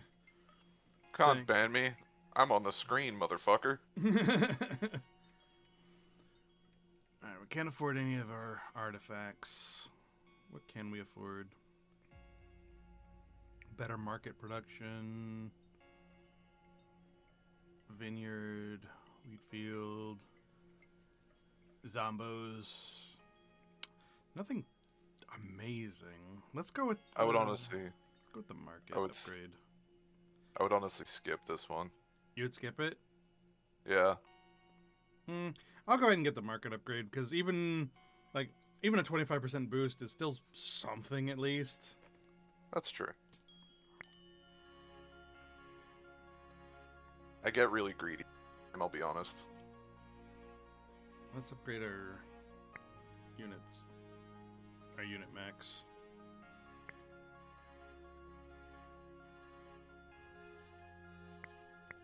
Can't Thing. ban me. I'm on the screen, motherfucker. Alright, we can't afford any of our artifacts. What can we afford? Better market production. Vineyard. Wheat field. Zombos. Nothing amazing. Let's go with... I would honestly, Let's go with the market I would upgrade. I would honestly skip this one. You would skip it? Yeah. I'll go ahead and get the market upgrade, because even a 25% boost is still something at least. That's true. I get really greedy, and I'll be honest. Let's upgrade our units. Our unit max.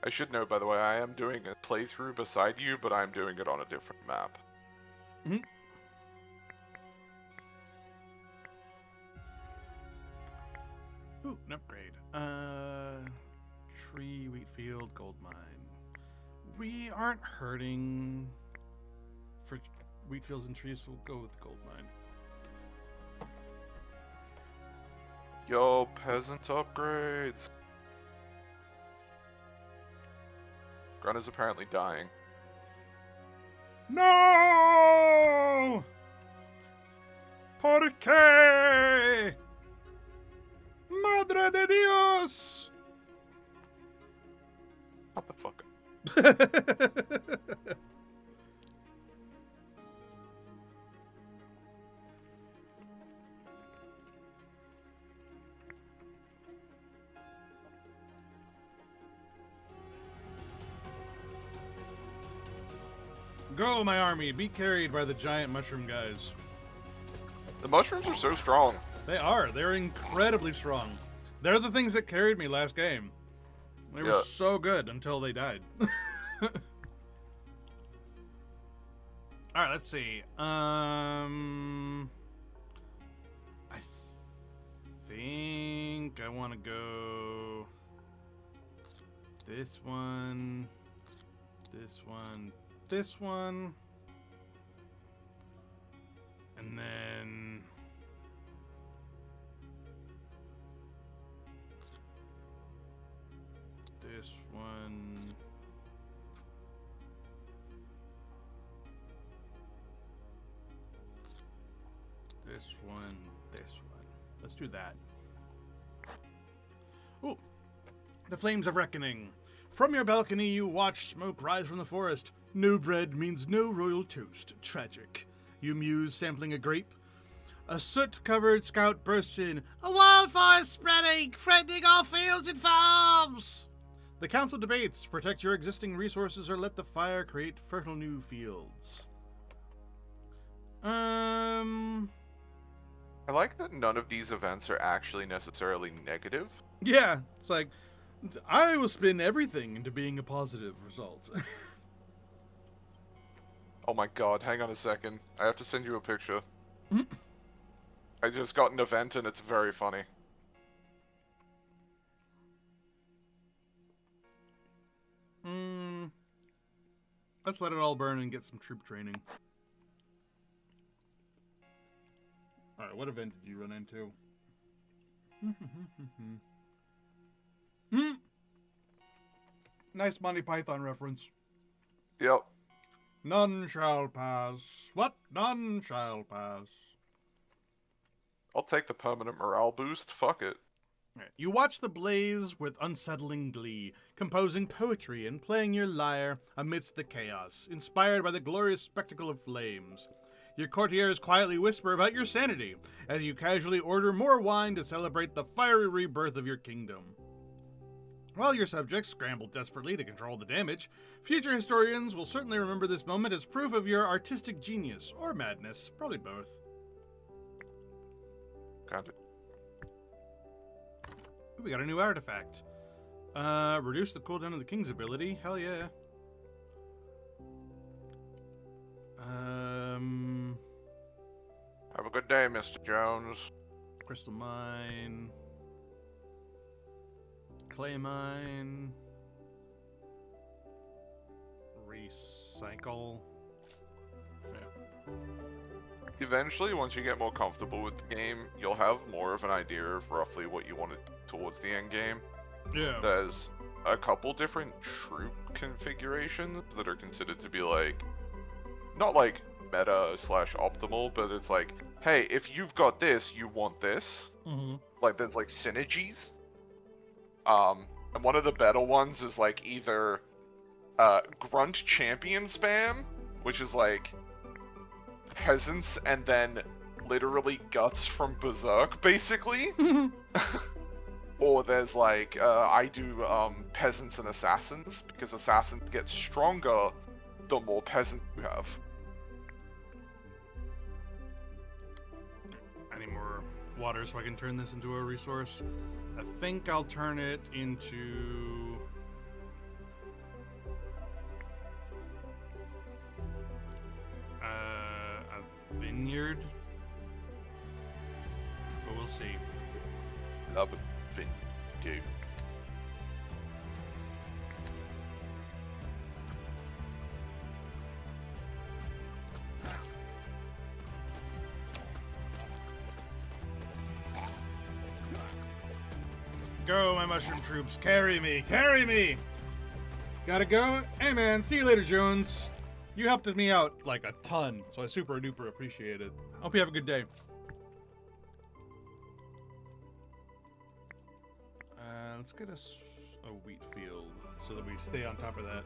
I should note, by the way, I am doing a playthrough beside you, but I'm doing it on a different map. Ooh, an upgrade. Tree, wheat field, gold mine. We aren't hurting for wheat fields and trees, so we'll go with gold mine. Yo, peasant upgrades. Grunt is apparently dying. No! ¿Por qué? Madre de Dios! What the fuck? Go, my army, be carried by the giant mushroom guys. The mushrooms are so strong. They are. They're incredibly strong. They're the things that carried me last game. They were Yeah. so good until they died. Alright, let's see. I think I want to go this one, this one, this one, and then this one. This one, this one. Let's do that. Ooh. The Flames of Reckoning. From your balcony, you watch smoke rise from the forest. No bread means no royal toast. Tragic. You muse, sampling a grape. A soot-covered scout bursts in. A wildfire spreading, threatening our fields and farms! The council debates. Protect your existing resources or let the fire create fertile new fields. I like that none of these events are actually necessarily negative. Yeah, it's like, I will spin everything into being a positive result. Oh my god, hang on a second. I have to send you a picture. I just got an event and it's very funny. Let's let it all burn and get some troop training. Alright, what event did you run into? Nice Monty Python reference. Yep. None shall pass. What? None shall pass. I'll take the permanent morale boost. Fuck it. You watch the blaze with unsettling glee, composing poetry and playing your lyre amidst the chaos, inspired by the glorious spectacle of flames. Your courtiers quietly whisper about your sanity, as you casually order more wine to celebrate the fiery rebirth of your kingdom. While your subjects scramble desperately to control the damage, future historians will certainly remember this moment as proof of your artistic genius, or madness, probably both. Got it. Ooh, we got a new artifact. Reduce the cooldown of the king's ability. Hell yeah. Have a good day, Mr. Jones. Crystal mine. Clay mine. Recycle. Yeah. Eventually, once you get more comfortable with the game, you'll have more of an idea of roughly what you want towards the end game. Yeah. There's a couple different troop configurations that are considered to be like, not like meta / optimal, but it's like, hey, if you've got this, you want this. Mm-hmm. Like, there's like synergies. And one of the better ones is like either Grunt Champion spam, which is like peasants and then literally guts from Berserk, basically. Or there's like, I do peasants and assassins, because assassins get stronger the more peasants you have. I need more water so I can turn this into a resource. I think I'll turn it into... a vineyard. But we'll see. Love it, thing, dude. Go, my mushroom troops. Carry me. Carry me. Gotta go. Hey, man. See you later, Jones. You helped me out, like, a ton, so I super duper appreciate it. Hope you have a good day. Let's get us a wheat field so that we stay on top of that.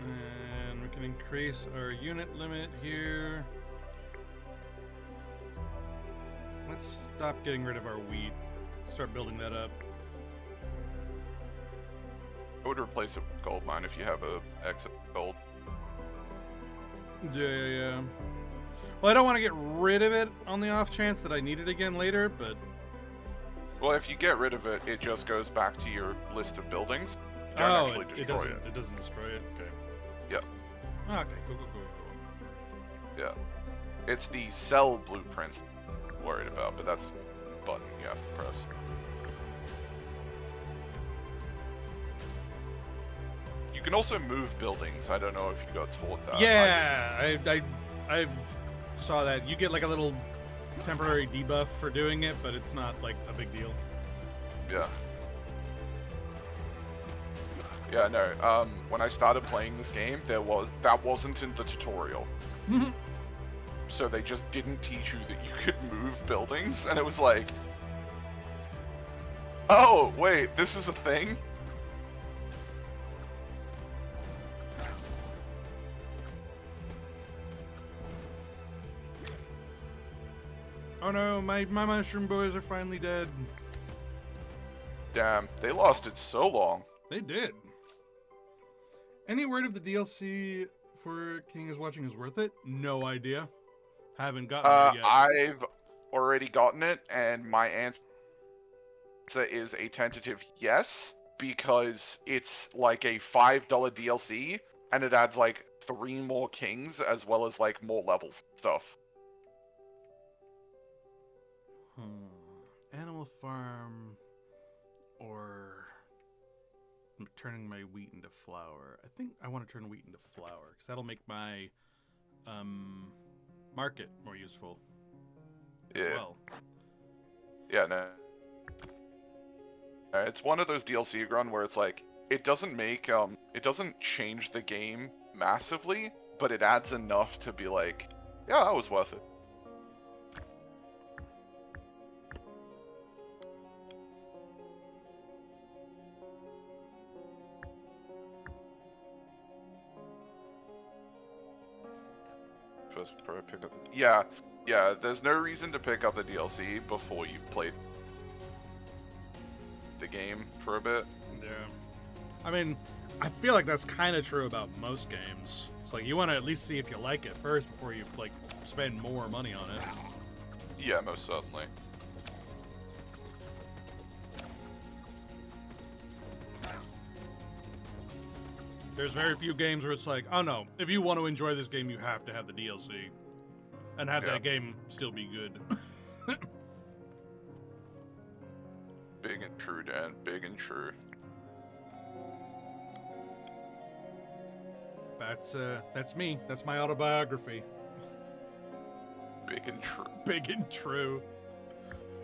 And we can increase our unit limit here. Let's stop getting rid of our wheat. Start building that up. I would replace it with gold mine if you have a excess gold. Yeah. Well, I don't want to get rid of it on the off chance that I need it again later, but... Well, if you get rid of it, it just goes back to your list of buildings. You don't actually destroy it. It doesn't destroy it? Okay. Yep. Okay, cool. Yeah. It's the sell blueprints I'm worried about, but that's a button you have to press. You can also move buildings. I don't know if you got taught that. Yeah, I saw that. You get like a little temporary debuff for doing it, but it's not like a big deal. Yeah. Yeah, no. When I started playing this game, that wasn't in the tutorial. So they just didn't teach you that you could move buildings, and it was like, oh wait, this is a thing. Oh no, my mushroom boys are finally dead. Damn, they lasted so long. They did. Any word of the DLC for King is Watching is worth it? No idea. Haven't gotten it yet. I've already gotten it, and my answer is a tentative yes, because it's like a $5 DLC, and it adds like 3 more kings, as well as like more levels and stuff. Animal Farm or turning my wheat into flour. I think I want to turn wheat into flour because that'll make my market more useful. Yeah. As well. Yeah, no. It's one of those DLC run where it's like it doesn't change the game massively, but it adds enough to be like, yeah, that was worth it. Pick up. Yeah. There's no reason to pick up the DLC before you've played the game for a bit. Yeah. I mean, I feel like that's kind of true about most games. It's like you want to at least see if you like it first before you like spend more money on it. Yeah, most certainly. There's very few games where it's like, oh no, if you want to enjoy this game, you have to have the DLC. And have that game still be good. Big and true, Dan. Big and true. That's me. That's my autobiography. Big and true. Big and true.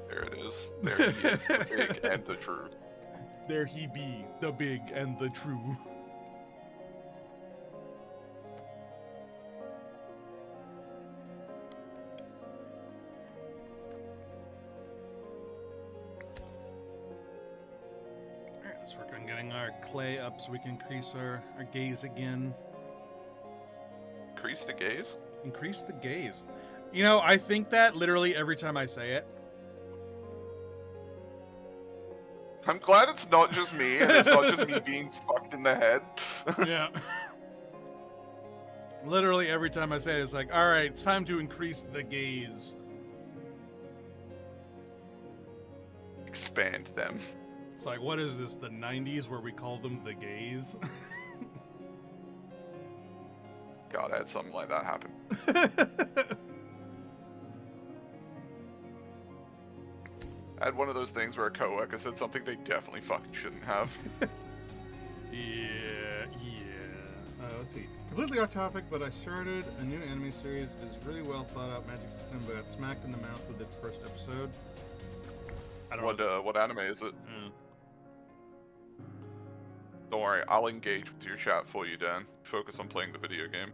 There it is. There he is, the big and the true. There he be, the big and the true. Let's work on getting our clay up so we can increase our gaze again. Increase the gaze? Increase the gaze. You know, I think that literally every time I say it. I'm glad it's not just me, and it's not just me being fucked in the head. Yeah. Literally every time I say it, it's like, alright, it's time to increase the gaze. Expand them. It's like, what is this, the 90s where we call them the gays? God, I had something like that happen. I had one of those things where a coworker said something they definitely fucking shouldn't have. Yeah. Let's see. Completely off topic, but I started a new anime series that is really well thought out magic system, but got smacked in the mouth with its first episode. I don't know. What anime is it? Don't worry, I'll engage with your chat for you, Dan. Focus on playing the video game.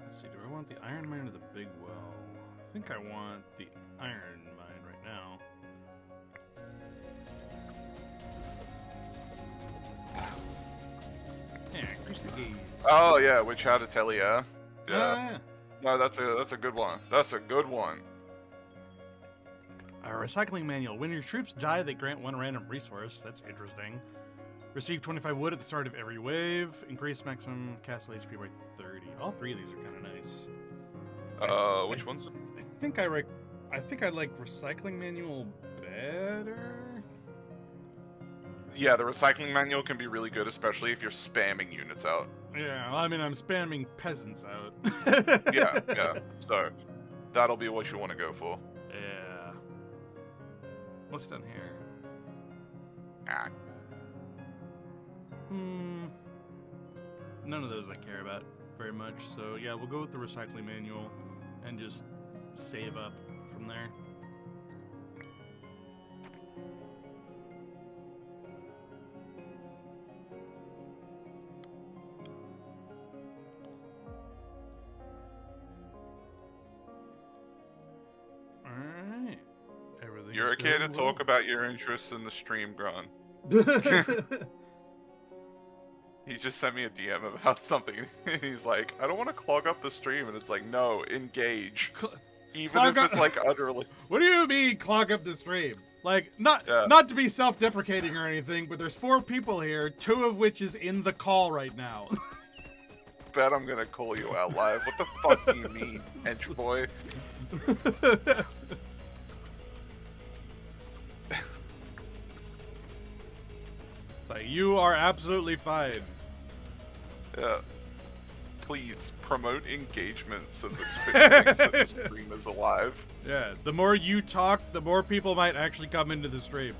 Let's see, do I want the iron mine or the big well? I think I want the iron mine right now. Yeah, increase the gauge. Oh yeah, which had to tell ya. Yeah. Yeah. No, that's a good one. That's a good one. A recycling manual. When your troops die, they grant one random resource. That's interesting. Receive 25 wood at the start of every wave. Increase maximum castle HP by 30. All three of these are kind of nice. Which one's? I think I like recycling manual better. Yeah, the recycling manual can be really good, especially if you're spamming units out. Yeah, well, I mean, I'm spamming peasants out. Yeah. So, that'll be what you want to go for. Yeah. What's down here? Ah. None of those I care about very much. So yeah, we'll go with the recycling manual and just save up from there. Alright. Everything's You're okay to going talk about your interests in the stream, Grun. well. He just sent me a DM about something. He's like, I don't want to clog up the stream, and it's like, no, engage. Even Clog if up- it's like utterly. What do you mean clog up the stream? Like, not to be self-deprecating or anything, but there's 4 people here, 2 of which is in the call right now. Bet I'm gonna call you out live. What the fuck do you mean, hench boy? It's like, you are absolutely fine. Yeah. Please promote engagement so that Twitch thinks that the stream is alive. Yeah, the more you talk, the more people might actually come into the stream.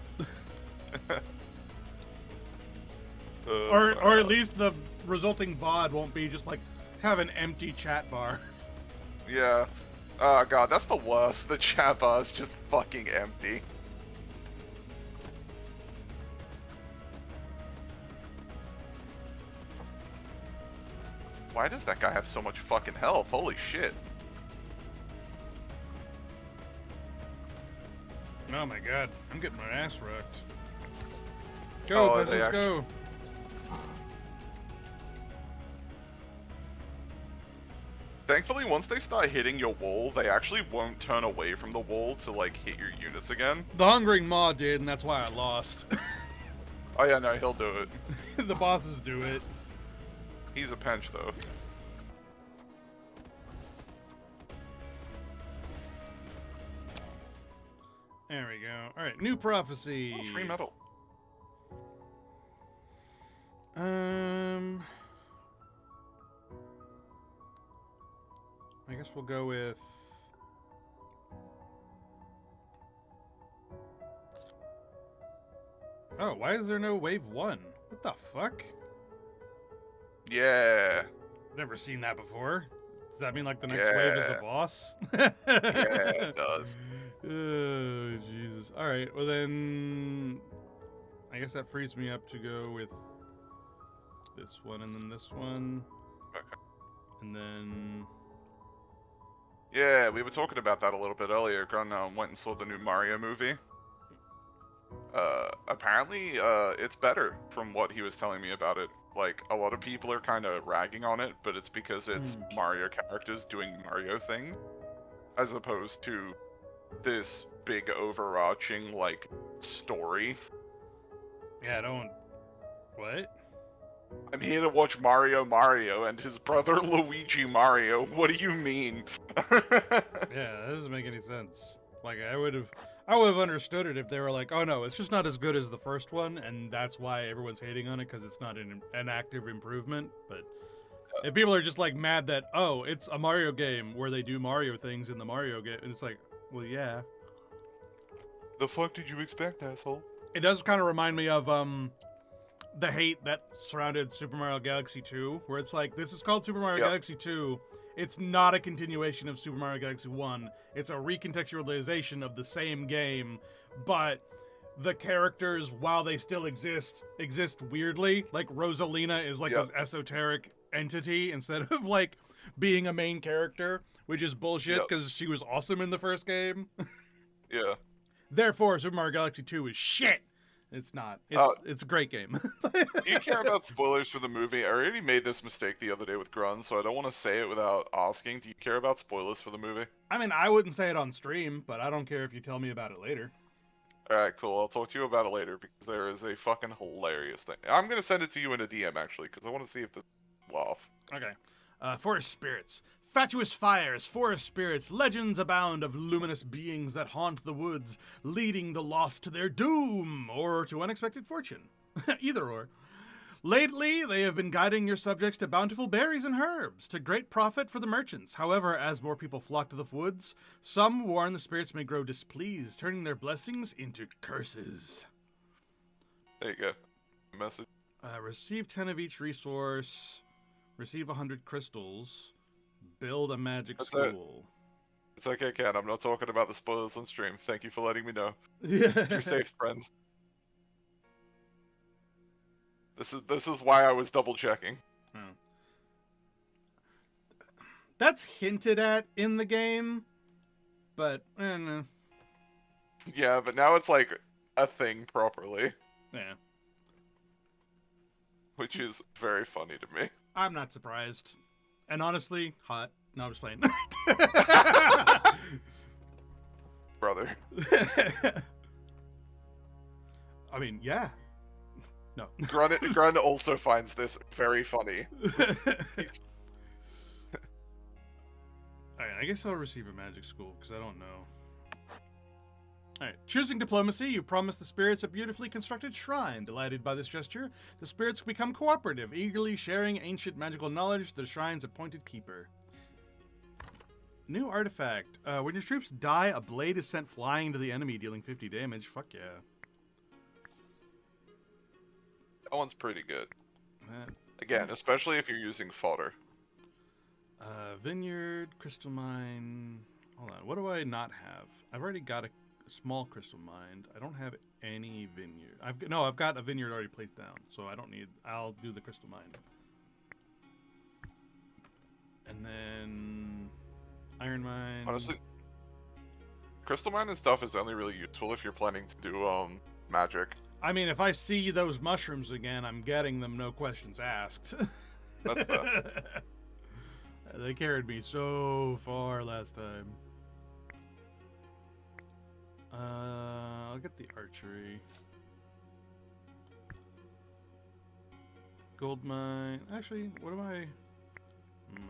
Or at least the resulting VOD won't be just like, have an empty chat bar. Yeah. Oh god, that's the worst. The chat bar is just fucking empty. Why does that guy have so much fucking health? Holy shit. Oh my god, I'm getting my ass rocked. Go, Oh, peasants, go. Thankfully, once they start hitting your wall, they actually won't turn away from the wall to, like, hit your units again. The Hungering Maw did, and that's why I lost. Oh yeah, no, he'll do it. The bosses do it. He's a pench, though. There we go. Alright, new prophecy. Oh, free metal. I guess we'll go with... Oh, why is there no wave 1? What the fuck? Yeah. Never seen that before. Does that mean like the next wave is a Yeah. boss? Yeah, it does. Oh, Jesus. Alright, well then... I guess that frees me up to go with this one and then this one. Okay. And then... Yeah, we were talking about that a little bit earlier. Grun went and saw the new Mario movie. Apparently, it's better from what he was telling me about it. Like, a lot of people are kind of ragging on it, but it's because it's Mario characters doing Mario things, as opposed to this big overarching, like, story. Yeah, don't... What? I'm here to watch Mario and his brother Luigi Mario. What do you mean? Yeah, that doesn't make any sense. Like, I would have understood it if they were like, oh no, it's just not as good as the first one, and that's why everyone's hating on it, because it's not an active improvement. But if people are just like mad that, oh, it's a Mario game where they do Mario things in the Mario game, and it's like, well, yeah. The fuck did you expect, asshole? It does kind of remind me of the hate that surrounded Super Mario Galaxy 2, where it's like, this is called Super Mario Galaxy 2. It's not a continuation of Super Mario Galaxy 1. It's a recontextualization of the same game, but the characters, while they still exist weirdly. Like Rosalina is like Yep. this esoteric entity instead of like being a main character, which is bullshit Yep. because she was awesome in the first game. Yeah. Therefore, Super Mario Galaxy 2 is shit. It's not. It's a great game. Do you care about spoilers for the movie? I already made this mistake the other day with Grun, so I don't want to say it without asking. Do you care about spoilers for the movie? I mean, I wouldn't say it on stream, but I don't care if you tell me about it later. Alright, cool. I'll talk to you about it later because there is a fucking hilarious thing. I'm gonna send it to you in a DM actually because I want to see if this laugh. Okay. Forest spirits. Fatuous fires, forest spirits, legends abound of luminous beings that haunt the woods, leading the lost to their doom or to unexpected fortune. Either or. Lately, they have been guiding your subjects to bountiful berries and herbs, to great profit for the merchants. However, as more people flock to the woods, some warn the spirits may grow displeased, turning their blessings into curses. There you go. Message. Receive 10 of each resource, receive 100 crystals, build a magic That's it. school. It's okay, Cat. I'm not talking about the spoilers on stream. Thank you for letting me know. Yeah. You're safe, friend. This is why I was double checking. That's hinted at in the game, but no. Yeah, but now it's like a thing properly, Yeah. which is very funny to me. I'm not surprised. And honestly, hot. No, I'm just playing. Brother. I mean, yeah. No. Grun also finds this very funny. Alright, I guess I'll receive a magic school, because I don't know. Alright, choosing diplomacy, you promise the spirits a beautifully constructed shrine. Delighted by this gesture, the spirits become cooperative, eagerly sharing ancient magical knowledge to the shrine's appointed keeper. New artifact. When your troops die, a blade is sent flying into the enemy, dealing 50 damage. Fuck yeah. That one's pretty good. That Again, especially if you're using fodder. Vineyard, crystal mine. Hold on, what do I not have? I've already got a small crystal mine. I don't have any vineyard. I've got a vineyard already placed down, so I don't need. I'll do the crystal mine. And then iron mine. Honestly, crystal mine and stuff is only really useful if you're planning to do magic. I mean, if I see those mushrooms again, I'm getting them, no questions asked. That's They carried me so far last time. I'll get the archery. Gold mine. Actually, what am I?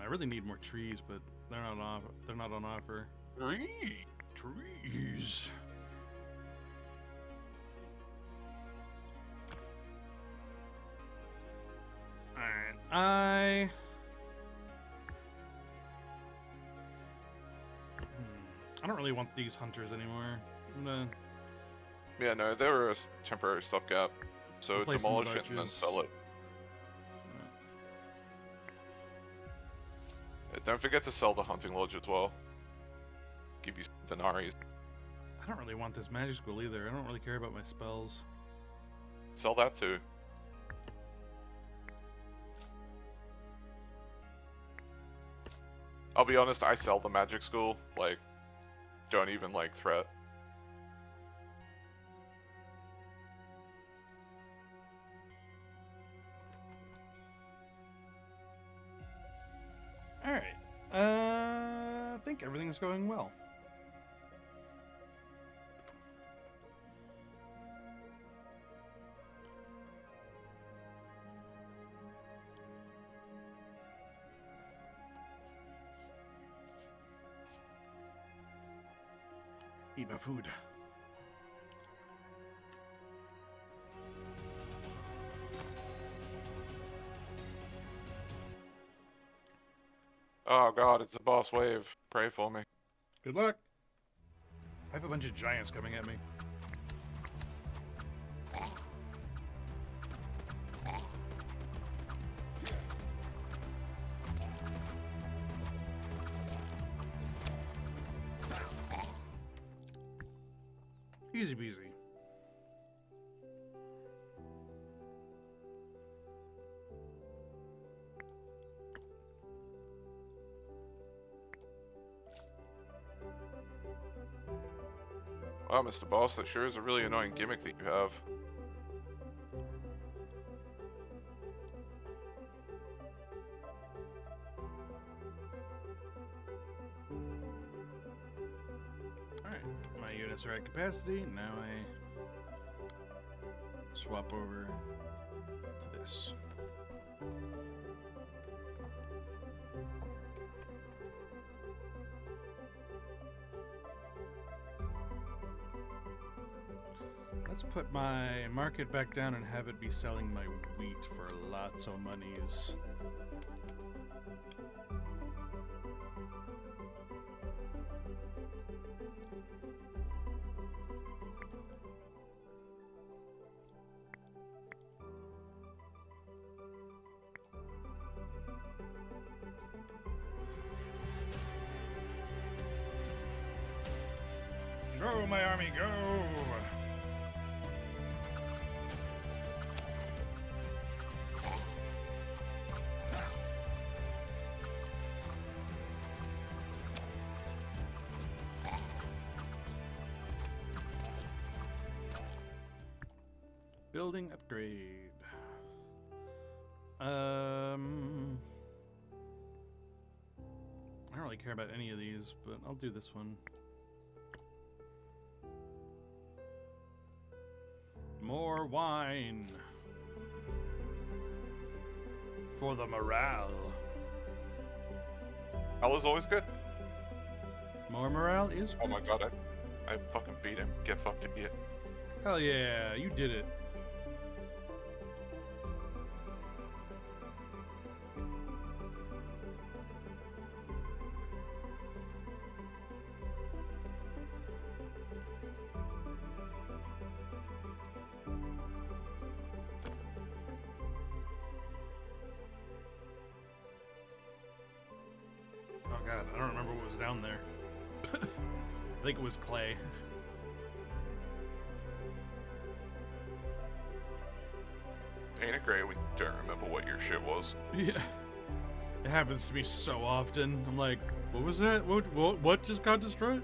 I really need more trees, but they're not on. They're not on offer. Trees. Alright, I don't really want these hunters anymore. I'm gonna Yeah, no, they were a temporary stopgap. So replace them with demolish it and then archers. sell it. Yeah, don't forget to sell the hunting lodge as well. Give you some denaries. I don't really want this magic school either. I don't really care about my spells. Sell that too. I'll be honest, I sell the magic school. Like, don't even like threat. Alright. I think everything's going well. Eat my food. Oh god, it's a boss wave. Pray for me. Good luck. I have a bunch of giants coming at me. Easy peasy. Oh, Mr. Boss, that sure is a really annoying gimmick that you have. Alright, my units are at capacity. Now I swap over to this. Let's put my market back down and have it be selling my wheat for lots of monies. Go, my army, go! Building upgrade. I don't really care about any of these, but I'll do this one. More wine. For the morale. Al is always good. More morale is Oh good. my god, I fucking beat him. Get fucked, idiot. Hell yeah, you did it. Oh god, I don't remember what was down there. I think it was clay. Ain't it great when you don't remember what your shit was? Yeah. It happens to me so often. I'm like, what was that? What just got destroyed?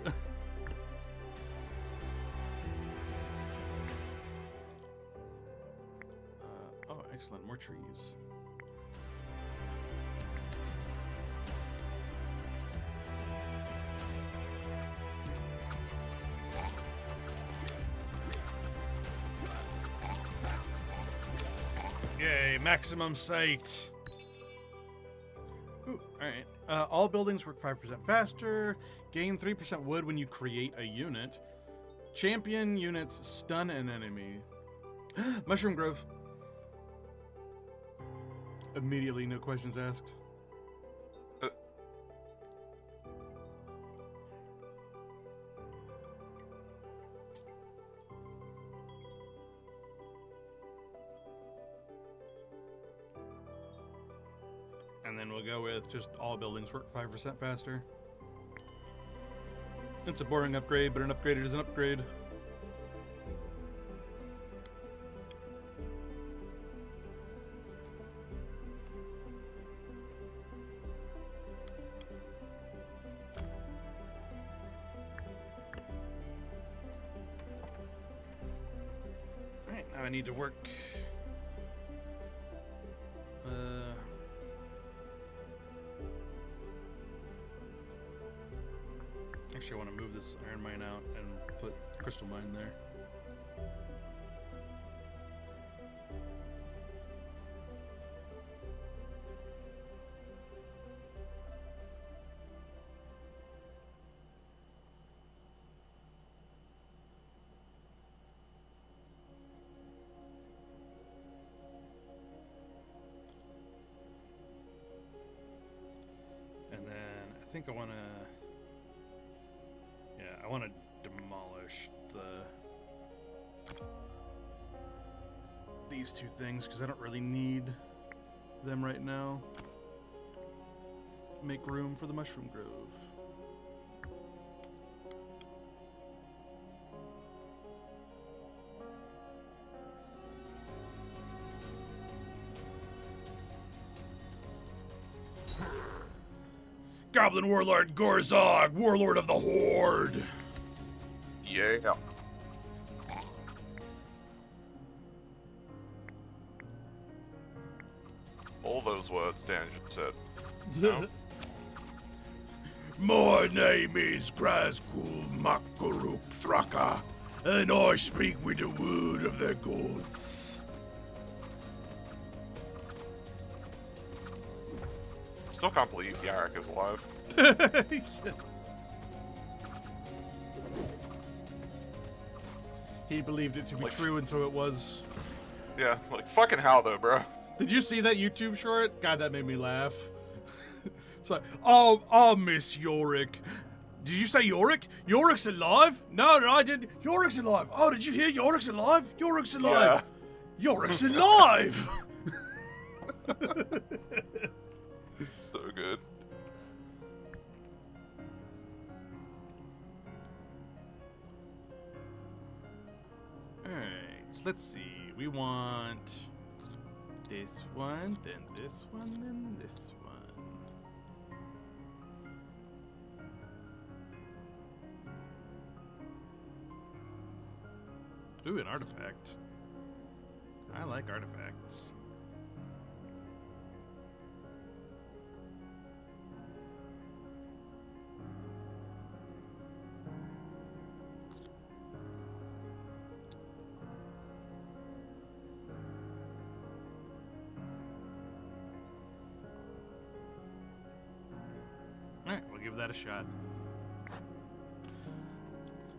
Oh, excellent. More trees. Yay, maximum sight. Ooh, alright. All buildings work 5% faster. Gain 3% wood when you create a unit. Champion units stun an enemy. Mushroom Grove. Immediately, no questions asked. And then we'll go with just all buildings work 5% faster. It's a boring upgrade, but an upgrade is an upgrade. Alright, now I need to work. Actually, I want to move this iron mine out and put crystal mine there. And then I think I want to... I want to demolish these two things because I don't really need them right now. Make room for the Mushroom Grove. Goblin Warlord Gorzog, Warlord of the Horde. Yeah. all those words Dan just said. No? My name is Grazgul Makaruk Thraka, and I speak with the word of the gods. Still can't believe Yarrick is alive. He believed it to be true, and so it was. Yeah, like fucking how though, bro? Did you see that YouTube short? God, that made me laugh. It's like, Oh, Miss Yorick. Did you say Yorick? Yorick's alive? No, I didn't. Yorick's alive. Oh, did you hear Yorick's alive? Yorick's alive. Yorick's alive. So good. alright, so let's see. We want this one, then this one, then this one. Ooh, an artifact. I like artifacts. Alright, we'll give that a shot.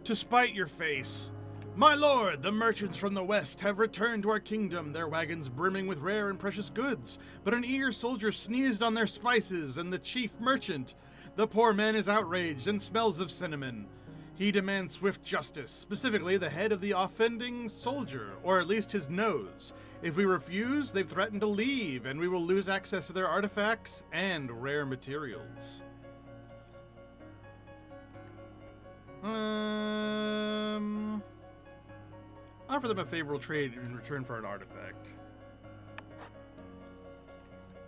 To spite your face. My lord, the merchants from the west have returned to our kingdom, their wagons brimming with rare and precious goods. But an eager soldier sneezed on their spices, and the chief merchant. The poor man is outraged and smells of cinnamon. He demands swift justice, specifically the head of the offending soldier, or at least his nose. If we refuse, they've threatened to leave, and we will lose access to their artifacts and rare materials. Offer them a favorable trade in return for an artifact.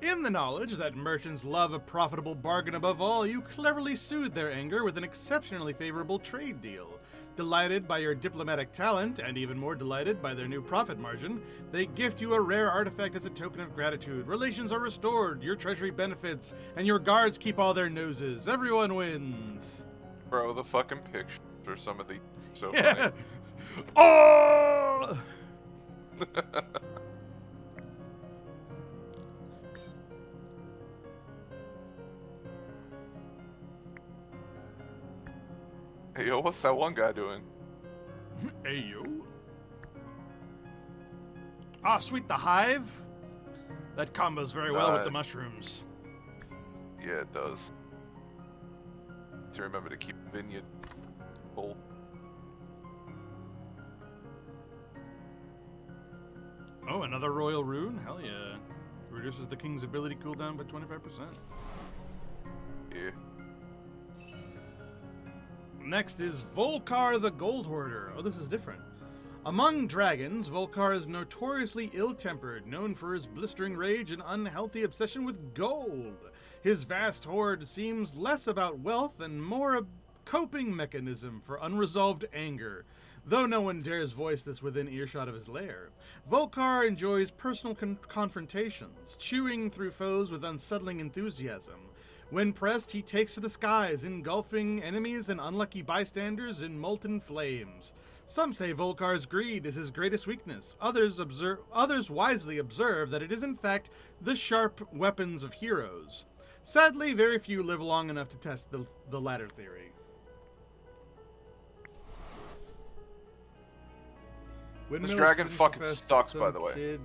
In the knowledge that merchants love a profitable bargain above all, you cleverly soothe their anger with an exceptionally favorable trade deal. Delighted by your diplomatic talent, and even more delighted by their new profit margin, they gift you a rare artifact as a token of gratitude. Relations are restored, your treasury benefits, and your guards keep all their noses. Everyone wins. Bro, the fucking picture for some of the so Yeah. funny. Oh! Hey yo, what's that one guy doing? Hey, you. Ah, sweet, the hive. That combos very well with the mushrooms. Yeah, it does. To remember to keep vineyard full. Oh, another royal rune? Hell yeah. Reduces the king's ability cooldown by 25%. Yeah. Next is Volkar the Gold Hoarder. Oh, this is different. Among dragons, Volkar is notoriously ill-tempered, known for his blistering rage and unhealthy obsession with gold. His vast hoard seems less about wealth and more a coping mechanism for unresolved anger, though no one dares voice this within earshot of his lair. Volkar enjoys personal confrontations, chewing through foes with unsettling enthusiasm. When pressed, he takes to the skies, engulfing enemies and unlucky bystanders in molten flames. Some say Volkar's greed is his greatest weakness. Others wisely observe that it is in fact the sharp weapons of heroes. Sadly, very few live long enough to test the latter theory. This dragon fucking sucks, by the way. Kid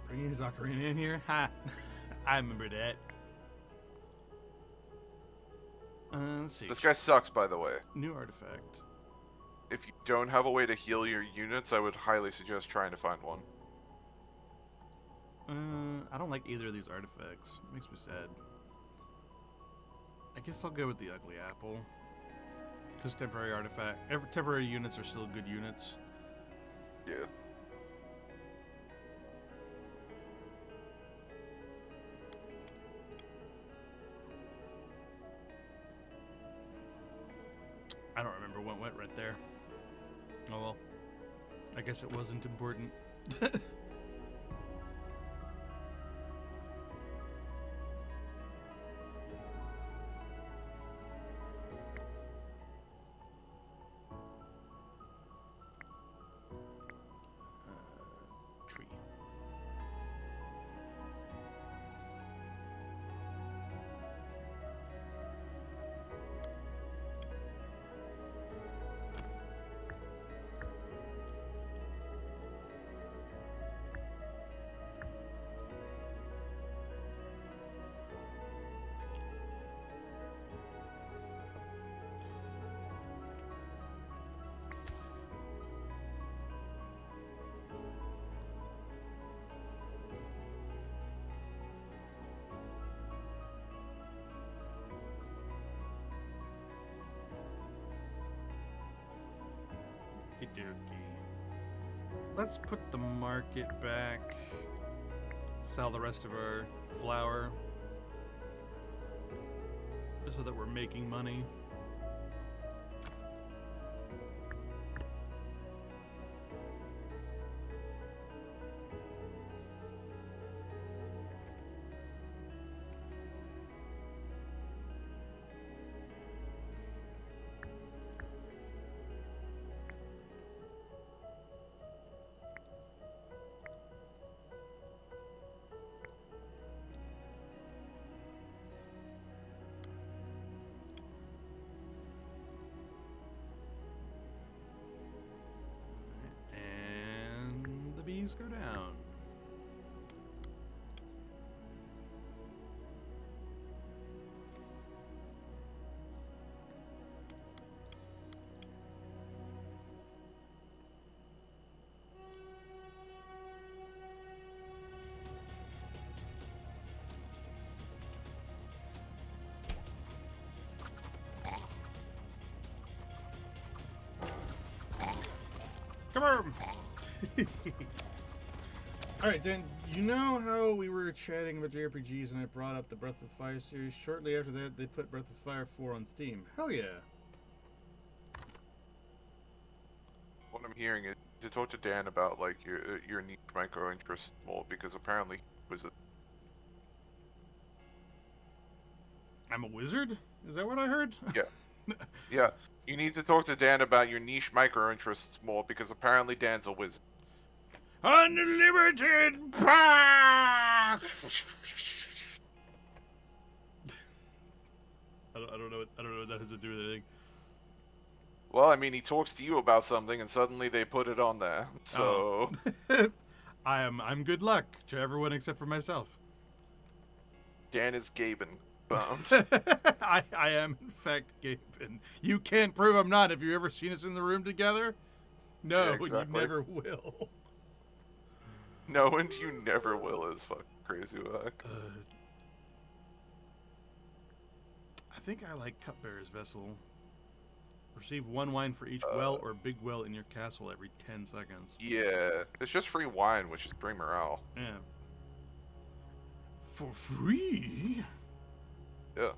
bringing his ocarina in here? Ha! I remember that. Let's see. This guy sucks, by the way. New artifact. If you don't have a way to heal your units, I would highly suggest trying to find one. I don't like either of these artifacts. Makes me sad. I guess I'll go with the ugly apple. Because temporary units are still good units. Yeah. I don't remember what went right there. Oh well. I guess it wasn't important. Okie dokie. Let's put the market back. Sell the rest of our flour. Just so that we're making money. And the bees go down. Come on! Alright, Dan, you know how we were chatting about JRPGs and I brought up the Breath of Fire series? Shortly after that, they put Breath of Fire 4 on Steam. Hell yeah! What I'm hearing is to talk to Dan about like your niche micro interests more, because apparently he was a I'm a wizard? Is that what I heard? yeah. You need to talk to Dan about your niche micro interests more, because apparently Dan's a wizard. Unlimited power! I don't know what that has to do with anything. Well, I mean, he talks to you about something, and suddenly they put it on there. So I'm good luck to everyone except for myself. Dan is Gaben. Bummed. I am in fact Gaben. You can't prove I'm not. Have you ever seen us in the room together? No, Yeah, exactly. You never will. No, and you never will is fucking crazy whack. I think I like Cupbearer's Vessel. Receive 1 wine for each well or big well in your castle every 10 seconds. Yeah, it's just free wine, which is great morale. Yeah. For free? Yeah.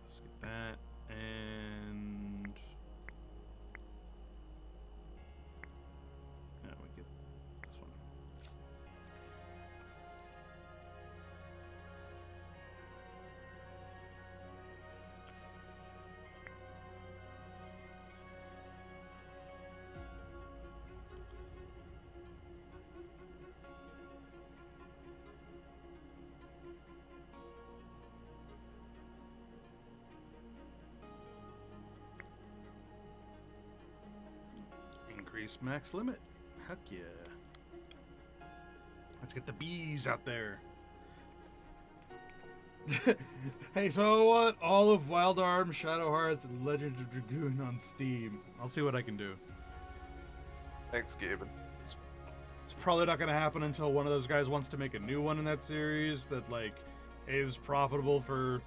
Let's get that, and yeah, we get this one. Increase max limit. Heck yeah. Let's get the bees out there. Hey, so what? All of Wild Arms, Shadow Hearts, and Legend of Dragoon on Steam. I'll see what I can do. Thanks, Gaben. It's probably not going to happen until one of those guys wants to make a new one in that series that, like, is profitable for,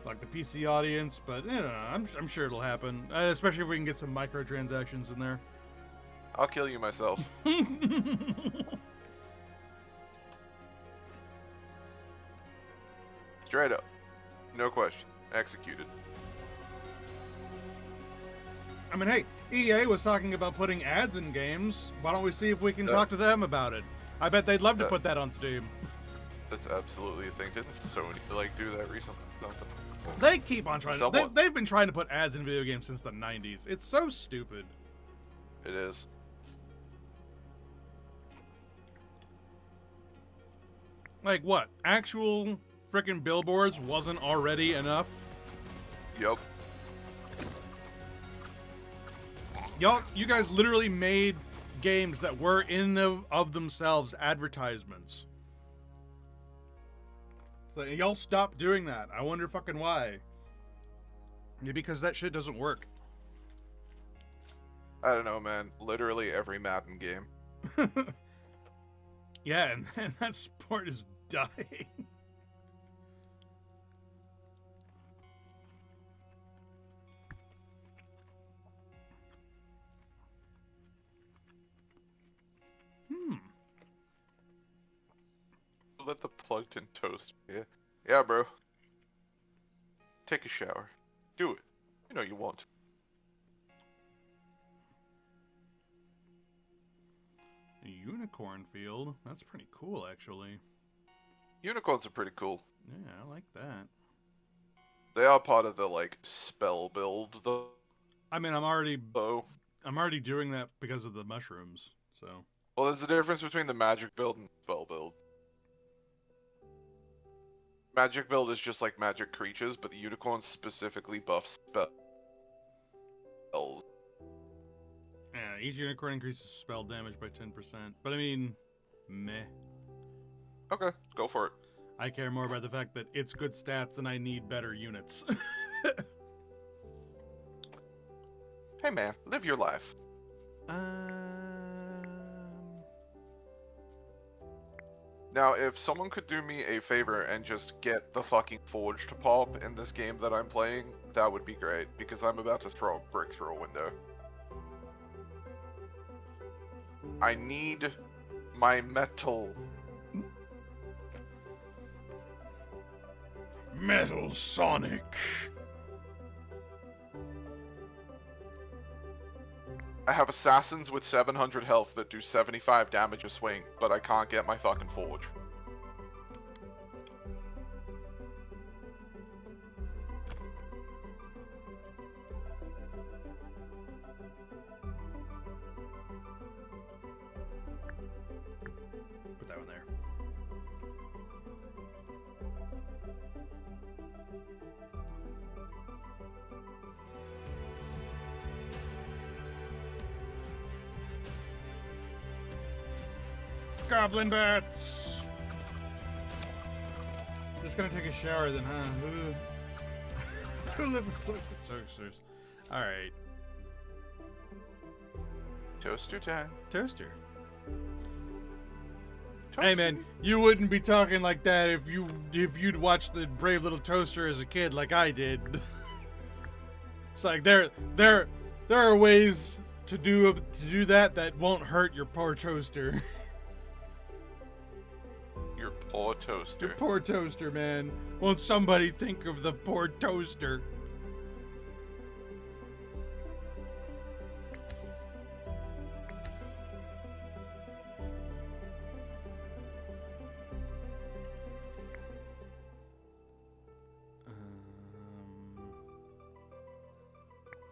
like, the PC audience. But, you know, I'm sure it'll happen. Especially if we can get some microtransactions in there. I'll kill you myself. Straight up. No question. Executed. I mean, hey, EA was talking about putting ads in games. Why don't we see if we can talk to them about it? I bet they'd love to put that on Steam. That's absolutely a thing. Didn't Sony like do that recently? Something. They keep on trying. Somewhat. They've been trying to put ads in video games since the 90s. It's so stupid. It is. Like what? Actual frickin' billboards wasn't already enough? Yep. You guys literally made games that were in of themselves advertisements. So y'all stop doing that. I wonder fucking why. Maybe because that shit doesn't work. I don't know, man. Literally every Madden game. Yeah, and that sport is dying. let the plugged-in toast. Yeah, bro. Take a shower. Do it. You know you want to. A unicorn field? That's pretty cool, actually. Unicorns are pretty cool. Yeah, I like that. They are part of the, like, spell build, though. I mean, I'm already doing that because of the mushrooms, so... Well, there's a difference between the magic build and spell build. Magic build is just like magic creatures, but the unicorn specifically buffs spells. Yeah, each unicorn increases spell damage by 10%. But I mean, meh. Okay, go for it. I care more about the fact that it's good stats and I need better units. Hey man, live your life. Now, if someone could do me a favor and just get the fucking forge to pop in this game that I'm playing, that would be great, because I'm about to throw a brick through a window. I need my metal. Metal Sonic. I have assassins with 700 health that do 75 damage a swing, but I can't get my fucking forge. Put that one there. Goblin bats! Just gonna take a shower then, huh? Who lives with toasters? Alright. Toaster time. Toaster. Toaster. Hey man, you wouldn't be talking like that if you'd watched the Brave Little Toaster as a kid like I did. It's like there are ways to do that won't hurt your poor toaster. Your poor toaster. Your poor toaster, man. Won't somebody think of the poor toaster?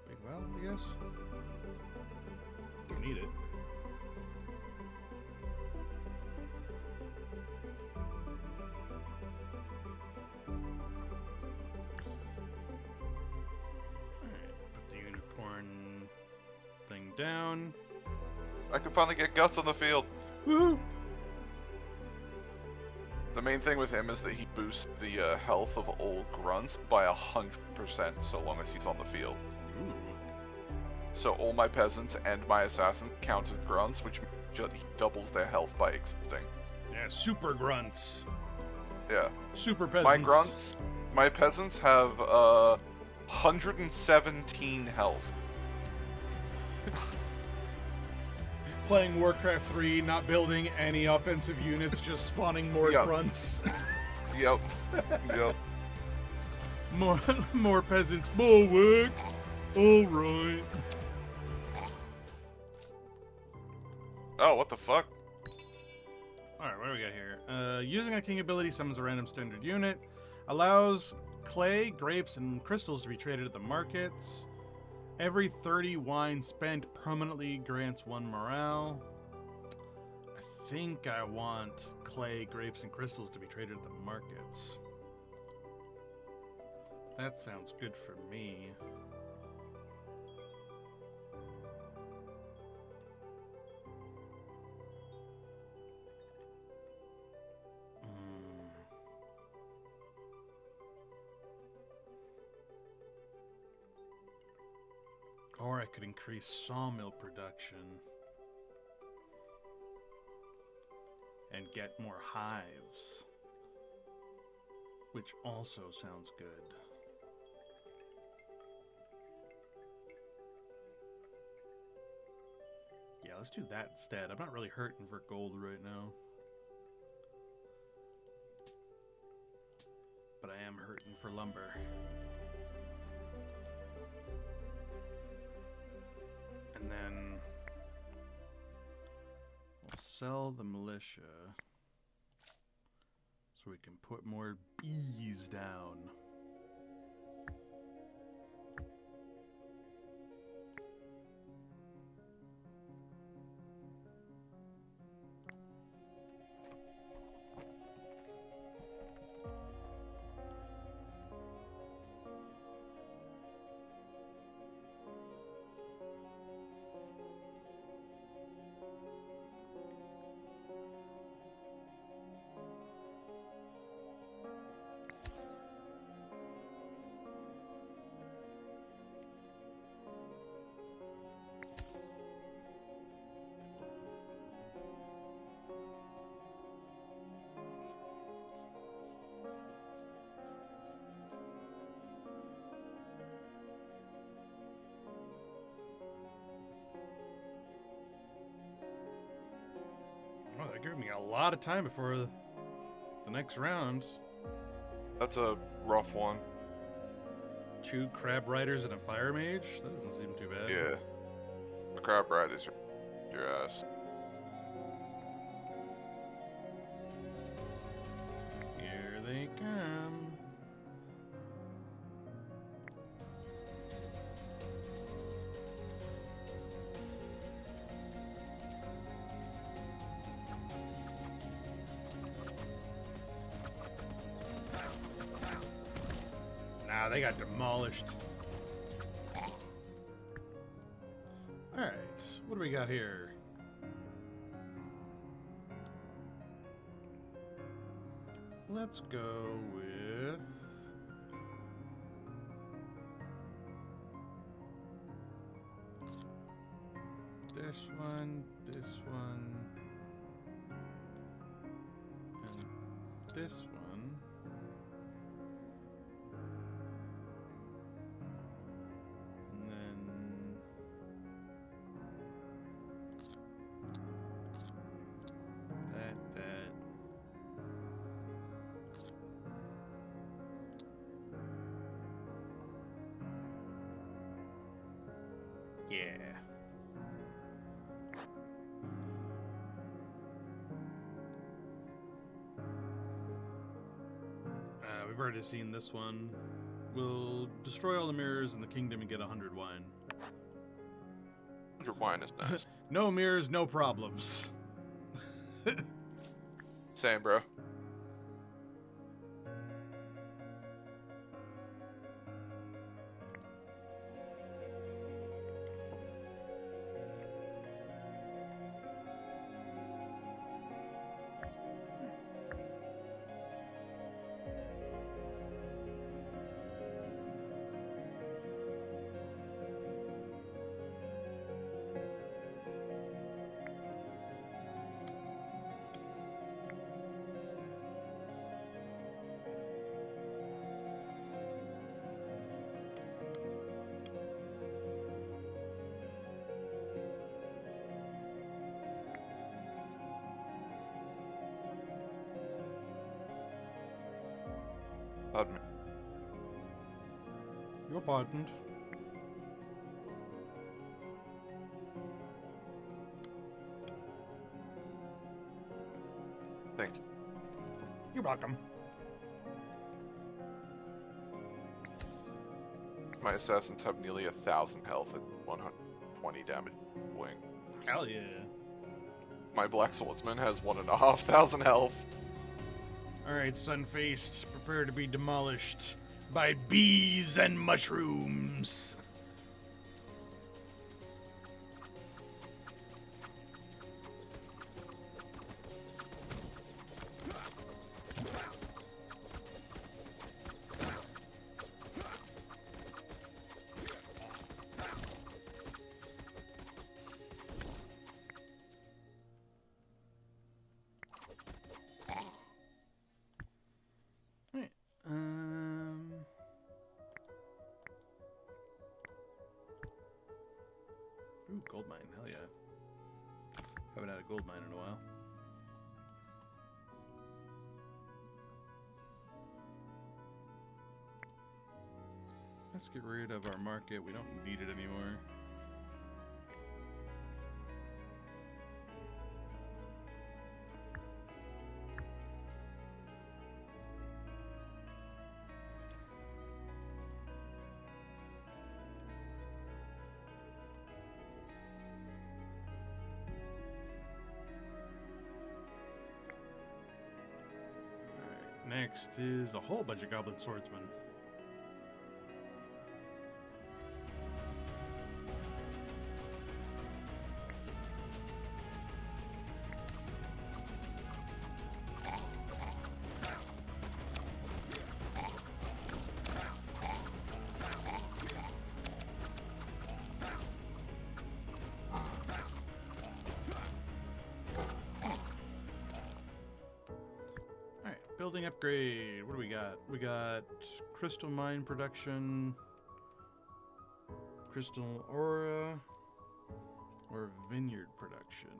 Big well, I guess. Don't need it. Thing down. I can finally get Guts on the field. Woo! The main thing with him is that he boosts the health of all grunts by 100% so long as he's on the field. Ooh. So all my peasants and my assassins count as grunts, which means he doubles their health by existing. Yeah, super grunts. Yeah. Super peasants. My peasants have 117 health. Playing Warcraft 3, not building any offensive units, just spawning more Yep. grunts. Yep. Yep. More peasants, more work. Alright. Oh, what the fuck? Alright, what do we got here? Using a king ability summons a random standard unit. Allows clay, grapes, and crystals to be traded at the markets. Every 30 wine spent permanently grants 1 morale. I think I want clay, grapes, and crystals to be traded at the markets. That sounds good for me. Or I could increase sawmill production and get more hives, which also sounds good. Yeah, let's do that instead. I'm not really hurting for gold right now. but I am hurting for lumber. And then we'll sell the militia so we can put more bees down. Oh, that gave me a lot of time before the next round. That's a rough one. 2 crab riders and a fire mage? That doesn't seem too bad. Yeah. The crab ride is your ass. Here they come. Nah, they got demolished. Alright, what do we got here? Let's go with... this one, and this one. And then... that. Yeah. We've already seen this one. We'll destroy all the mirrors in the kingdom and get 100 wine. 100 wine is nice. No mirrors, no problems. Same, bro. Pardon me. You're pardoned. Thank you. You're welcome. My assassins have nearly 1,000 health and 120 damage wing. Hell yeah. My black swordsman has 1,500 health. Alright, Sun-Faced, prepare to be demolished by bees and mushrooms. Right, ooh, gold mine, hell yeah. Haven't had a gold mine in a while. Let's get rid of our market. We don't need it anymore. Next is a whole bunch of goblin swordsmen. Building upgrade. What do we got? We got crystal mine production, crystal aura, or vineyard production.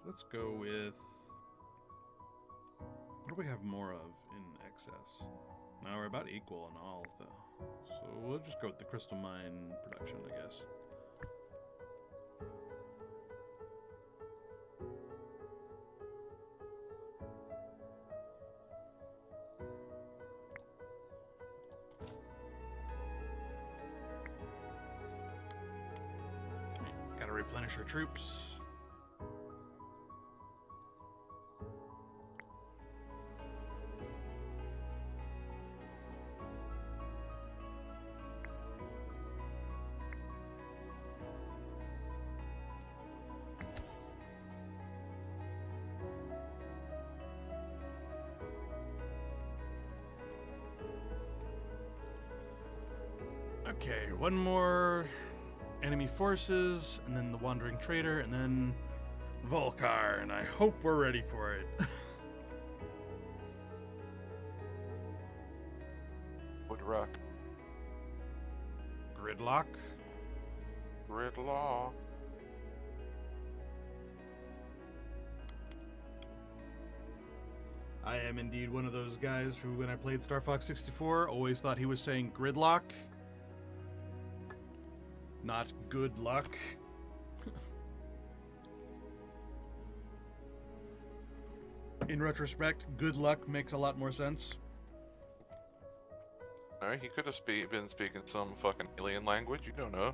Let's go with... What do we have more of in excess? No, we're about equal in all, though. So we'll just go with the crystal mine production, I guess. Gotta replenish our troops. Okay, one more enemy forces, and then the Wandering Trader, and then Volkar, and I hope we're ready for it. Woodrock. Gridlock. Gridlaw. I am indeed one of those guys who, when I played Star Fox 64, always thought he was saying gridlock. Not good luck. In retrospect, good luck makes a lot more sense. No, he could have been speaking some fucking alien language. You don't know.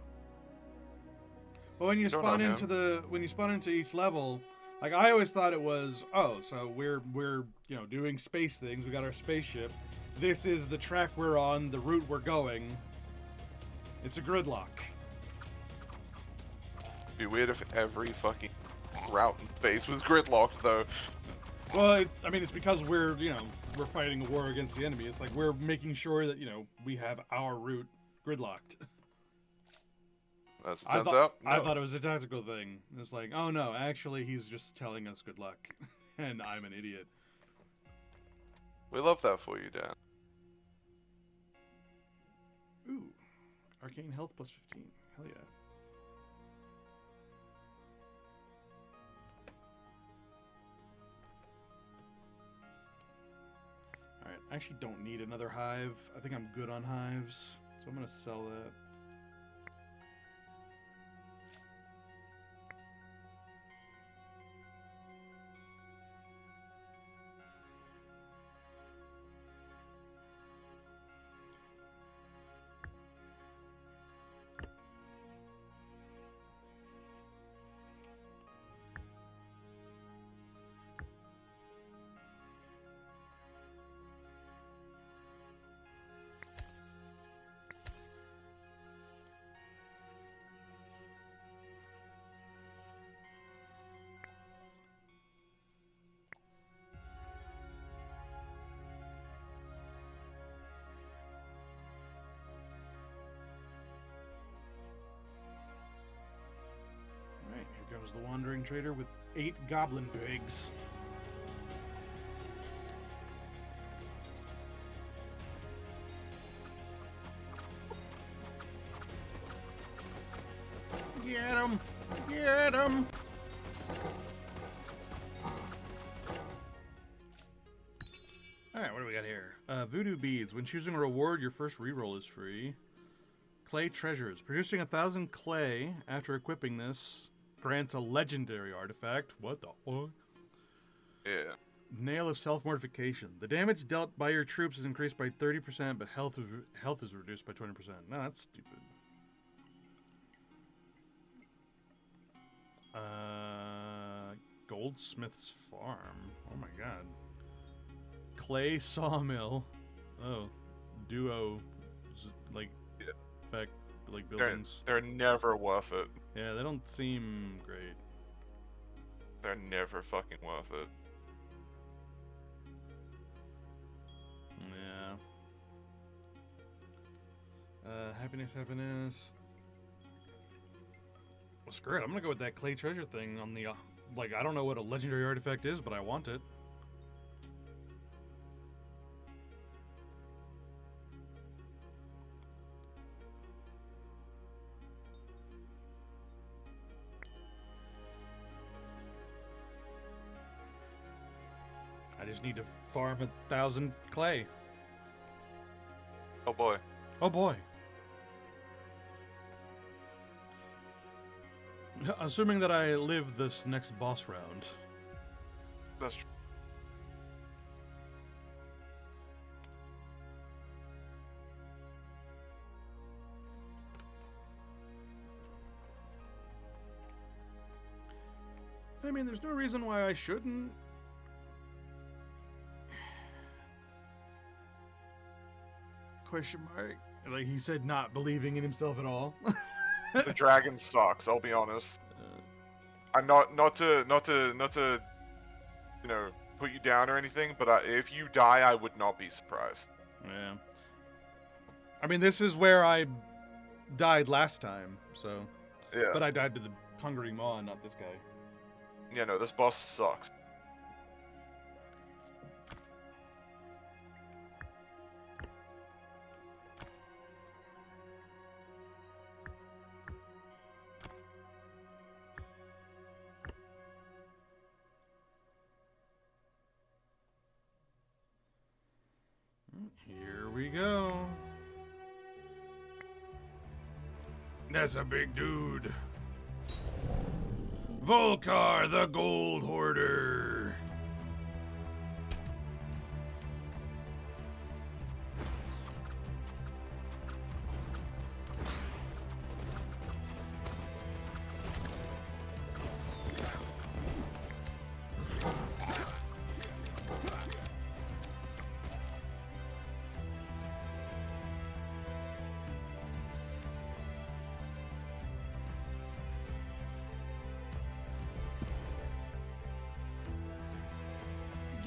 But when you Don't spawn know into each level, like I always thought it was, oh, so we're doing space things. We got our spaceship. This is the track we're on, the route we're going. It's a gridlock. It'd be weird if every fucking route in space was gridlocked, though. Well, it's because we're fighting a war against the enemy. It's like we're making sure that, we have our route gridlocked. As it turns out, no. I thought it was a tactical thing. It's like, oh no, actually he's just telling us good luck. And I'm an idiot. We love that for you, Dan. Ooh. Arcane health plus 15. Hell yeah. Alright, I actually don't need another hive. I think I'm good on hives. So I'm going to sell that. Alright, here goes the Wandering Trader with 8 goblin pigs. Get him! Get him! Alright, what do we got here? Voodoo beads. When choosing a reward, your first reroll is free. Clay treasures. Producing 1,000 clay after equipping this grants a legendary artifact. What the fuck? Yeah. Nail of self-mortification. The damage dealt by your troops is increased by 30%, but health is reduced by 20%. No, that's stupid. Goldsmith's farm. Oh my god. Clay sawmill. Oh, duo, like, Yeah. fact, like buildings. They're never worth it. Yeah, they don't seem great. They're never fucking worth it. Yeah. Happiness. Well, screw it. I'm gonna go with that clay treasure thing on the, like, I don't know what a legendary artifact is, but I want it. I just need to farm 1,000 clay. Oh boy. Oh boy. Assuming that I live this next boss round. That's true. I mean, there's no reason why I shouldn't. Question mark. Like he said, not believing in himself at all. The dragon sucks, I'll be honest. I'm not to you know, put you down or anything, but if you die, I would not be surprised. Yeah. I mean, this is where I died last time, so. Yeah. But I died to the Hungry Maw, not this guy. Yeah, no, this boss sucks. Here we go. That's a big dude. Volkar, the Gold Hoarder.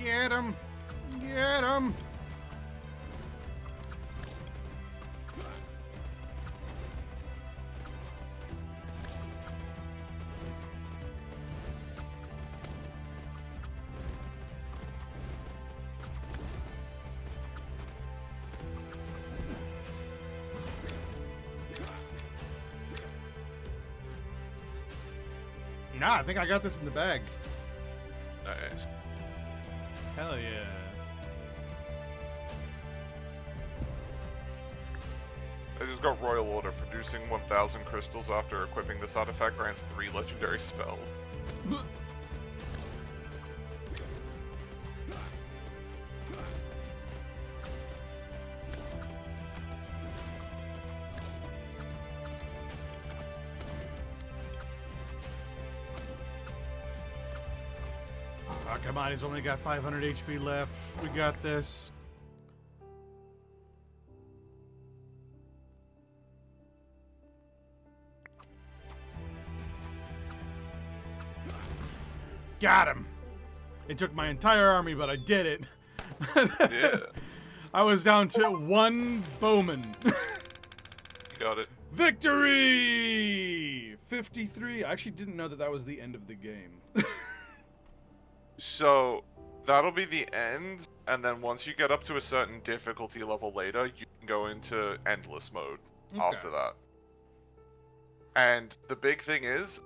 Get him! Get him! Nah, I think I got this in the bag. Nice. Hell yeah. I just got Royal Order. Producing 1,000 crystals after equipping this artifact grants 3 legendary spells. Oh, come on, he's only got 500 HP left. We got this. Got him. It took my entire army, but I did it. Yeah. I was down to 1 bowman. You got it. Victory! 53. I actually didn't know that that was the end of the game. So, that'll be the end, and then once you get up to a certain difficulty level later, you can go into endless mode after that. And the big thing is,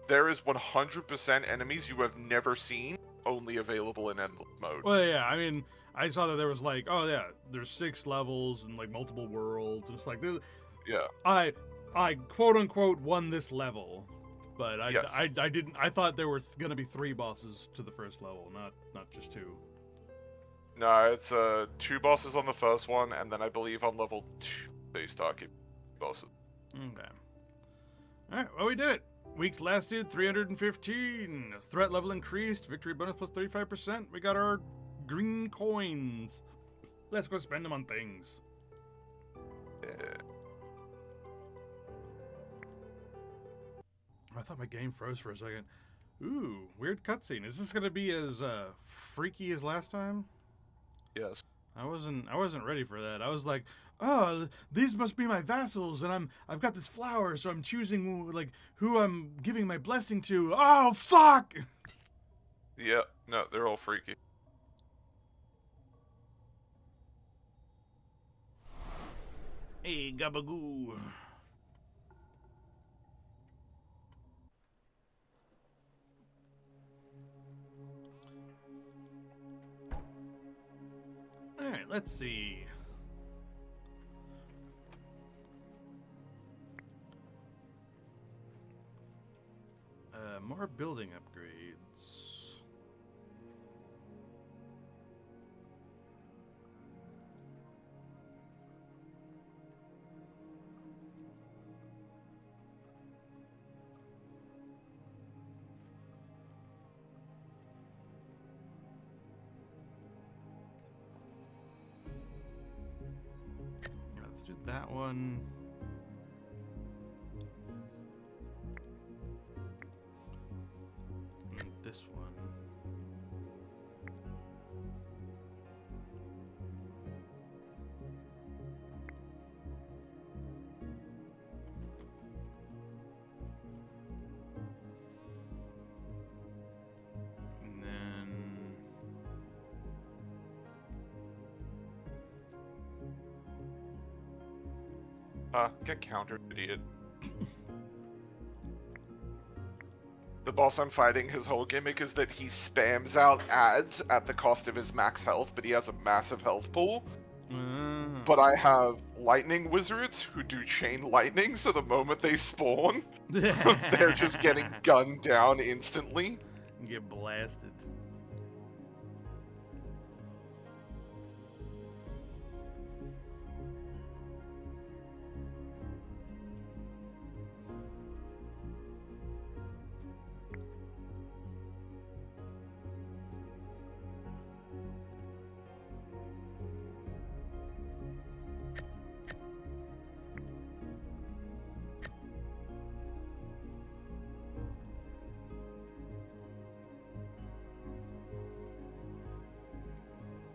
there is 100% enemies you have never seen, only available in endless mode. Well, yeah, I mean, I saw that there was like, oh yeah, there's 6 levels and like multiple worlds. And it's like, Yeah. I quote unquote won this level, but Yes. I didn't. I thought there were gonna be 3 bosses to the first level, not just 2. No, it's 2 bosses on the first one, and then I believe on level 2 they start getting bosses. Okay. All right. Well, we did it. Weeks lasted 315. Threat level increased. Victory bonus plus 35%. We got our green coins. Let's go spend them on things. I thought my game froze for a second. Ooh, weird cutscene. Is this gonna be as freaky as last time? Yes. I wasn't ready for that. I was like, oh, these must be my vassals, and I've got this flower, so I'm choosing like who I'm giving my blessing to. Oh fuck! Yeah, no, they're all freaky. Hey, gabagoo. All right, let's see. More building upgrades. Let's do that one. And this one. And then Get countered, idiot. The boss I'm fighting, his whole gimmick is that he spams out ads at the cost of his max health, but he has a massive health pool. But I have lightning wizards who do chain lightning, so the moment they spawn, they're just getting gunned down instantly. Get blasted.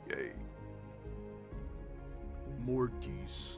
Yay. Mortis.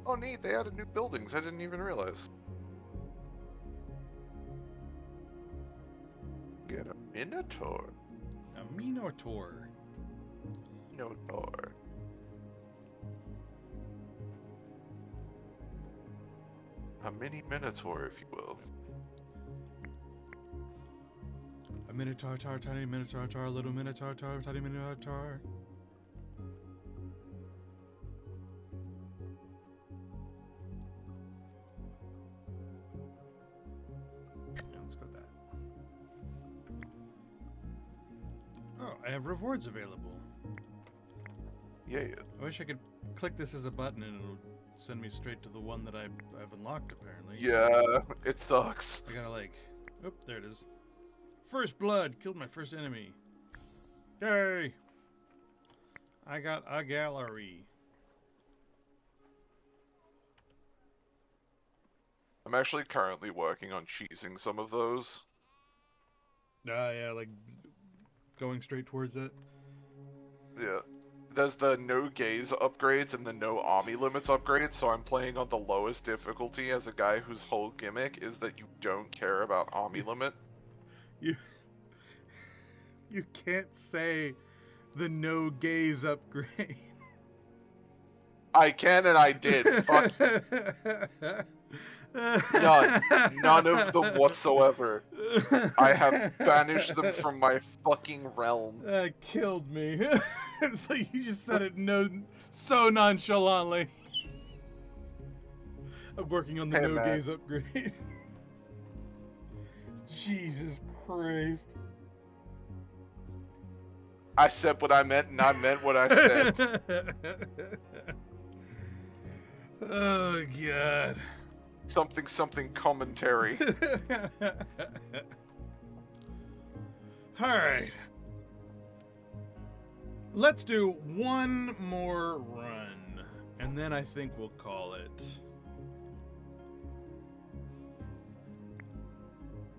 Oh neat, they added new buildings, I didn't even realize. Get a Minotaur. A Minotaur. Minotaur. A mini Minotaur, if you will. A Minotaur, tar, tiny Minotaur, tar, little Minotaur, tar, tiny Minotaur. Yeah, let's go with that. Oh, I have rewards available. Yeah. I wish I could click this as a button and it'll send me straight to the one that I've unlocked, apparently. Yeah, it sucks. I gotta like, oop, there it is. First blood, killed my first enemy. Yay! I got a gallery. I'm actually currently working on cheesing some of those. Yeah, like going straight towards it. Yeah. There's the no gaze upgrades and the no army limits upgrades, so I'm playing on the lowest difficulty as a guy whose whole gimmick is that you don't care about army limit. You you can't say the no gaze upgrade. I can and I did. Fuck. None of them whatsoever. I have banished them from my fucking realm. That killed me. So you just said it so nonchalantly. I'm working on the Hey, no man. gaze upgrade. Jesus Christ. I said what I meant and I meant what I said. Oh God. Something commentary. Alright. Let's do one more run, and then I think we'll call it.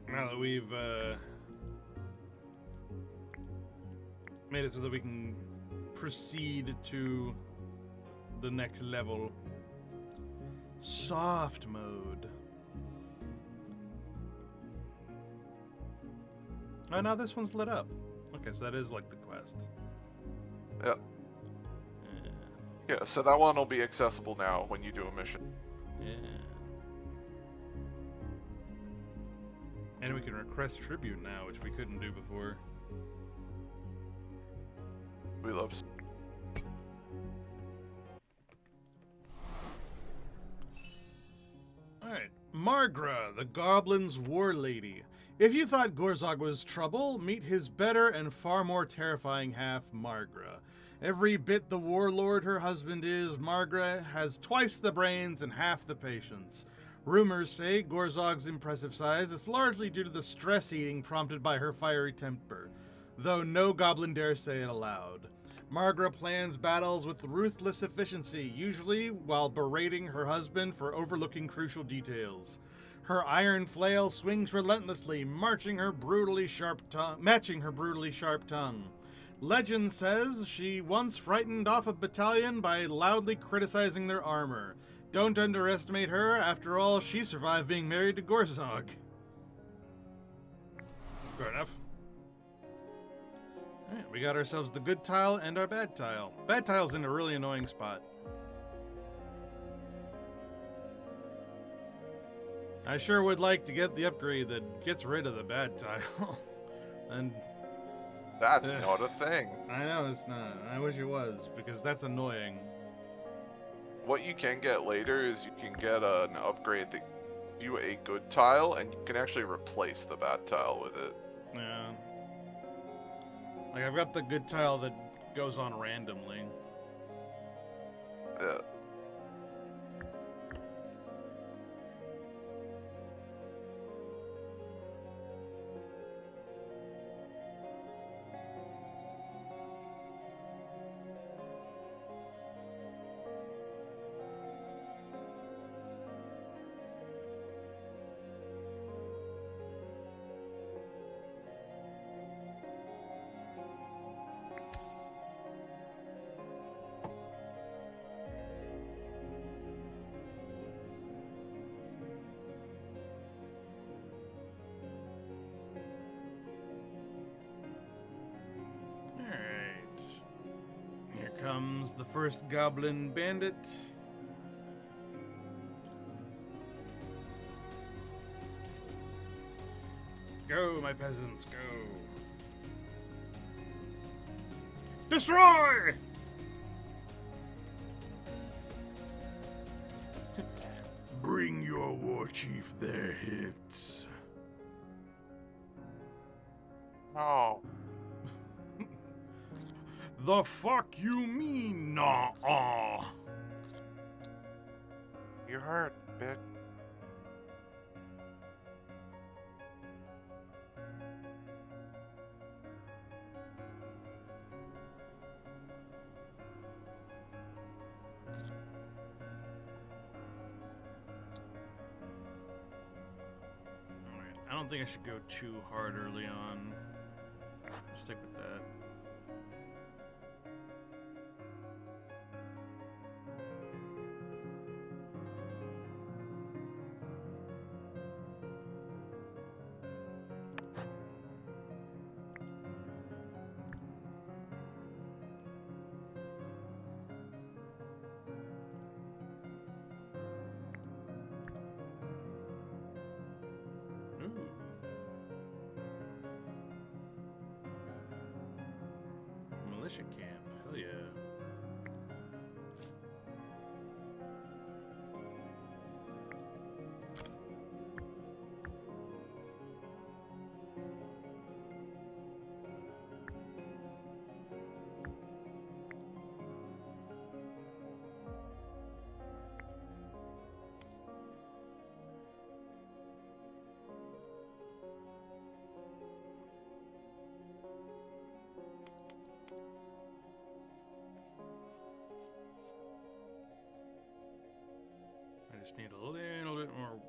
Now that we've made it so that we can proceed to the next level. Soft mode. Oh, now this one's lit up. Okay, so that is like the quest. Yep. Yeah, so that one will be accessible now when you do a mission. Yeah. And we can request tribute now, which we couldn't do before. We love. Alright. Margra, the Goblin's War Lady. If you thought Gorzog was trouble, meet his better and far more terrifying half, Margra. Every bit the warlord her husband is, Margra has twice the brains and half the patience. Rumors say Gorzog's impressive size is largely due to the stress eating prompted by her fiery temper, though no goblin dare say it aloud. Margra plans battles with ruthless efficiency, usually while berating her husband for overlooking crucial details. Her iron flail swings relentlessly, matching her brutally sharp tongue. Legend says she once frightened off a battalion by loudly criticizing their armor. Don't underestimate her, after all, she survived being married to Gorzog. Fair enough. Alright, we got ourselves the good tile and our bad tile. Bad tile's in a really annoying spot. I sure would like to get the upgrade that gets rid of the bad tile. And That's not a thing. I know it's not. I wish it was, because that's annoying. What you can get later is you can get an upgrade that gives you a good tile, and you can actually replace the bad tile with it. Yeah. Like, I've got the good tile that goes on randomly. Yeah. Alright. Here comes the first goblin bandit. Go, my peasants, go. Destroy! Bring your war chief their hits. Oh. The fuck you mean, nah-uh? You hurt, bitch. don't think I should go too hard early on. Stick with that. Militia camp, hell yeah. I just need a little bit more wood.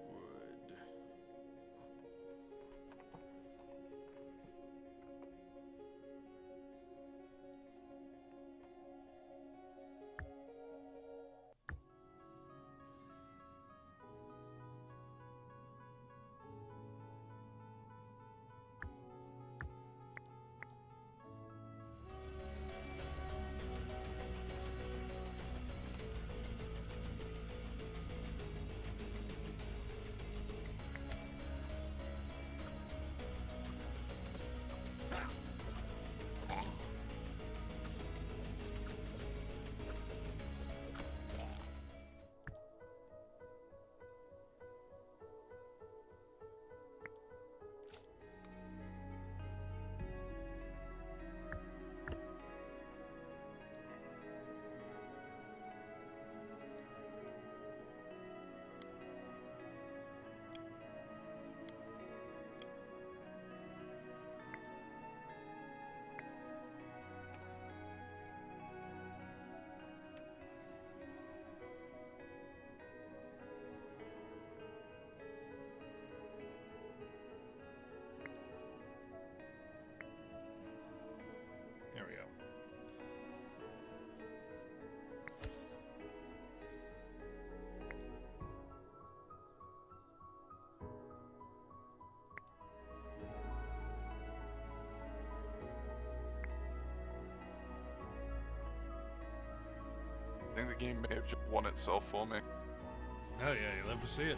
There we go. I think the game may have just won itself for me. Oh yeah, you love to see it.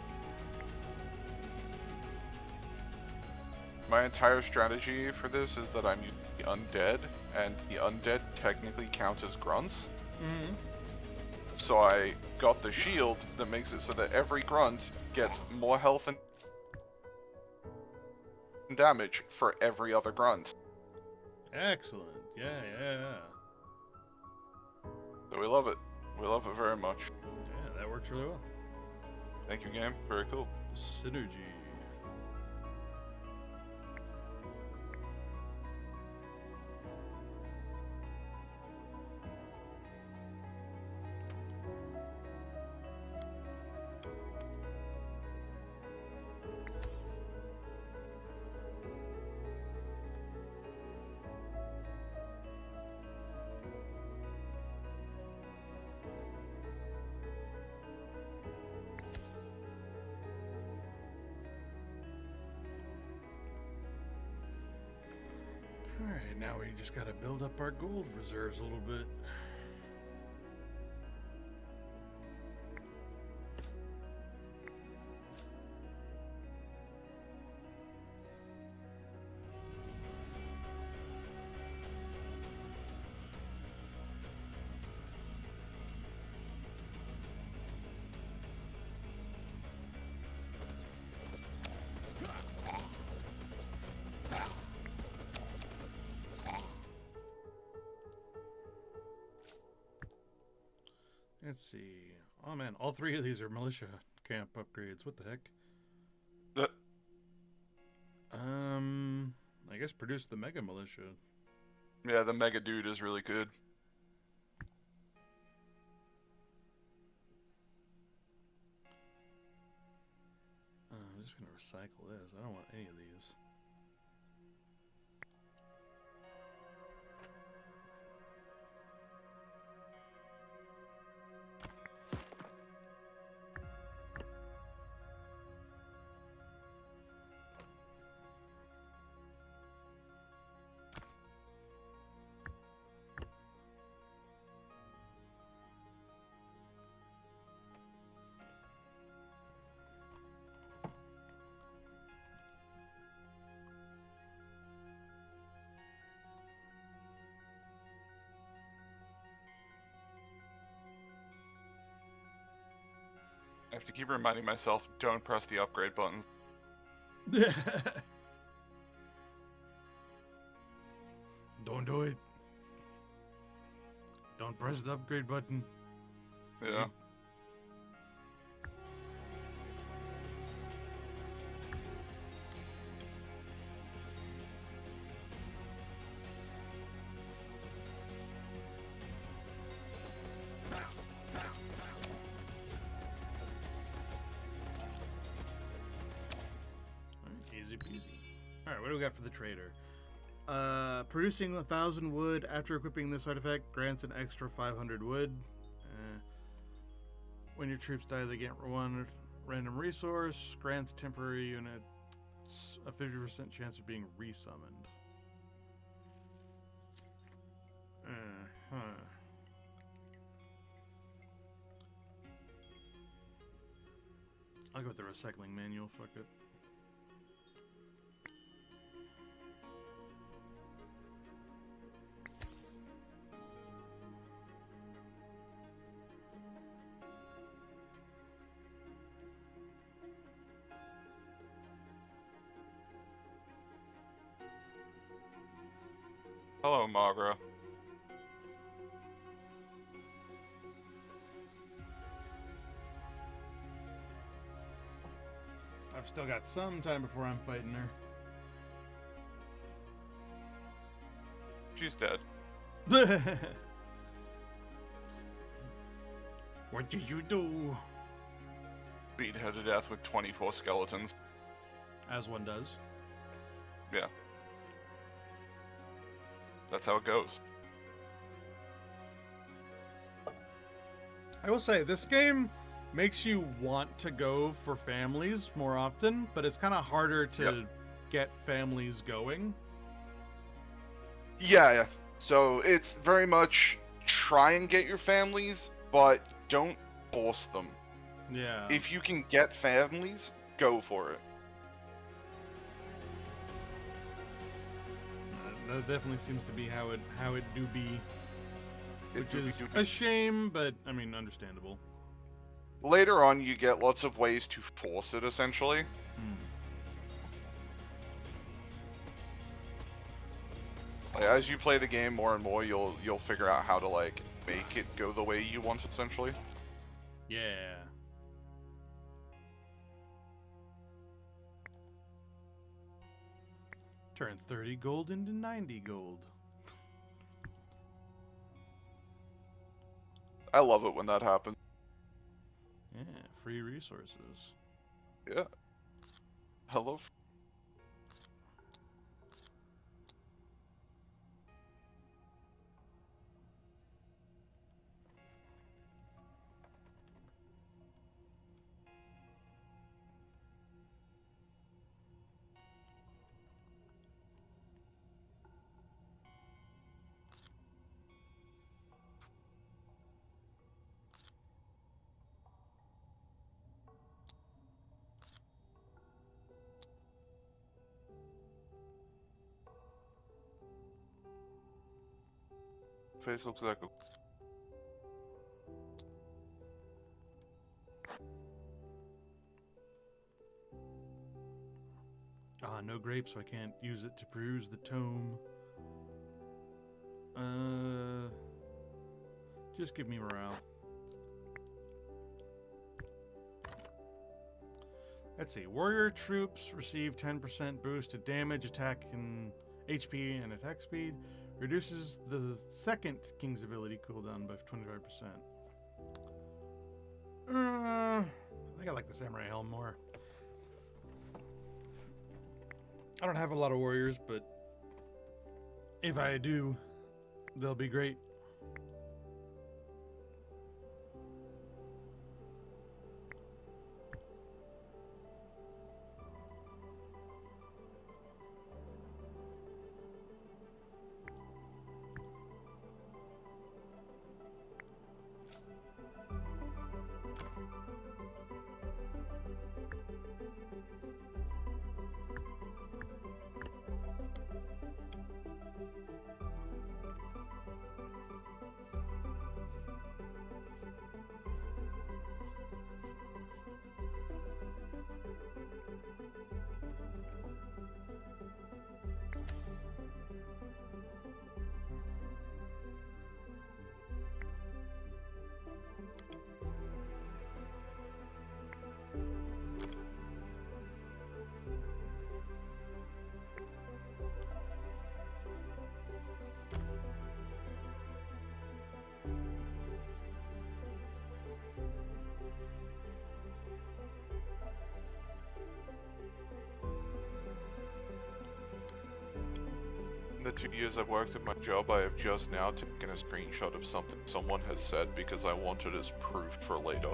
My entire strategy for this is that I'm using the undead, and the undead technically count as grunts. Mm-hmm. So I got the shield that makes it so that every grunt gets more health and damage for every other grunt. Excellent. Yeah, yeah, yeah. So we love it. We love it very much. Yeah, that works really well. Thank you, game. Very cool. Synergy. Alright, now we just gotta build up our gold reserves a little bit. Let's see. Oh man, all three of these are militia camp upgrades. What the heck? I guess produce the mega militia. Yeah, the mega dude is really good. I'm just gonna recycle this. I don't want any of these. I have to keep reminding myself, don't press the upgrade buttons. Don't do it. Don't press the upgrade button. Yeah. Easy peasy. Alright, what do we got for the trader? Producing 1,000 wood after equipping this artifact grants an extra 500 wood. When your troops die, they get one random resource. Grants temporary units a 50% chance of being resummoned. I'll go with the recycling manual, fuck it. Hello, Magra. I've still got some time before I'm fighting her. She's dead. What did you do? Beat her to death with 24 skeletons. As one does. Yeah. That's how it goes. I will say, this game makes you want to go for families more often, but it's kind of harder to get families going. Yeah, so it's very much try and get your families, but don't force them. Yeah. If you can get families, go for it. That definitely seems to be how it do be, which is a shame, but I mean, understandable. Later on, you get lots of ways to force it, essentially. Like, as you play the game more and more, you'll figure out how to like make it go the way you want, essentially. Yeah. Turn 30 gold into 90 gold. I love it when that happens. Yeah, free resources. Yeah. Hello. Face looks like a... Ah, no grapes, so I can't use it to peruse the tome. Just give me morale. Let's see. Warrior troops receive 10% boost to damage, attack, and HP and attack speed. Reduces the second King's ability cooldown by 25%. I think I like the Samurai Helm more. I don't have a lot of warriors, but if I do, they'll be great. In the 2 years I've worked at my job, I have just now taken a screenshot of something someone has said because I want it as proof for later.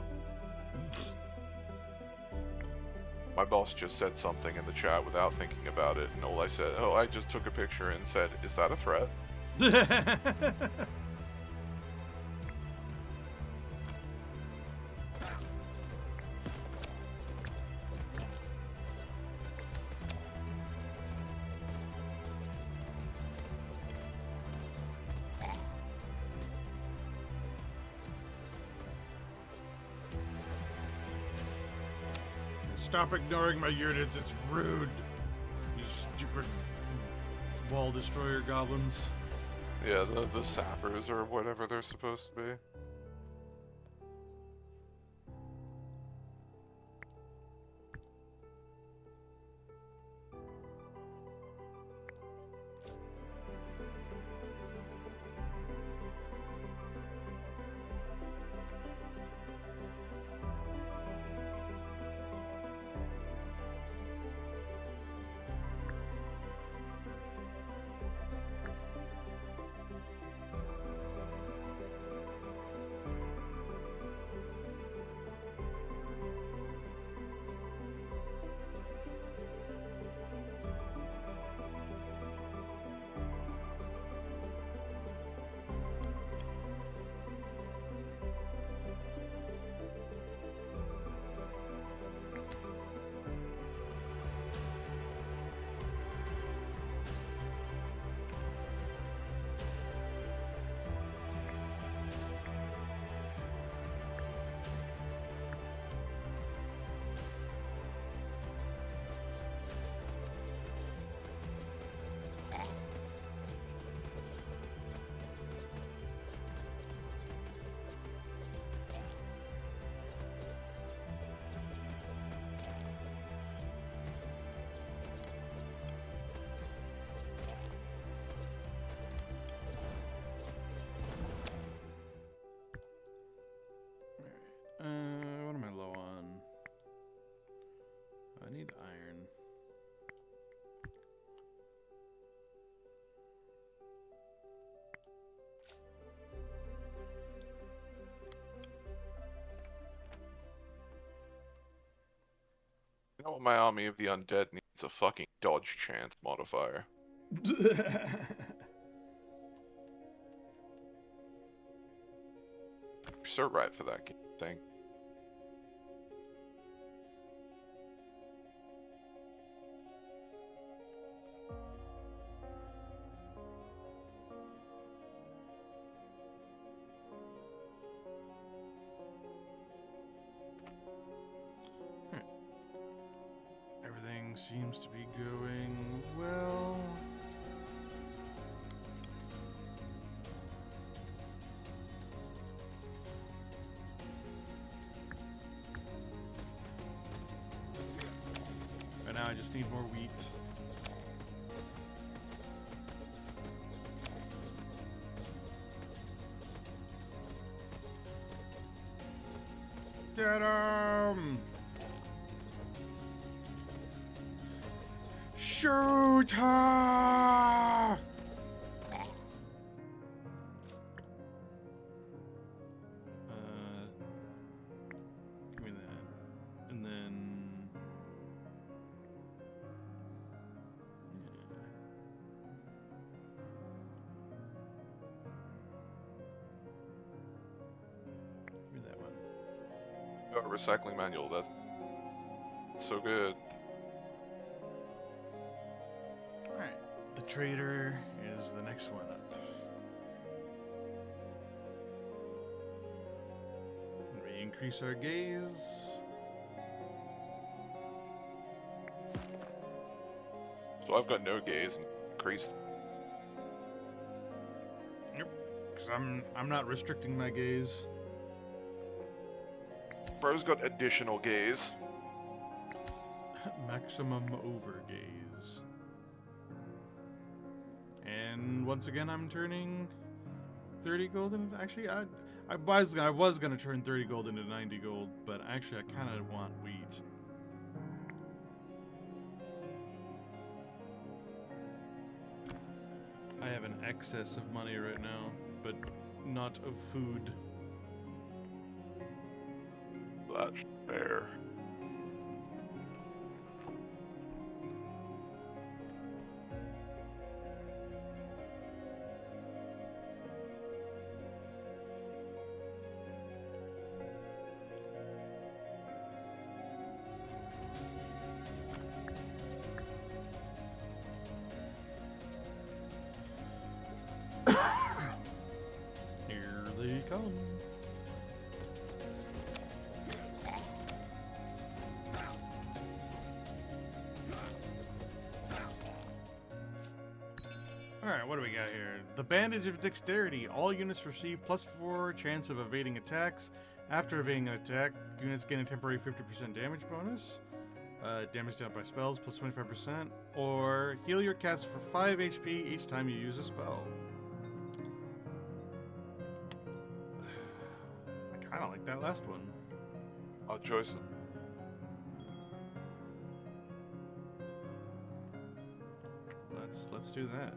My boss just said something in the chat without thinking about it, and all I said, oh, I just took a picture and said, is that a threat? Stop ignoring my units, it's rude. You stupid wall destroyer goblins. Yeah, the sappers or whatever they're supposed to be. What am I low on? I need iron. You know what, my army of the undead needs a fucking dodge chance modifier. You're so right for that thing. Everything seems to be going well. Right now I just need more wheat. Get 'em! Shoot her! Give me that. And then... Give me that one. Got a recycling manual. That's so good. Alright. The trader is the next one up. We increase our gaze. So I've got no gaze and increased. Because I'm not restricting my gaze. Bro's got additional gaze. Maximum overgaze. And once again, I'm turning 30 gold into... Actually, I was gonna turn 30 gold into 90 gold, but actually I kind of want wheat. I have an excess of money right now, but not of food. That's fair. Here they come. Alright, what do we got here? The Bandage of Dexterity. All units receive +4 chance of evading attacks. After evading an attack, units gain a temporary 50% damage bonus. Damage dealt by spells +25%. Or heal your cast for 5 HP each time you use a spell. I kind of like that last one. Odd choices. Let's do that.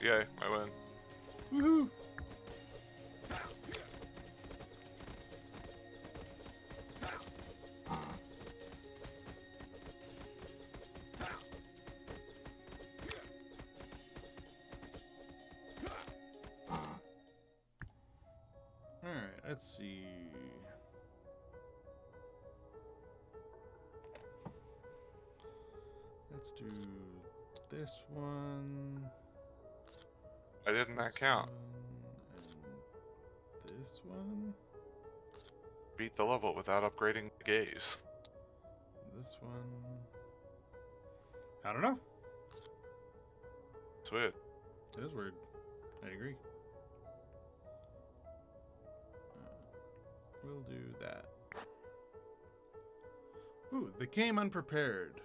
Yay, I win. Woohoo! Alright, let's see. Let's do this one. Why didn't that count? And this one. Beat the level without upgrading the gaze. This one. I don't know. It's weird. It is weird. I agree. We'll do that. Ooh, they came unprepared.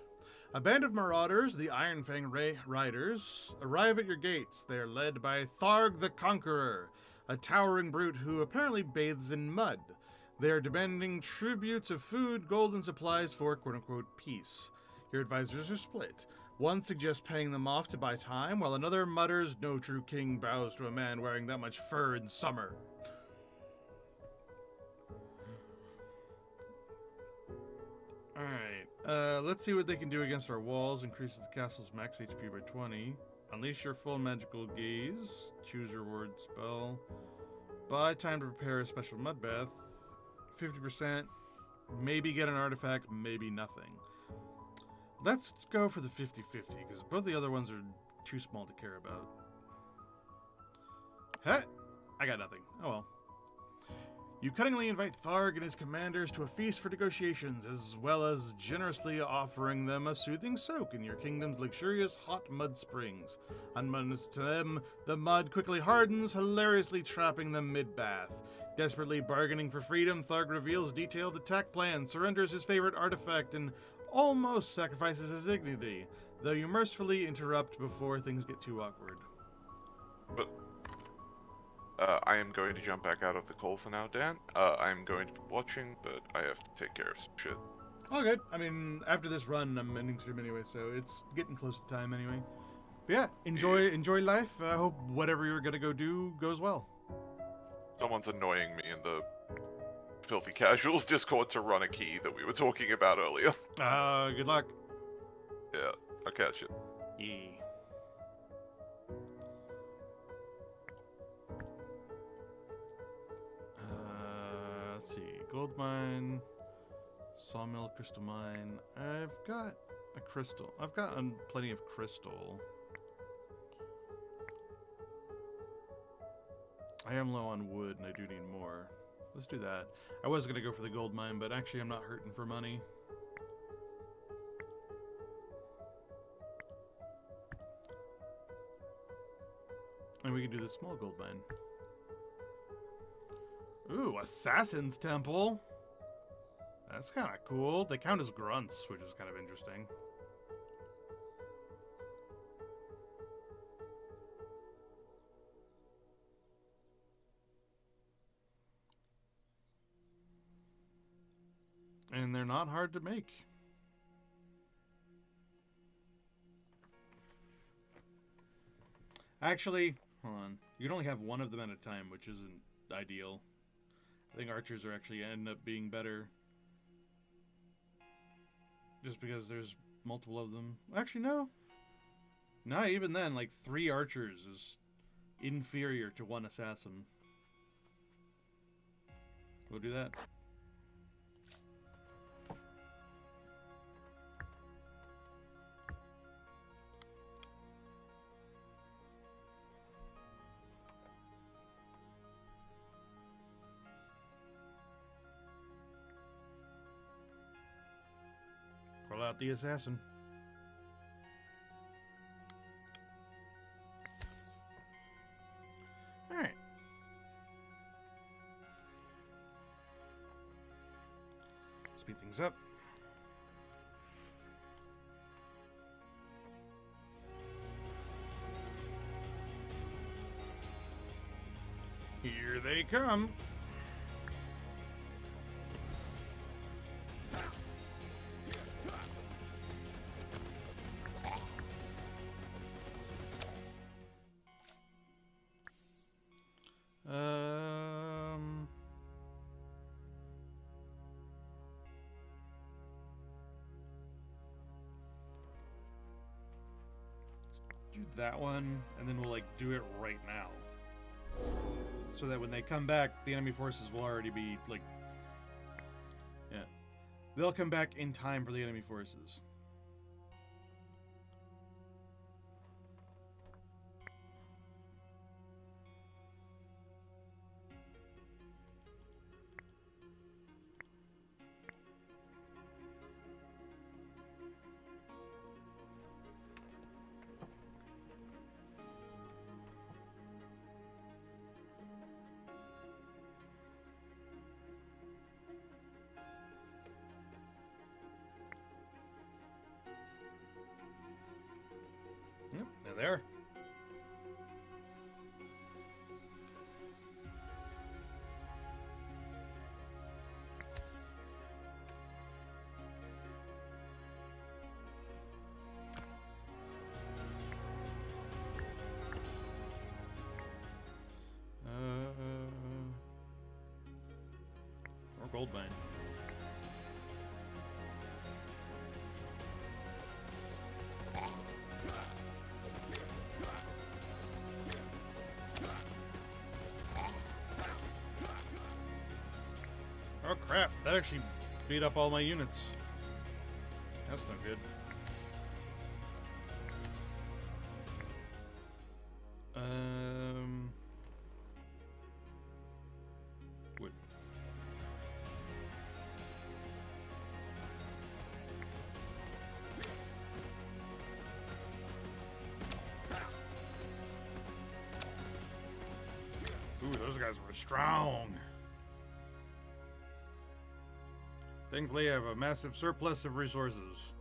A band of marauders, the Ironfang Riders, arrive at your gates. They are led by Tharg the Conqueror, a towering brute who apparently bathes in mud. They are demanding tributes of food, gold, and supplies for quote-unquote peace. Your advisors are split. One suggests paying them off to buy time, while another mutters, "No true king bows to a man wearing that much fur in summer." Alright, let's see what they can do against our walls. Increases the castle's max HP by 20. Unleash your full magical gaze. Choose your word spell. Buy time to prepare a special mud bath. 50%. Maybe get an artifact, maybe nothing. Let's go for the 50-50, because both the other ones are too small to care about. I got nothing. Oh well. You cuttingly invite Tharg and his commanders to a feast for negotiations, as well as generously offering them a soothing soak in your kingdom's luxurious hot mud springs. Unbeknownst to them, the mud quickly hardens, hilariously trapping them mid-bath. Desperately bargaining for freedom, Tharg reveals detailed attack plans, surrenders his favorite artifact, and almost sacrifices his dignity, though you mercifully interrupt before things get too awkward. But I am going to jump back out of the call for now, Dan. I am going to be watching, but I have to take care of some shit. All good. I mean, after this run, I'm ending stream anyway, so it's getting close to time anyway. But yeah, enjoy life. I hope whatever you're gonna go do goes well. Someone's annoying me in the Filthy Casuals Discord to run a key that we were talking about earlier. Good luck. Yeah, I'll catch it. Yeah. Let's see. Gold mine, sawmill, crystal mine. I've got a crystal. I've got plenty of crystal. I am low on wood, and I do need more. Let's do that. I was gonna go for the gold mine, but actually I'm not hurting for money. And we can do the small gold mine. Ooh, Assassin's Temple. That's kind of cool. They count as grunts, which is kind of interesting. And they're not hard to make. Actually, hold on. You can only have one of them at a time, which isn't ideal. I think archers are actually end up being better. Just because there's multiple of them. Actually, no. Not even then, like 3 archers is inferior to 1 assassin. We'll do that. Pull out the assassin. Alright. Speed things up. Here they come. Do that one, and then we'll like do it right now, so that when they come back, the enemy forces will already be like, yeah, they'll come back in time for the enemy forces. Yep, they're there. Or gold mine. Oh crap, that actually beat up all my units. That's no good. Ooh, those guys were strong. Thankfully, I have a massive surplus of resources.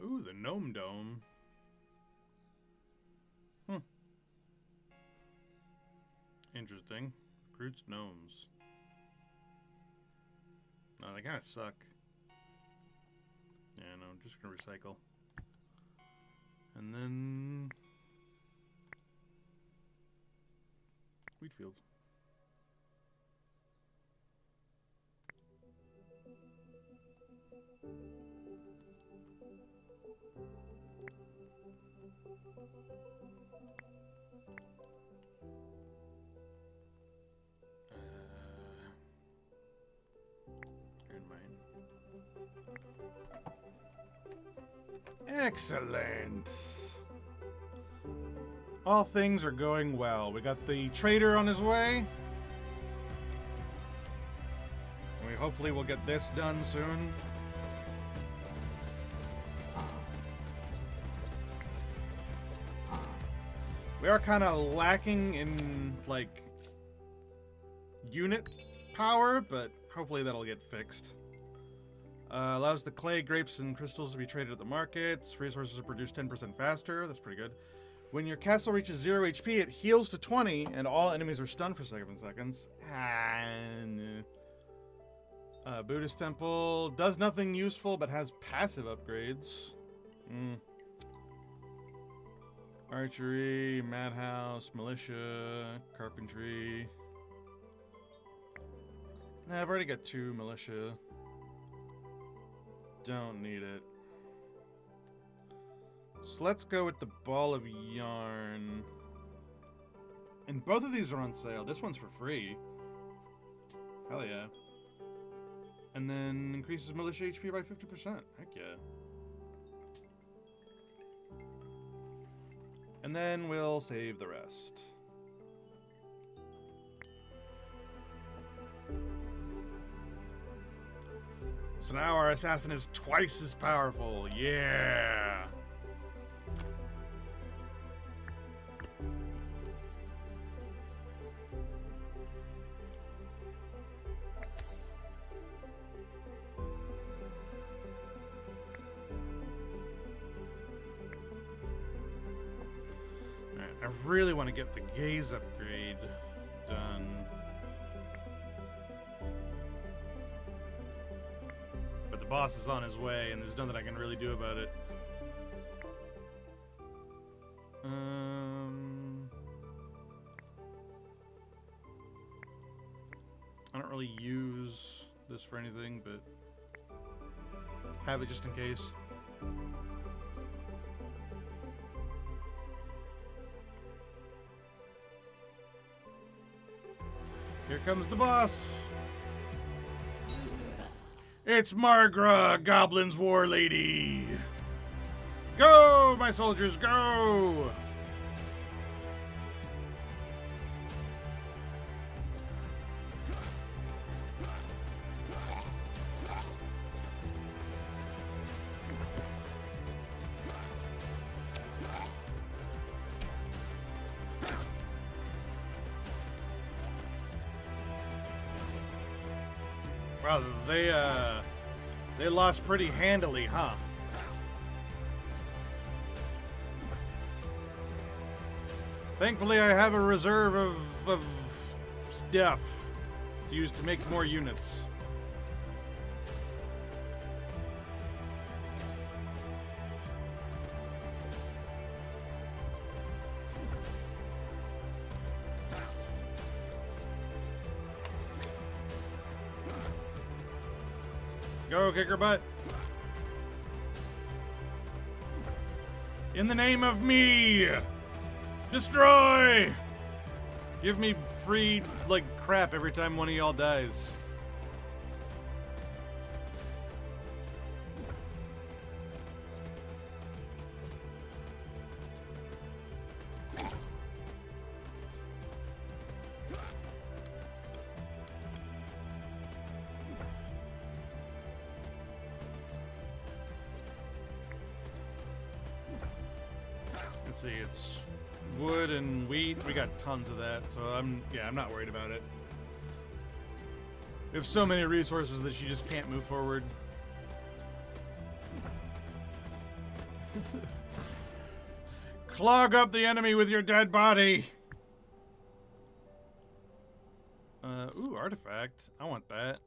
Ooh, the Gnome Dome. Interesting. Recruits gnomes. No, they kind of suck. Yeah, no, I'm just gonna recycle. And then... wheat fields. Excellent. All things are going well. We got the trader on his way. We hopefully will get this done soon. We are kind of lacking in, like, unit power, but hopefully that'll get fixed. Allows the clay, grapes, and crystals to be traded at the markets. Resources are produced 10% faster. That's pretty good. When your castle reaches 0 HP, it heals to 20, and all enemies are stunned for 7 seconds. Buddhist temple. Does nothing useful, but has passive upgrades. Archery, madhouse, militia, carpentry. Nah, I've already got 2 militia. Don't need it. So let's go with the ball of yarn. And both of these are on sale. This one's for free. Hell yeah. And then increases militia HP by 50%. Heck yeah. And then we'll save the rest. So now our assassin is twice as powerful. Yeah. Alright, I really want to get the gaze upgrade done. The boss is on his way, and there's nothing I can really do about it. I don't really use this for anything, but have it just in case. Here comes the boss! It's Margra, Goblin's War Lady! Go, my soldiers, go! Wow, they lost pretty handily, huh? Thankfully, I have a reserve of stuff to use to make more units. Go, kick her butt. In the name of me, destroy! Give me free, like, crap every time one of y'all dies. Let's see, it's wood and wheat. We got tons of that, so I'm not worried about it. We have so many resources that she just can't move forward. Clog up the enemy with your dead body. Ooh, artifact. I want that.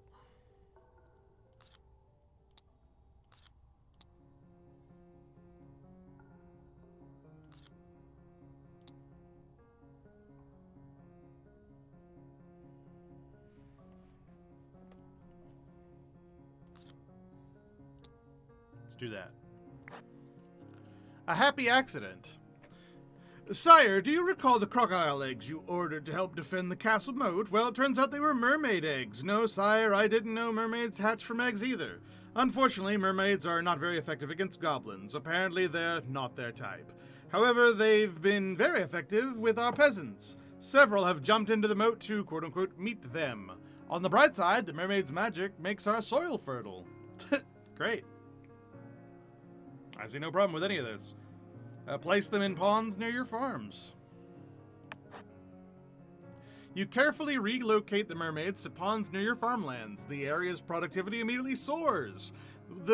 Do that. A happy accident. Sire, do you recall the crocodile eggs you ordered to help defend the castle moat? Well, it turns out they were mermaid eggs. No, sire, I didn't know mermaids hatch from eggs either. Unfortunately, mermaids are not very effective against goblins. Apparently, they're not their type. However, they've been very effective with our peasants. Several have jumped into the moat to, quote-unquote, meet them. On the bright side, the mermaid's magic makes our soil fertile. Great. I see no problem with any of this. Place them in ponds near your farms. You carefully relocate the mermaids to ponds near your farmlands. The area's productivity immediately soars.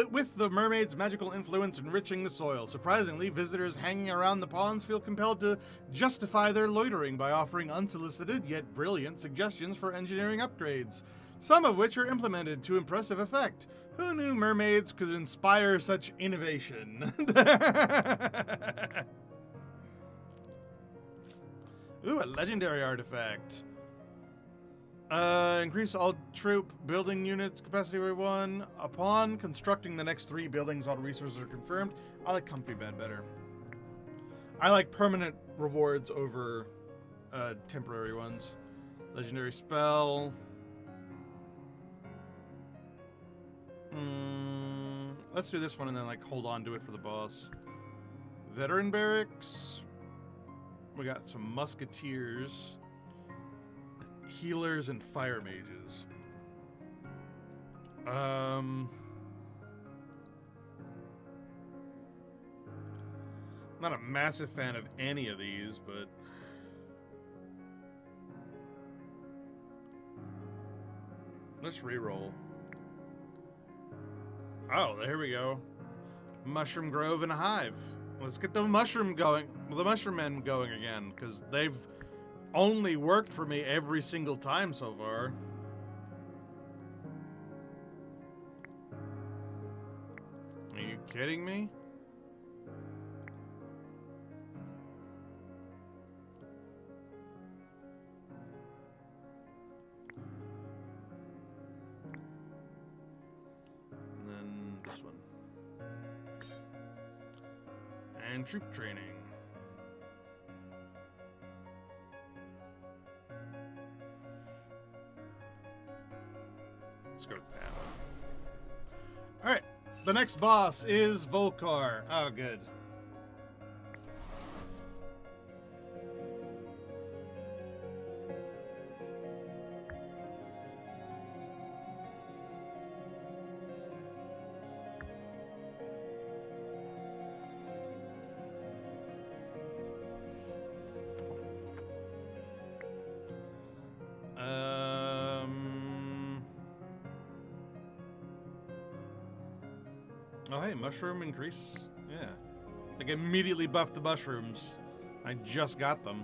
With the mermaid's magical influence enriching the soil, surprisingly, visitors hanging around the ponds feel compelled to justify their loitering by offering unsolicited yet brilliant suggestions for engineering upgrades, some of which are implemented to impressive effect. Who knew mermaids could inspire such innovation? Ooh, a legendary artifact. Increase all troop building unit capacity by 1. Upon constructing the next 3 buildings, all resources are confirmed. I like comfy bed better. I like permanent rewards over temporary ones. Legendary spell. Let's do this one and then like hold on to it for the boss. Veteran barracks. We got some musketeers, healers, and fire mages. Not a massive fan of any of these, but let's reroll. Oh, there we go. Mushroom Grove and a Hive. Let's get the mushroom going. The mushroom men going again, because they've only worked for me every single time so far. Are you kidding me? And then this one. And troop training. Let's go with that. Alright, the next boss is Volcar. Oh, good. Oh, hey, mushroom increase. Yeah. Like, immediately buffed the mushrooms. I just got them.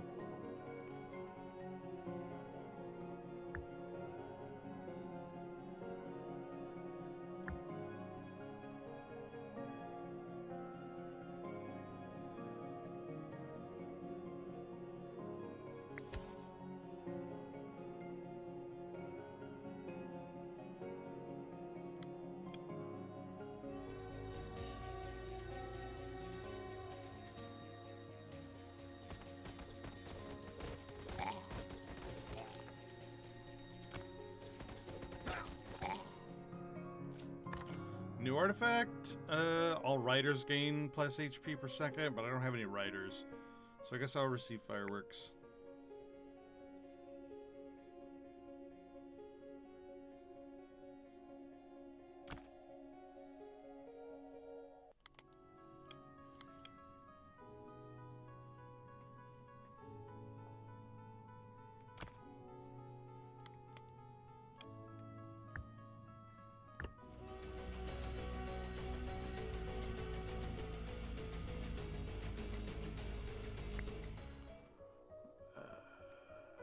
New artifact. All riders gain plus HP per second, but I don't have any riders. So I guess I'll receive fireworks.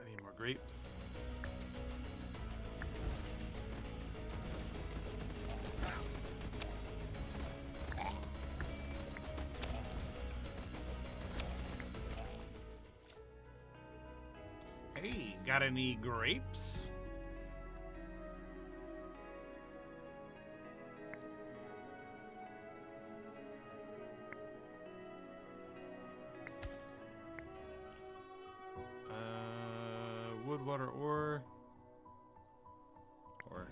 I need more grapes. Hey, got any grapes? Wood, water, ore. Ore.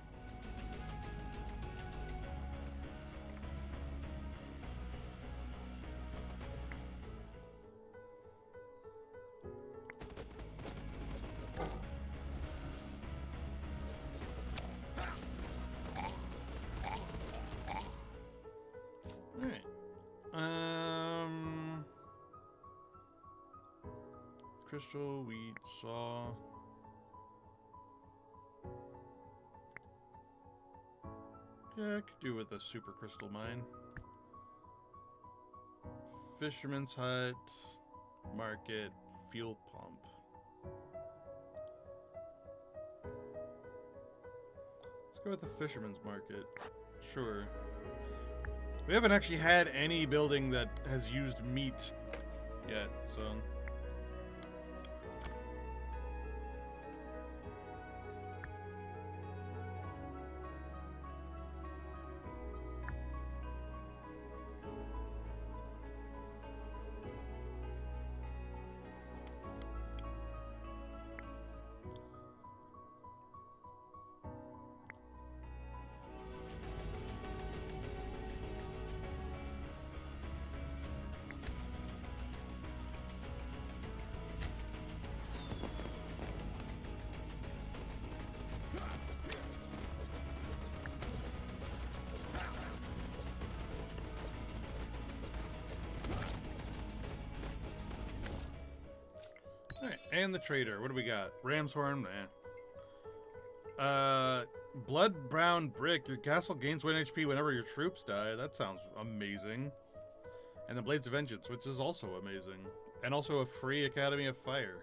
Alright. Crystal, wheat, saw. Yeah, I could do with a super crystal mine. Fisherman's hut, market, fuel pump. Let's go with the fisherman's market. Sure. We haven't actually had any building that has used meat yet, so... Alright, and the trader. What do we got? Ram's horn, blood brown brick. Your castle gains 1 HP whenever your troops die. That sounds amazing. And the Blades of Vengeance, which is also amazing. And also a free Academy of Fire.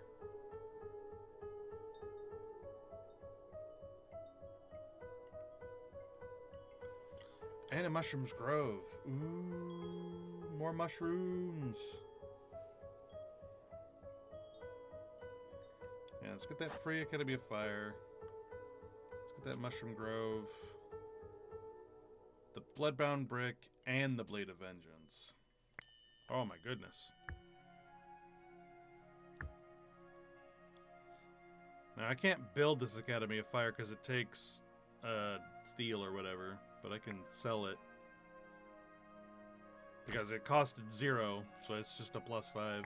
And a Mushrooms Grove. Ooh, more mushrooms. Yeah, let's get that free Academy of Fire. Let's get that Mushroom Grove. The Bloodbound Brick and the Blade of Vengeance. Oh my goodness. Now I can't build this Academy of Fire because it takes steel or whatever, but I can sell it. Because it costed 0, so it's just a +5.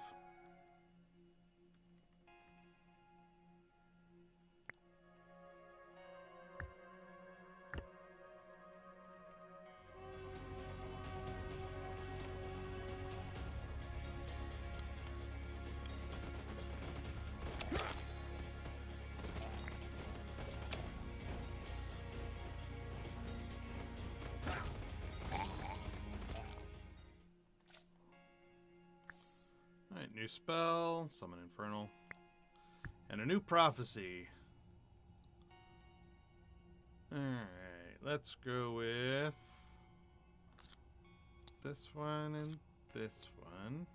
Alright, new spell, Summon Infernal, and a new prophecy. Alright, let's go with this one and this one.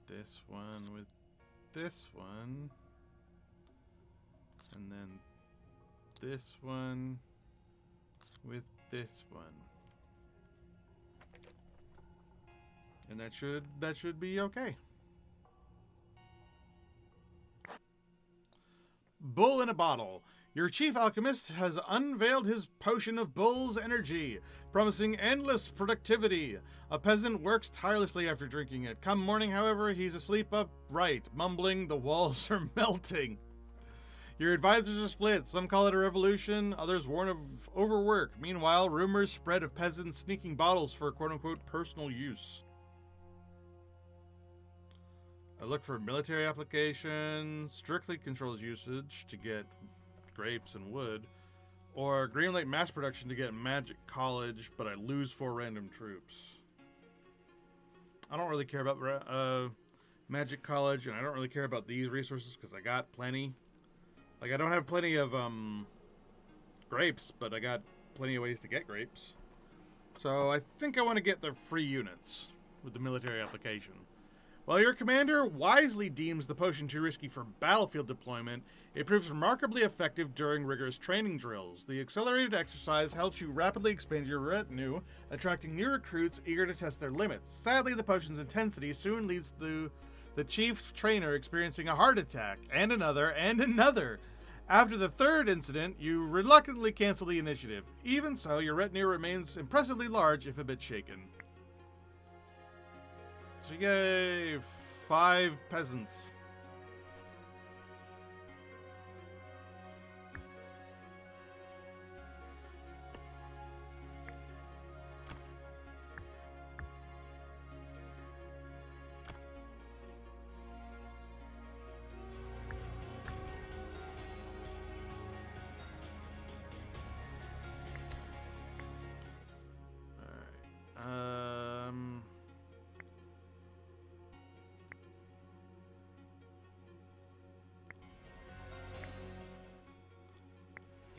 This one with this one. And then this one with this one. And that should be okay. Bull in a bottle. Your chief alchemist has unveiled his potion of bull's energy, promising endless productivity. A peasant works tirelessly after drinking it. Come morning, however, he's asleep upright, mumbling, "The walls are melting." Your advisors are split. Some call it a revolution, others warn of overwork. Meanwhile, rumors spread of peasants sneaking bottles for quote-unquote personal use. I look for military applications, strictly controls usage to get grapes and wood, or greenlight mass production to get magic college, but I lose 4 random troops. I don't really care about magic college, and I don't really care about these resources because I got plenty. Like, I don't have plenty of grapes, but I got plenty of ways to get grapes. So I think I want to get the free units with the military application. While your commander wisely deems the potion too risky for battlefield deployment, it proves remarkably effective during rigorous training drills. The accelerated exercise helps you rapidly expand your retinue, attracting new recruits eager to test their limits. Sadly, the potion's intensity soon leads to the chief trainer experiencing a heart attack, and another, and another. After the 3rd incident, you reluctantly cancel the initiative. Even so, your retinue remains impressively large, if a bit shaken. So yay, 5 peasants.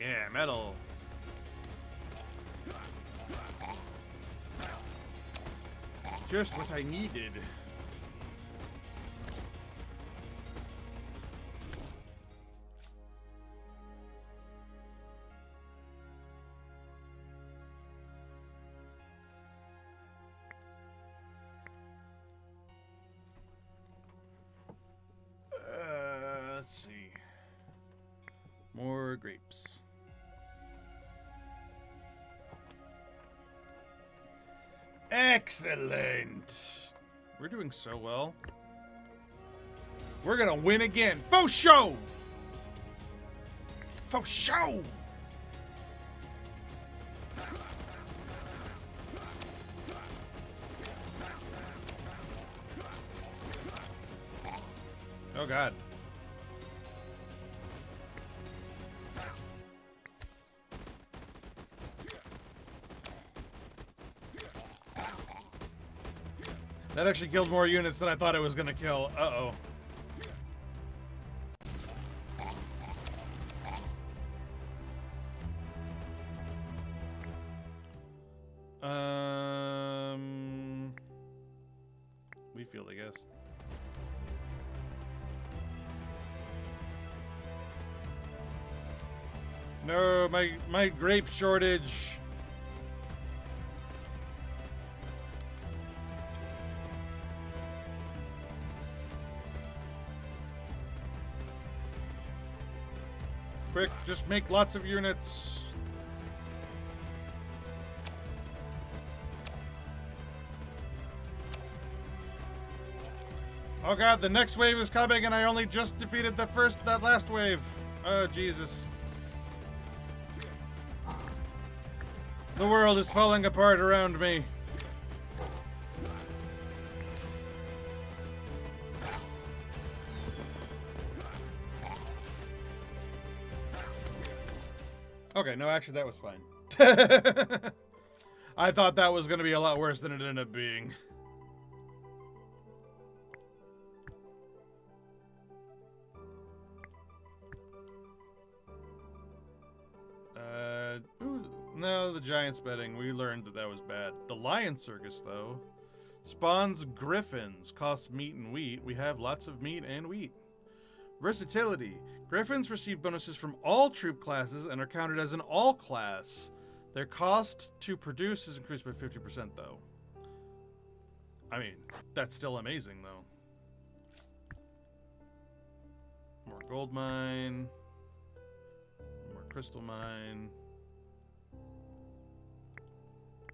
Yeah, metal. Just what I needed. Let's see. More grapes. Excellent. We're doing so well. We're gonna win again. Faux show. Faux show. Oh God. That actually killed more units than I thought it was gonna kill. Uh-oh. We feel, I guess. No, my grape shortage. Quick, just make lots of units. Oh God, the next wave is coming and I only just defeated that last wave. Oh, Jesus. The world is falling apart around me. Okay, no, actually, that was fine. I thought that was going to be a lot worse than it ended up being. No, the Giants betting. We learned that was bad. The Lion Circus, though, spawns griffins. Costs meat and wheat. We have lots of meat and wheat. Versatility. Griffins receive bonuses from all troop classes and are counted as an all class. Their cost to produce is increased by 50%, though. I mean, that's still amazing, though. More gold mine. crystal mine.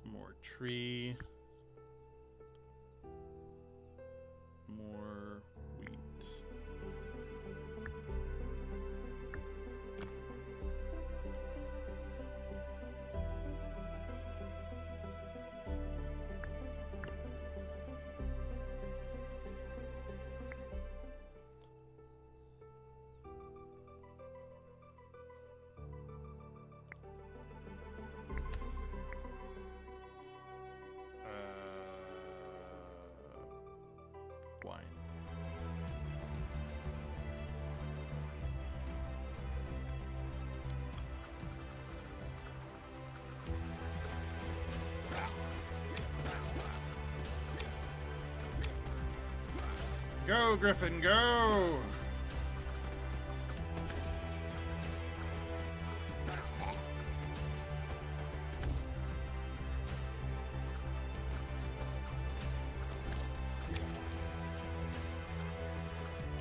More tree. More wheat. Wine. Go, Griffin, go!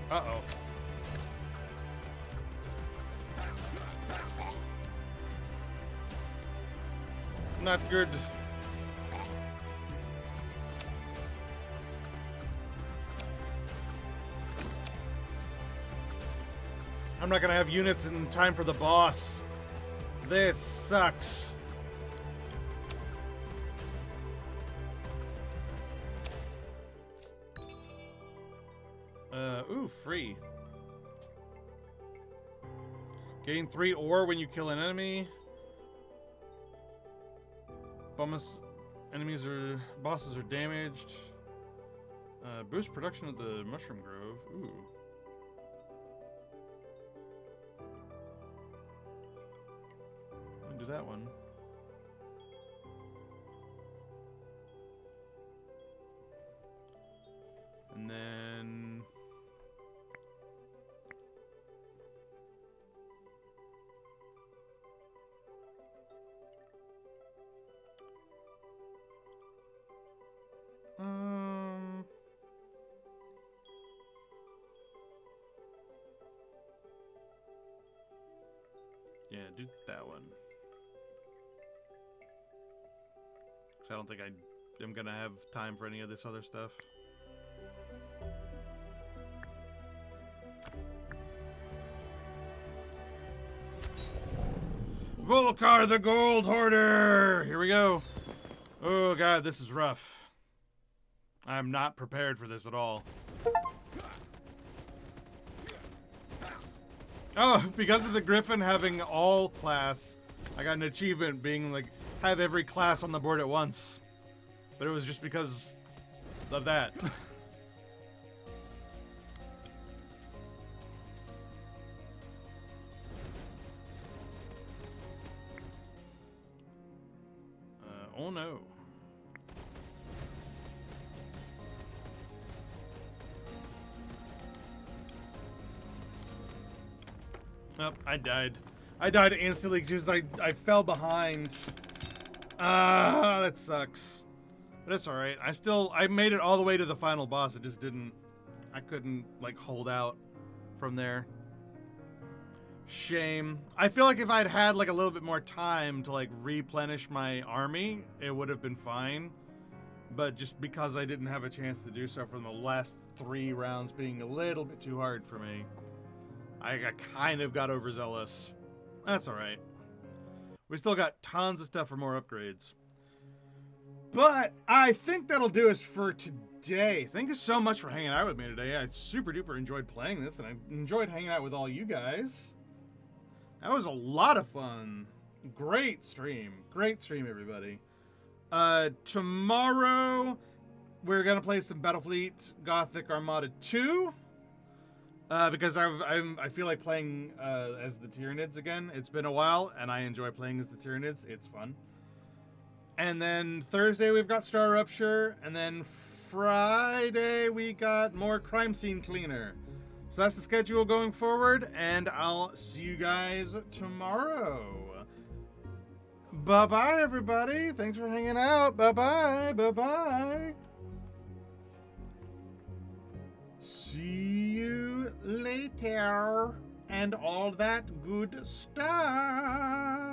Uh-oh. Not good. I'm not gonna have units in time for the boss. This sucks. Ooh, free. Gain 3 ore when you kill an enemy. Bosses are damaged. Boost production of the mushroom grove. Ooh. Do that one. And then yeah, do that one. I don't think I am gonna have time for any of this other stuff. Volkar the Gold Hoarder! Here we go. Oh god, this is rough. I'm not prepared for this at all. Oh, because of the Griffin having all class, I got an achievement being like, have every class on the board at once. But it was just because of that. Oh no. Oh, I died. I died instantly because I fell behind. Ah, that sucks. But it's alright. I made it all the way to the final boss. It just I couldn't, like, hold out from there. Shame. I feel like if I'd had, like, a little bit more time to, like, replenish my army, it would have been fine. But just because I didn't have a chance to do so from the last 3 rounds being a little bit too hard for me, I kind of got overzealous. That's alright. We still got tons of stuff for more upgrades. But I think that'll do us for today. Thank you so much for hanging out with me today. I super duper enjoyed playing this, and I enjoyed hanging out with all you guys. That was a lot of fun. Great stream. Great stream, everybody. Tomorrow, we're going to play some Battlefleet Gothic Armada 2. Because I feel like playing as the Tyranids again. It's been a while, and I enjoy playing as the Tyranids. It's fun. And then Thursday we've got Star Rupture, and then Friday we got more Crime Scene Cleaner. So that's the schedule going forward, and I'll see you guys tomorrow. Bye-bye, everybody. Thanks for hanging out. Bye-bye. Bye-bye. See you later. and all that good stuff.